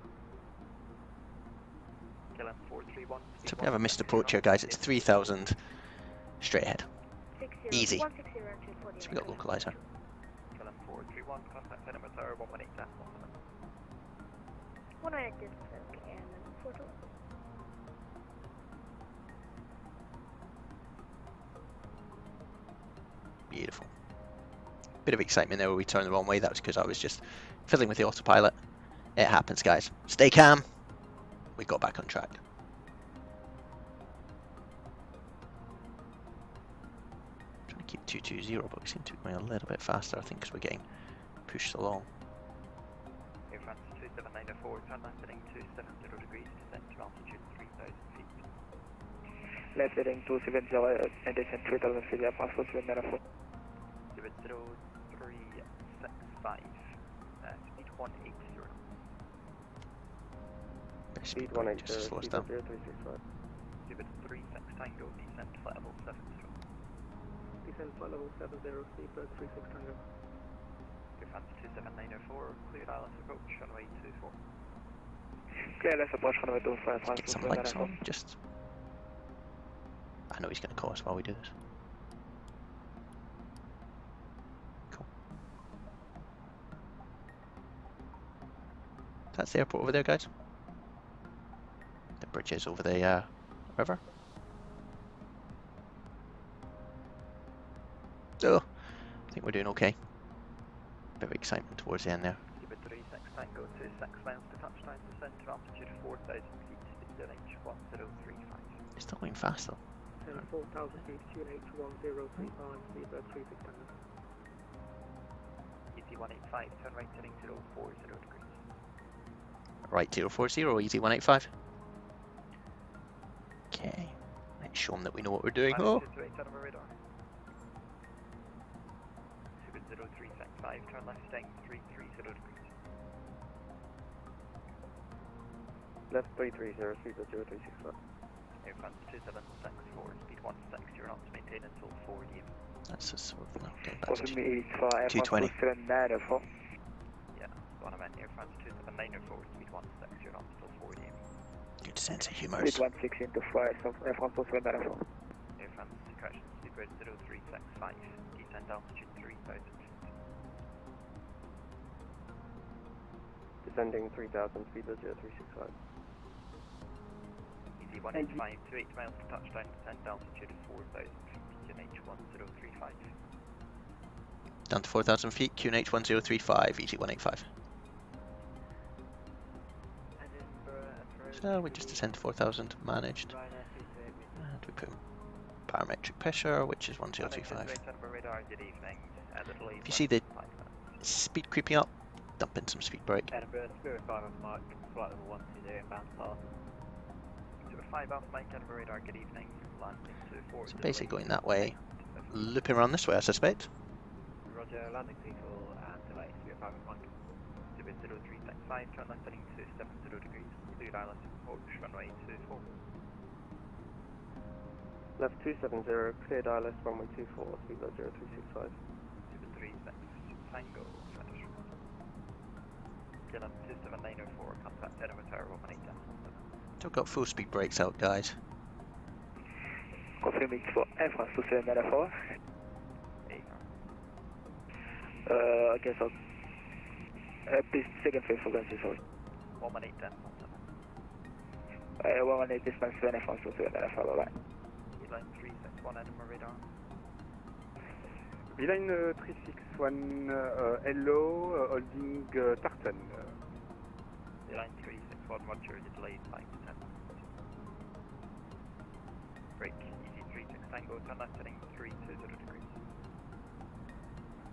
KLM 431. So we have a missed approach here, guys. It's 3000 straight ahead. Easy. So we got localizer. KLM 431, contact Edinburgh Tower 118 F 17. 118 and photo. Beautiful. Bit of excitement there where we turned the wrong way. That was because I was just fiddling with the autopilot. It happens, guys. Stay calm. We got back on track. Trying to keep 220, but we seem to be going a little bit faster, I think, because we're getting pushed along. Air France 27904, turn left heading 270 degrees, descent to altitude 3000 feet. Left heading 270 and descent 3000 feet, Air France 27904. 00365, speed 180. Speed 180, just slow us down. 0365. Super 36 Tango, descent flight level 70. Descend flight level 70, speedbird 36 Tango. Air France 27904, clear ILS approach, runway 24. Clear ILS approach, runway 24, Air France Some lights on, just... I know he's going to call us while we do this. Cool. That's the airport over there, guys. The bridge is over the river. Oh, I think we're doing okay. Bit of excitement towards the end there. Super 36 Tango, 26 miles to touchdown, descent to altitude 4000 feet, QNH 1035. It's still going fast though. 4,000 feet, QNH 1035, speedbird 36 Tango. ET 185, turn right heading 040 degrees. Right 040, easy 185. Okay, let's show them that we know what we're doing. Oh! Super 0365, turn left heading 330 degrees. Left 330, speedbird 0365. Air France 2764, speed 16, you're not to maintain until 4 AM. That's a sort of getting back to 220. 220. Yeah, one event, Air France 27904, speed 16, you're not until 4 AM. Good sense of humour. Speed 16 into 5, Air France 27904. Air France, correction, speedbird 0365, descend altitude 3000 feet. Descending 3000, speedbird 0365. ET 185, 28 miles to touchdown, descend altitude 4000 feet, QNH 1035. Down to 4,000 feet, QNH 1035, easy 185. So we just descend to 4,000, managed. And we put parametric pressure, which is 1035. If you see the speed creeping up, dump in some speed brake. Edinburgh, Spirit 5 off Mike, flight level 120, inbound path. Super 5 off Mike, Edinburgh radar, good evening, landing to 4. So basically going that way, looping around this way I suspect. Roger, landing vehicle and delay, Spirit 5 off Mike. Super 0365, turn left heading 270 degrees, clear ILS approach, runway 24. Left 270, cleared ILS runway 24, speedbird 0365. Super 36 Tango, finish. KLM 27904, contact Edinburgh Tower 118. Still got full speed brakes out, guys. Confirming for Air France 27904. Okay, so please second phase frequency, sorry. 118. 118 dispatch to Air France 27904, bye bye. Line 361 Edinburgh radar. Line 361, hello, holding Tartan. Line 361, roger, you delayed 5 to 10 minutes. Break, easy 36 Tango, turn left heading 320 degrees.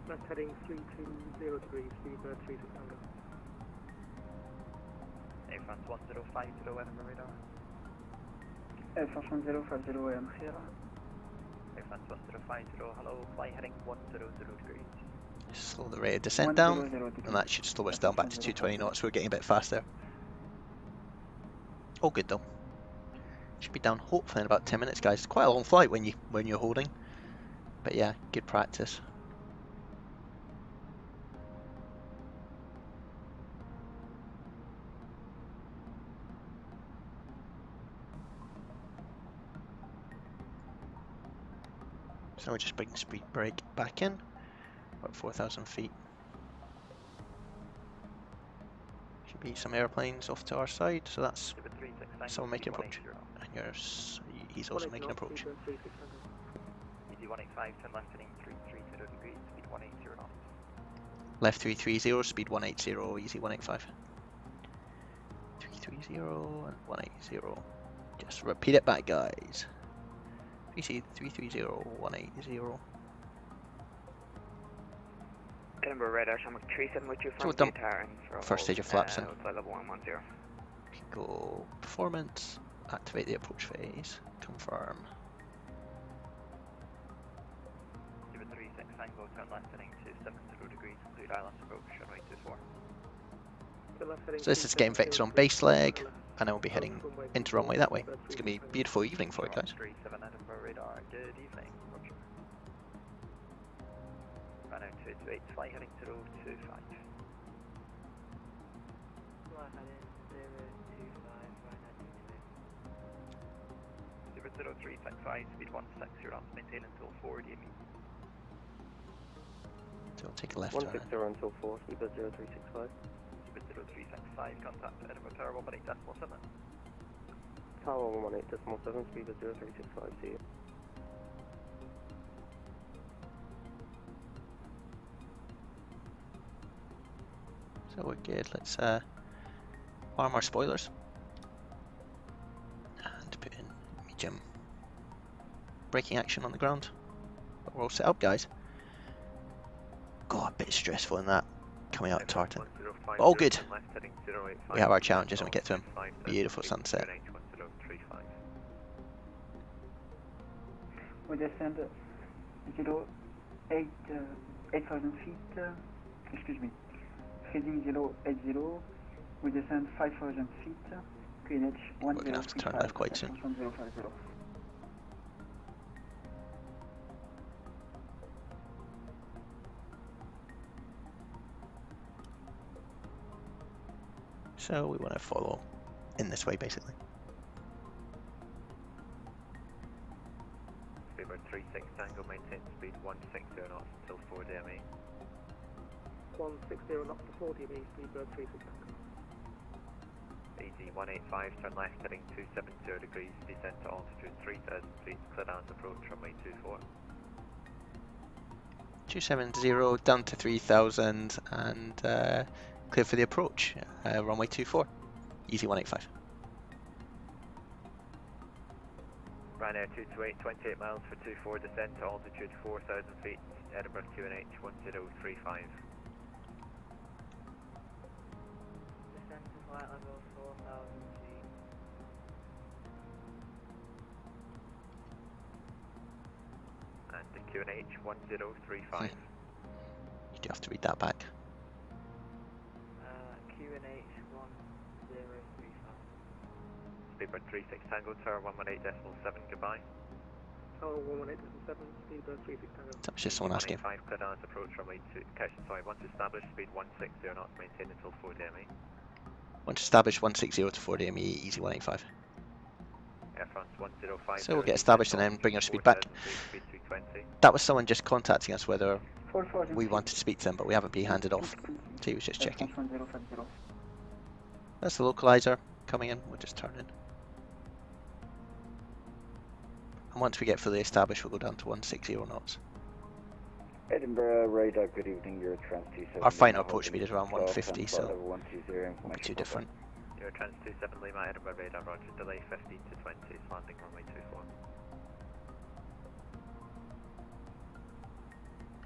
Left heading 320 degrees, speedbird 36 Tango. Air France 1050 Edinburgh radar. Air France 1050 AM here. Air France 1050, hello, fly heading 100 degrees. Slow the rate of descent down, and that should slow us down back to 220 knots. We're getting a bit faster. All good though. Should be down hopefully in about 10 minutes, guys. It's quite a long flight when you're holding, but yeah, good practice. So we're just bringing speed brake back in, about 4,000 feet. Should be some airplanes off to our side, so that's someone making approach. And he's also making approach. ED 185, turn left heading 330 degrees, speed 180 knots. Left 330, speed 180, easy 185. 330 and 180. Just repeat it back, guys. PC 330 180. Edinburgh radar, Shamrock 37 with you So from we've done first stage of flaps in. flight level 110. Go performance, activate the approach phase, confirm. 036 angle, turn left heading 270 degrees, clear ILS approach, runway 24. So this is getting vectored on base leg, and then we'll be heading into runway that way. It's going to be a beautiful evening for it, guys. 37 Edinburgh radar, good evening, roger. Runway 228, flight heading 025. Flight heading 025, 00355, speed 160 knots, maintain until 4 DME. So we'll take a left 160 turn. until 4, speed 0365. 0365, contact Edinburgh Tower 118.7. Tower 118.7, speed 0365, see you. So we're good. Let's arm our spoilers and put in medium braking action on the ground. But we're all set up, guys. God, a bit stressful in that coming out of Tartan. But all good. We have our challenges and we get to them. Beautiful sunset. We descend 8,000 feet, excuse me, heading 080, we descend 5,000 feet, QNH 1035. We're going to have to turn left quite soon. So we want to follow in this way, basically. Speedbird 36 Tango, maintain speed 160 knots until 4 DME. 160 knots to 4 DME, Speedbird 36 Tango. ED 185, turn left heading 270 degrees, descend to altitude 3,000 feet, clear down approach runway 24. 270 down to 3,000 and clear for the approach, runway 24, easy 185. Ryanair 228, 28 miles for 24, descend to altitude 4,000 feet, Edinburgh QNH 1035. Descend to flight level 4,000 feet. And the QNH 1035. You do have to read that back. QNH 1035. Speedbird 36 Tango, Tower 118.7, goodbye. Tower 118.7, Speedbird 36 Tango. That was just someone asking. 185, clear down approach runway 2, once established, speed 160 knots, maintain until 4 DME. Once established, 160 to 4 DME, easy 185. Air France 105. So we'll get established and then bring our speed back. That was someone just contacting us whether we wanted to speak to them, but we haven't been handed off. So he was just checking. That's the localizer coming in, we'll just turn in. And once we get fully established, we'll go down to 160 knots. Edinburgh radar, good evening, Eurotrans 27. Our final approach speed is around 150, so it won't be too different. Eurotrans 27 Lima, Edinburgh radar, roger, delay 15 to 20, it's landing runway 24.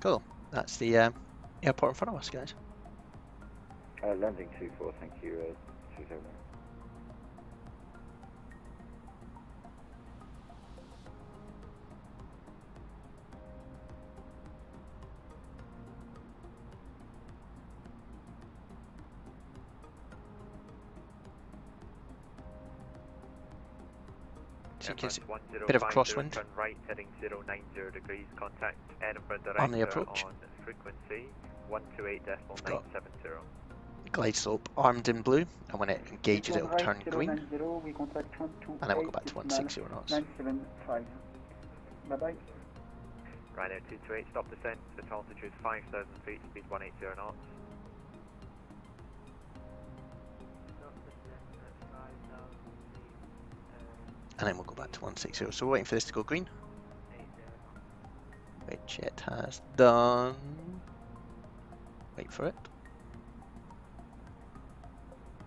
Cool, that's the airport in front of us, guys. Landing 24, thank you, 27. So you can see a bit of a crosswind. Turn right, heading 090 degrees. Contact Edinburgh On the director approach. on frequency 128.970. Glide slope armed in blue, and when it engages it will turn green. We contact And then we'll go back to 160 knots. 975. Bye bye. Ryanair 228, stop descent at altitude 5,000 feet, speed 180 knots. And then we'll go back to 160. So we're waiting for this to go green, which it has done. Wait for it.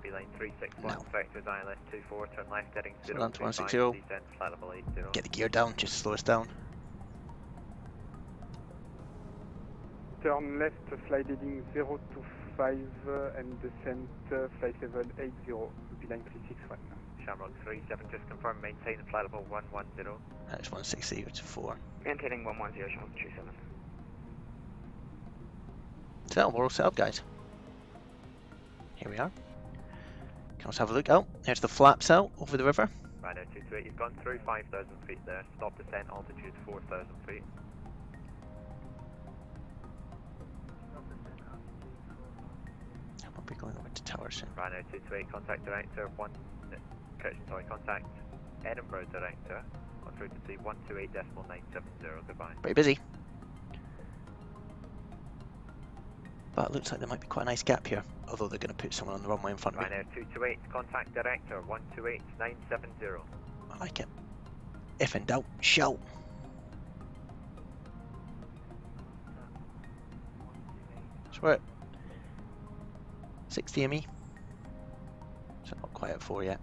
Beeline 361, No. vectors ILS 24, turn left heading So 025, down to 160. descent flight level 80. Get the gear down, just slow us down. Turn left, flight heading 025 and descent flight level 80, beeline 361. Shamrock 37, just confirm, maintain flight level 110. That's 160, which is 4. Maintaining 110, Shamrock 37. So we're all set up, guys. Here we are. Can also have a look out. There's the flaps out over the river. Ryanair 228, you've gone through 5,000 feet there, stop descent altitude 4,000 feet. We'll be going over to tower soon. Ryanair 228, contact director, contact Edinburgh director on frequency 128.970, goodbye. Pretty busy. But it looks like there might be quite a nice gap here, although they're going to put someone on the runway in front of me. Ryanair 228, contact director 128.970. I like it. If in doubt, shout. So we're at 60 ME. So not quite at 4 yet.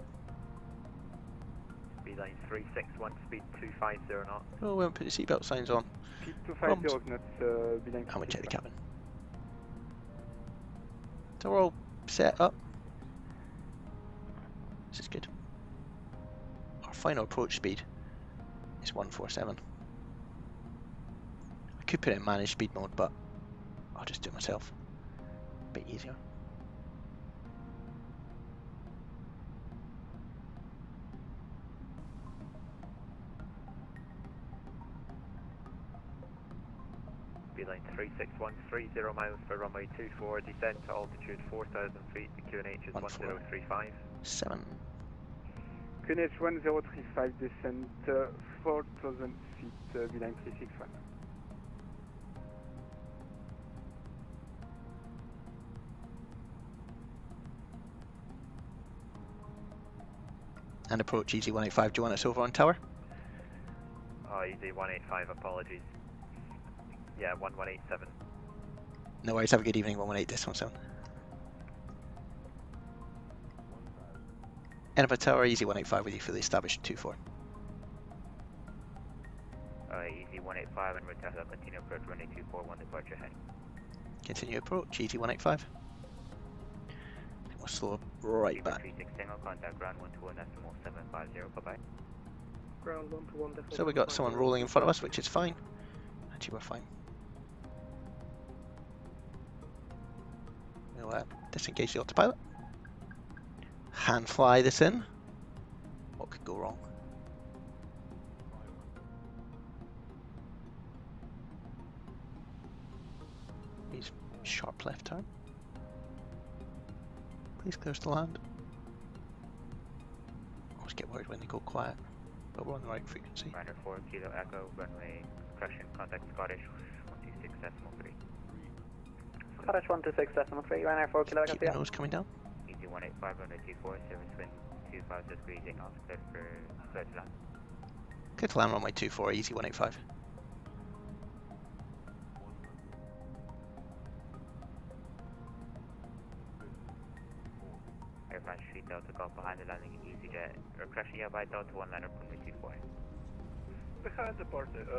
Beeline 361, speed 250 knots. Oh, we haven't put the seatbelt signs on. Speed 250 knots, beeline. And we check the cabin. So we're all set up. This is good. Our final approach speed is 147. I could put it in managed speed mode, but I'll just do it myself. A bit easier. Beeline 361, 30 miles for runway 24, descent to altitude 4,000 feet, the QNH is 1035. 7. QNH 1035, descent 4,000 feet, beeline 361. And approach easy 185. Do you want us over on tower? Oh, easy 185, apologies. Yeah, 1187. No worries, have a good evening, 118 this 17. Edinburgh Tower, easy 185 with you for the established 24. Easy 185 and return to continue approach runway 241, departure heading. Continue approach, easy 185. We'll slow up right back. 36 contact ground 121.750, bye bye. Ground 121. So we got someone rolling in front of us, which is fine. Actually, we're fine. We'll disengage the autopilot. Hand fly this in. What could go wrong? He's sharp left turn. Please clear us to land. I always get worried when they go quiet, but we're on the right frequency. Ryanair 4 Kilo Echo, runway correction, contact Scottish 126.3. Scottish 126.3, Ryanair 4 Kilo Echo. Keep the nose coming down. Easy 185 runway 24, service wind 25 degrees, take off, clear to land. Clear to land runway 24, easy 185. Air France 3 Delta Golf behind the landing in EasyJet, or crashing nearby Delta 1 liner runway 24.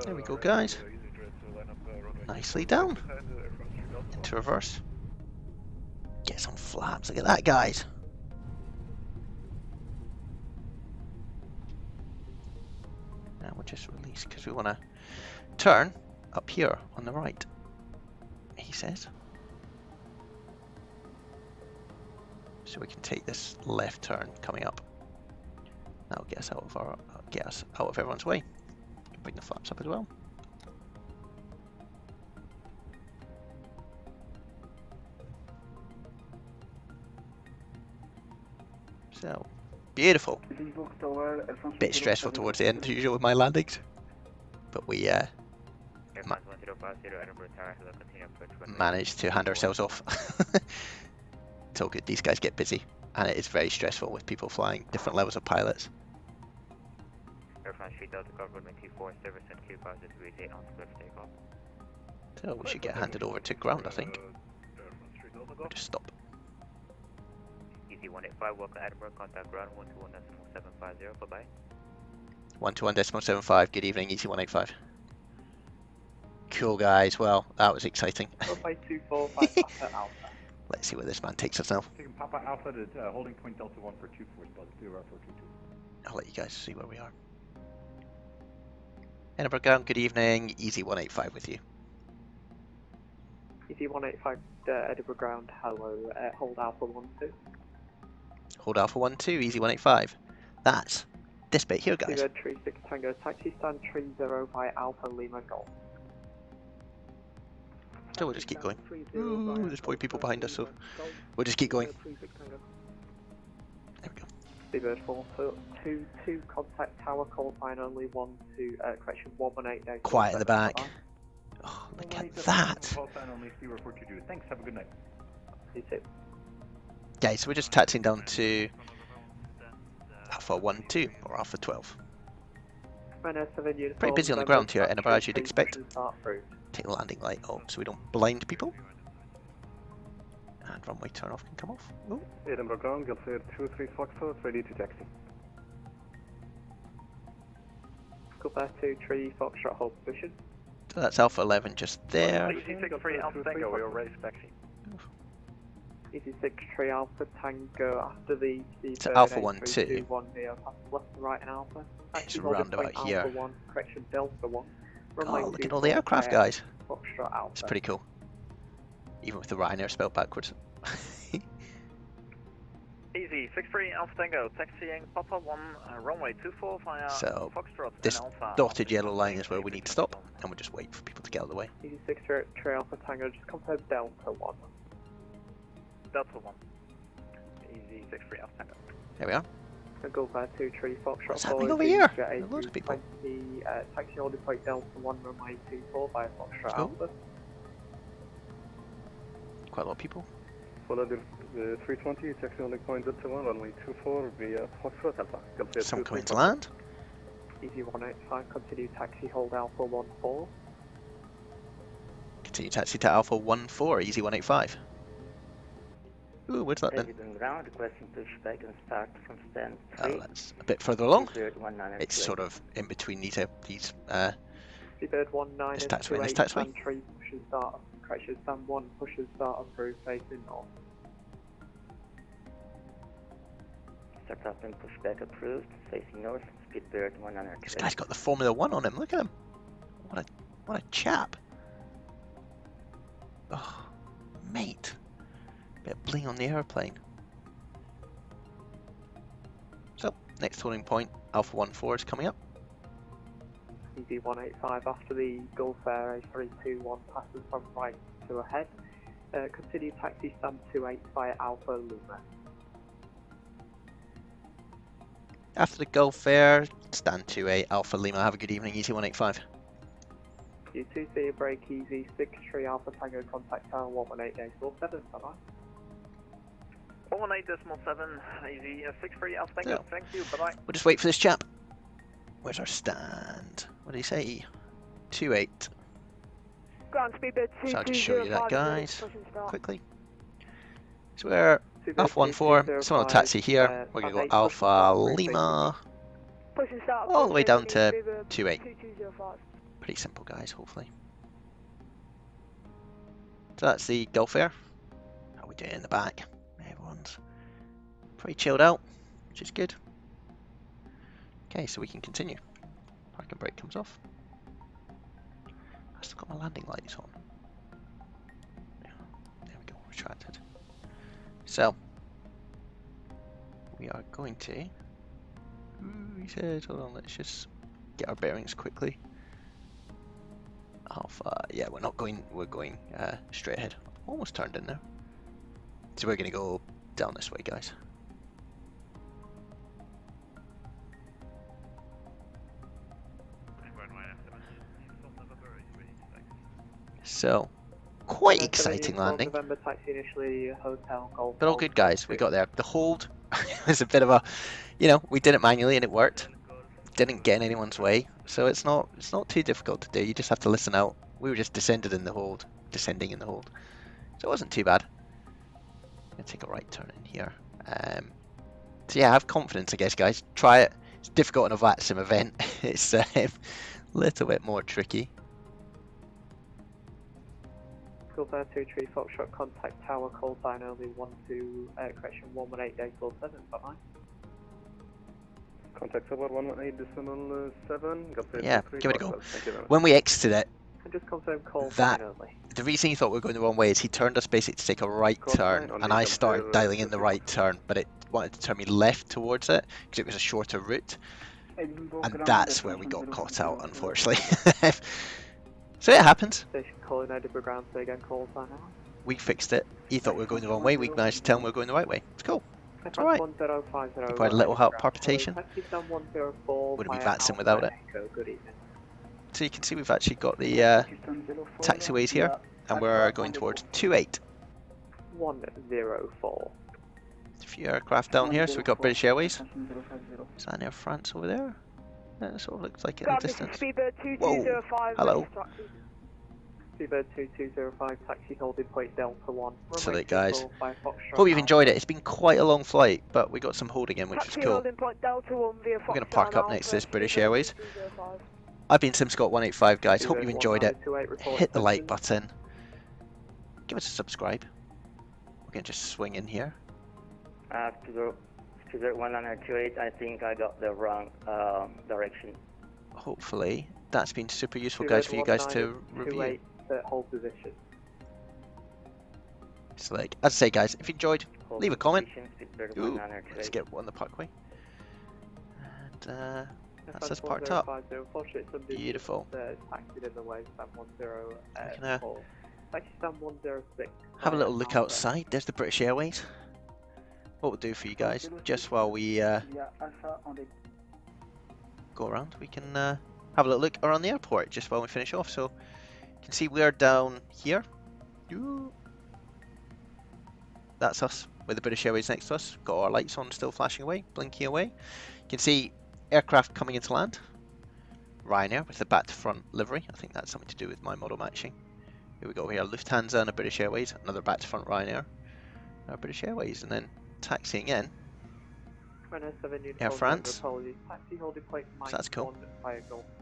There we go, guys. Nicely down. Into reverse. Get some flaps. Look at that, guys. Now we'll just release because we want to turn up here on the right, he says. So we can take this left turn coming up. That'll get us out of everyone's way. Bring the flaps up as well. So, beautiful. Bit stressful towards the end, as usual, with my landings. But we managed to hand ourselves off. It's all good, these guys get busy. And it is very stressful with people flying different levels of pilots. So we should get handed over to ground, I think. We'll just stop. Easy 185, welcome Edinburgh, contact ground 121.750, bye-bye. 121.75, good evening, Easy 185. Cool guys, well, that was exciting. 4525 Papa Alpha. Let's see where this man takes us now. Taking Papa Alpha to holding point Delta 1 for 24, spot 0422. I'll let you guys see where we are. Edinburgh ground, good evening, Easy 185 with you. Easy 185, Edinburgh ground, hello, hold Alpha 12. Hold Alpha 12, Easy 185. That's this bit here, guys. 36 Tango, taxi stand 30 by Alpha Lima Golf. So we'll just keep going. Ooh, there's probably people behind us, so we'll just keep going. There we go. Seabird 422, contact tower, call sign only correction 118. Quiet in the back. Oh, look at that. Call sign only, Seabird 422. Thanks, have a good night. You too. Okay, so we're just taxiing down to Alpha 12 or Alpha 12. Pretty busy on the ground here at Edinburgh, as you'd expect. Take the landing light off so we don't blind people. And runway turn off can come off. Ooh. Edinburgh ground, Gulf Air 23 Foxtrot, ready to taxi. Gulf Air 23 Foxtrot, hold position. So that's Alpha 11 just there. Easy 63 Alpha Tango, we are ready for taxi. Easy 63 Alpha Tango after the so Alpha 12. Left and right in Alpha. It's round about here. Alpha 1, correction Delta 1. Oh, look at all the aircraft, guys. Foxtrot Alpha. It's pretty cool. Even with the Ryanair spelled backwards. Easy 63 Alpha Tango, taxiing Papa 1, runway 24 via so Foxtrot this and Alpha. dotted yellow line is where we need to stop, and we'll just wait for people to get out of the way. Easy 63 Alpha Tango, just confirm Delta 1. Delta 1. Easy 63 Alpha Tango. There we are. Gulf Air 23 Foxtrot. What's happening over here? Loads of people. Taxi order point Delta 1, runway 24 via Foxtrot Alpha. Quite a lot of people. Follow the 320, taxi order point Delta 1, runway 24 via Foxtrot Alpha. Some coming to land. Easy 185, continue taxi, hold Alpha 14. Continue taxi to Alpha 14, Easy 185. Ooh, where's that then? Ground, requesting pushback and start from stand 3. Oh, that's a bit further along. It's sort of in between these Seabird 19 this taxiway and this taxiway. Stand 3 pushes start, correction stand 1 pushes start approved facing north. Start up and pushback approved, facing north, Speedbird 100. This guy's got the Formula 1 on him, look at him. What a chap. Oh, mate. Bit of bling on the airplane. So, next holding point, Alpha 14 is coming up. Easy 185 after the Gulf Air A321 passes from right to ahead. Continue taxi stand 28 via Alpha Lima. After the Gulf Air, stand 28 Alpha Lima. Have a good evening, Easy 185. You 2 see a break, Easy 63 Alpha Tango, contact tower 118.47, bye-bye. 118.7, Easy 63 Alpha Tango, So, thank you, bye-bye. We'll just wait for this chap. Where's our stand? What did he say? 28. Ground Speedbird 220. So I'll just show you that, guys, quickly. So we're Alpha 14, someone will taxi here. We're going to go Alpha Lima. All the way down to 28. Pretty simple, guys, hopefully. So that's the Gulf Air. How are we doing in the back? Everyone's pretty chilled out, which is good. Okay, so we can continue. Parking brake comes off. I've still got my landing lights on. Yeah, there we go, retracted. So, we are going to He said, hold on, let's just get our bearings quickly. Alpha, yeah, we're not going, we're going straight ahead. Almost turned in there. So we're going to go down this way, guys. So, quite exciting landing. November taxi initially, hotel, golf. But all good, guys. We got there. The hold was a bit of a, you know, we did it manually and it worked. Didn't get in anyone's way, so it's not too difficult to do. You just have to listen out. We were just descending in the hold, so it wasn't too bad. I'm gonna take a right turn in here. So yeah, have confidence, I guess, guys. Try it. It's difficult in a VATSIM event. It's a little bit more tricky. Golf Air 23 Foxtrot, contact tower, call sign only 118 day 47, bye-bye. Contact tower 118.7, got the Yeah, give it a go. When we exited it, And just confirm call that sign only. the reason he thought we were going the wrong way is he turned us basically to take a right turn, and I started dialing in the right turn, but it wanted to turn me left towards it because it was a shorter route, and that's where we got caught out, unfortunately. So it happens. Station calling Edinburgh ground, so again call sign only. We fixed it. He thought we were going the wrong way. We managed to tell him we were going the right way. It's cool. It's alright. People had a little help palpitation. Wouldn't be VATSIM without it. So you can see we've actually got the taxiways here, and we're going towards 28. 104. A few aircraft down here, so we've got British Airways. Is that Air France over there? Yeah, it sort of looks like it in the distance. Whoa! Hello. Speedbird 2205, taxi holding point Delta 1. Salute, guys. Hope you've enjoyed it. It's been quite a long flight, but we got some holding in, which is cool. We're going to park up next to this British Airways. I've been SimScott185, guys. Hope you enjoyed it. Hit the like button. Give us a subscribe. We're going to just swing in here. Speedbird 128, I think I got the wrong direction. Hopefully, that's been super useful, guys, for you guys to review. Hold position. So, like, as I say, guys, if you enjoyed, leave a comment. Ooh, let's get on the parkway. And that's us parked up. Beautiful. Have a little look outside. There's the British Airways. What we'll do for you guys, just while we go around, we can have a little look around the airport just while we finish off. So you can see we're down here. Ooh. That's us with the British Airways next to us. Got our lights on, still flashing away, blinking away. You can see aircraft coming into land. Ryanair with the back to front livery. I think that's something to do with my model matching. Here we go here, Lufthansa and a British Airways. Another back to front Ryanair. Our British Airways, and then taxiing in. Air France. So that's cool.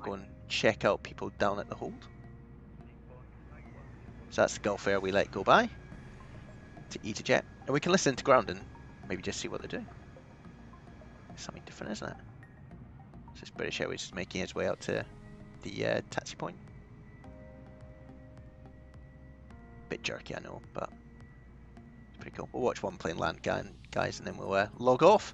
Go and check out people down at the hold. So that's the Gulf Air we let go by to Easyjet, and we can listen to ground and maybe just see what they're doing. It's something different, isn't it? So this British Airways is making its way out to the taxi point. Bit jerky, I know, but it's pretty cool. We'll watch one plane land, guys, and then we'll log off.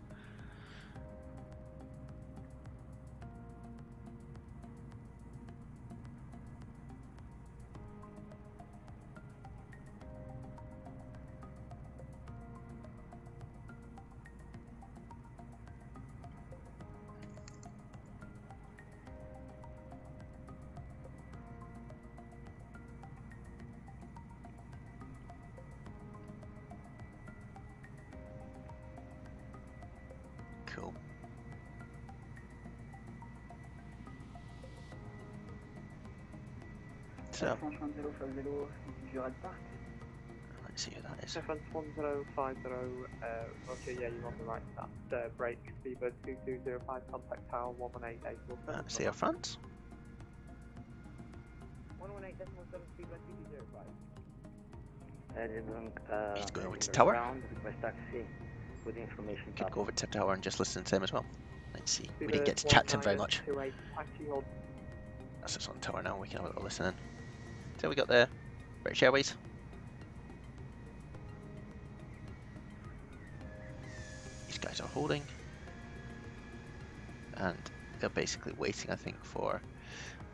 Cool. So, let's see who that is. France 1050, Roger, yeah, you're on the right. That's break, Speedbird 2205, contact tower 118.847. That's Air France. 118.7, Speedbird 2205. He's going over to tower. Request taxi with information. Could go over to tower and just listen to him as well. Let's see. We didn't get to chat to him very much. That's just on tower now. We can have a little listen in. So we got the British Airways. These guys are holding. and they're basically waiting, I think, for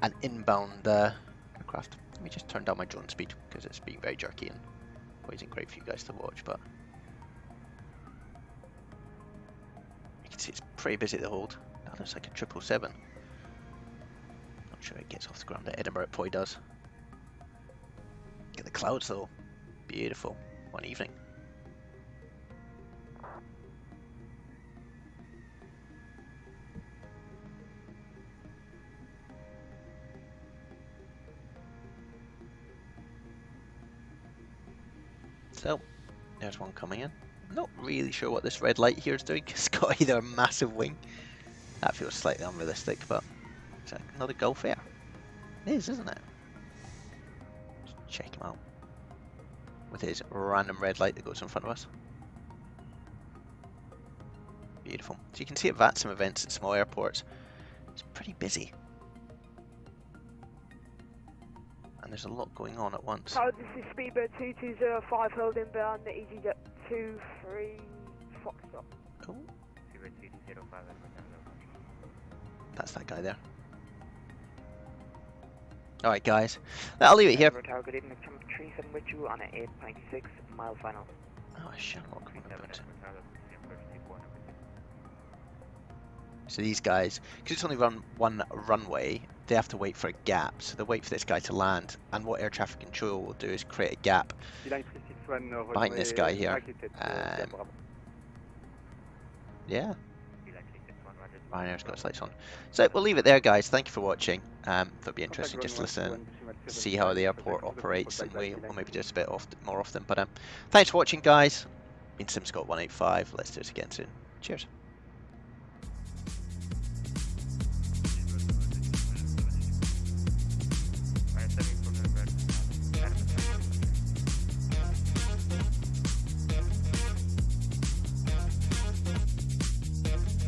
an inbound aircraft. Let me just turn down my drone speed because it's being very jerky and isn't great for you guys to watch, but you can see it's pretty busy at the hold. That looks like a 777. Not sure it gets off the ground at Edinburgh, it probably does. Get the clouds though, beautiful, one evening. So, there's one coming in. I'm not really sure what this red light here is doing. It's got either a massive wing. That feels slightly unrealistic, but it's another Gulf Air. It is, isn't it? Just check him out. With his random red light that goes in front of us. Beautiful. So you can see at VATSIM events at small airports, it's pretty busy. And there's a lot going on at once. Hi, this is Speedbird 2205 holding inbound the EasyJet 23 Foxtrot. Oh. That's that guy there. Alright guys, I'll leave it here. Tower, good evening, from 37 with you on an 8.6 mile final. Oh, I shall not agree about it. So these guys, because it's only one runway, they have to wait for a gap. So they wait for this guy to land, and what air traffic control will do is create a gap behind this guy here. Yeah. Ryanair's got its lights on. So we'll leave it there, guys. Thank you for watching. It'll be interesting just to listen, see how the airport operates, and we'll maybe do this a bit more often. But thanks for watching, guys. Been SimScott185. Let's do it again soon. Cheers.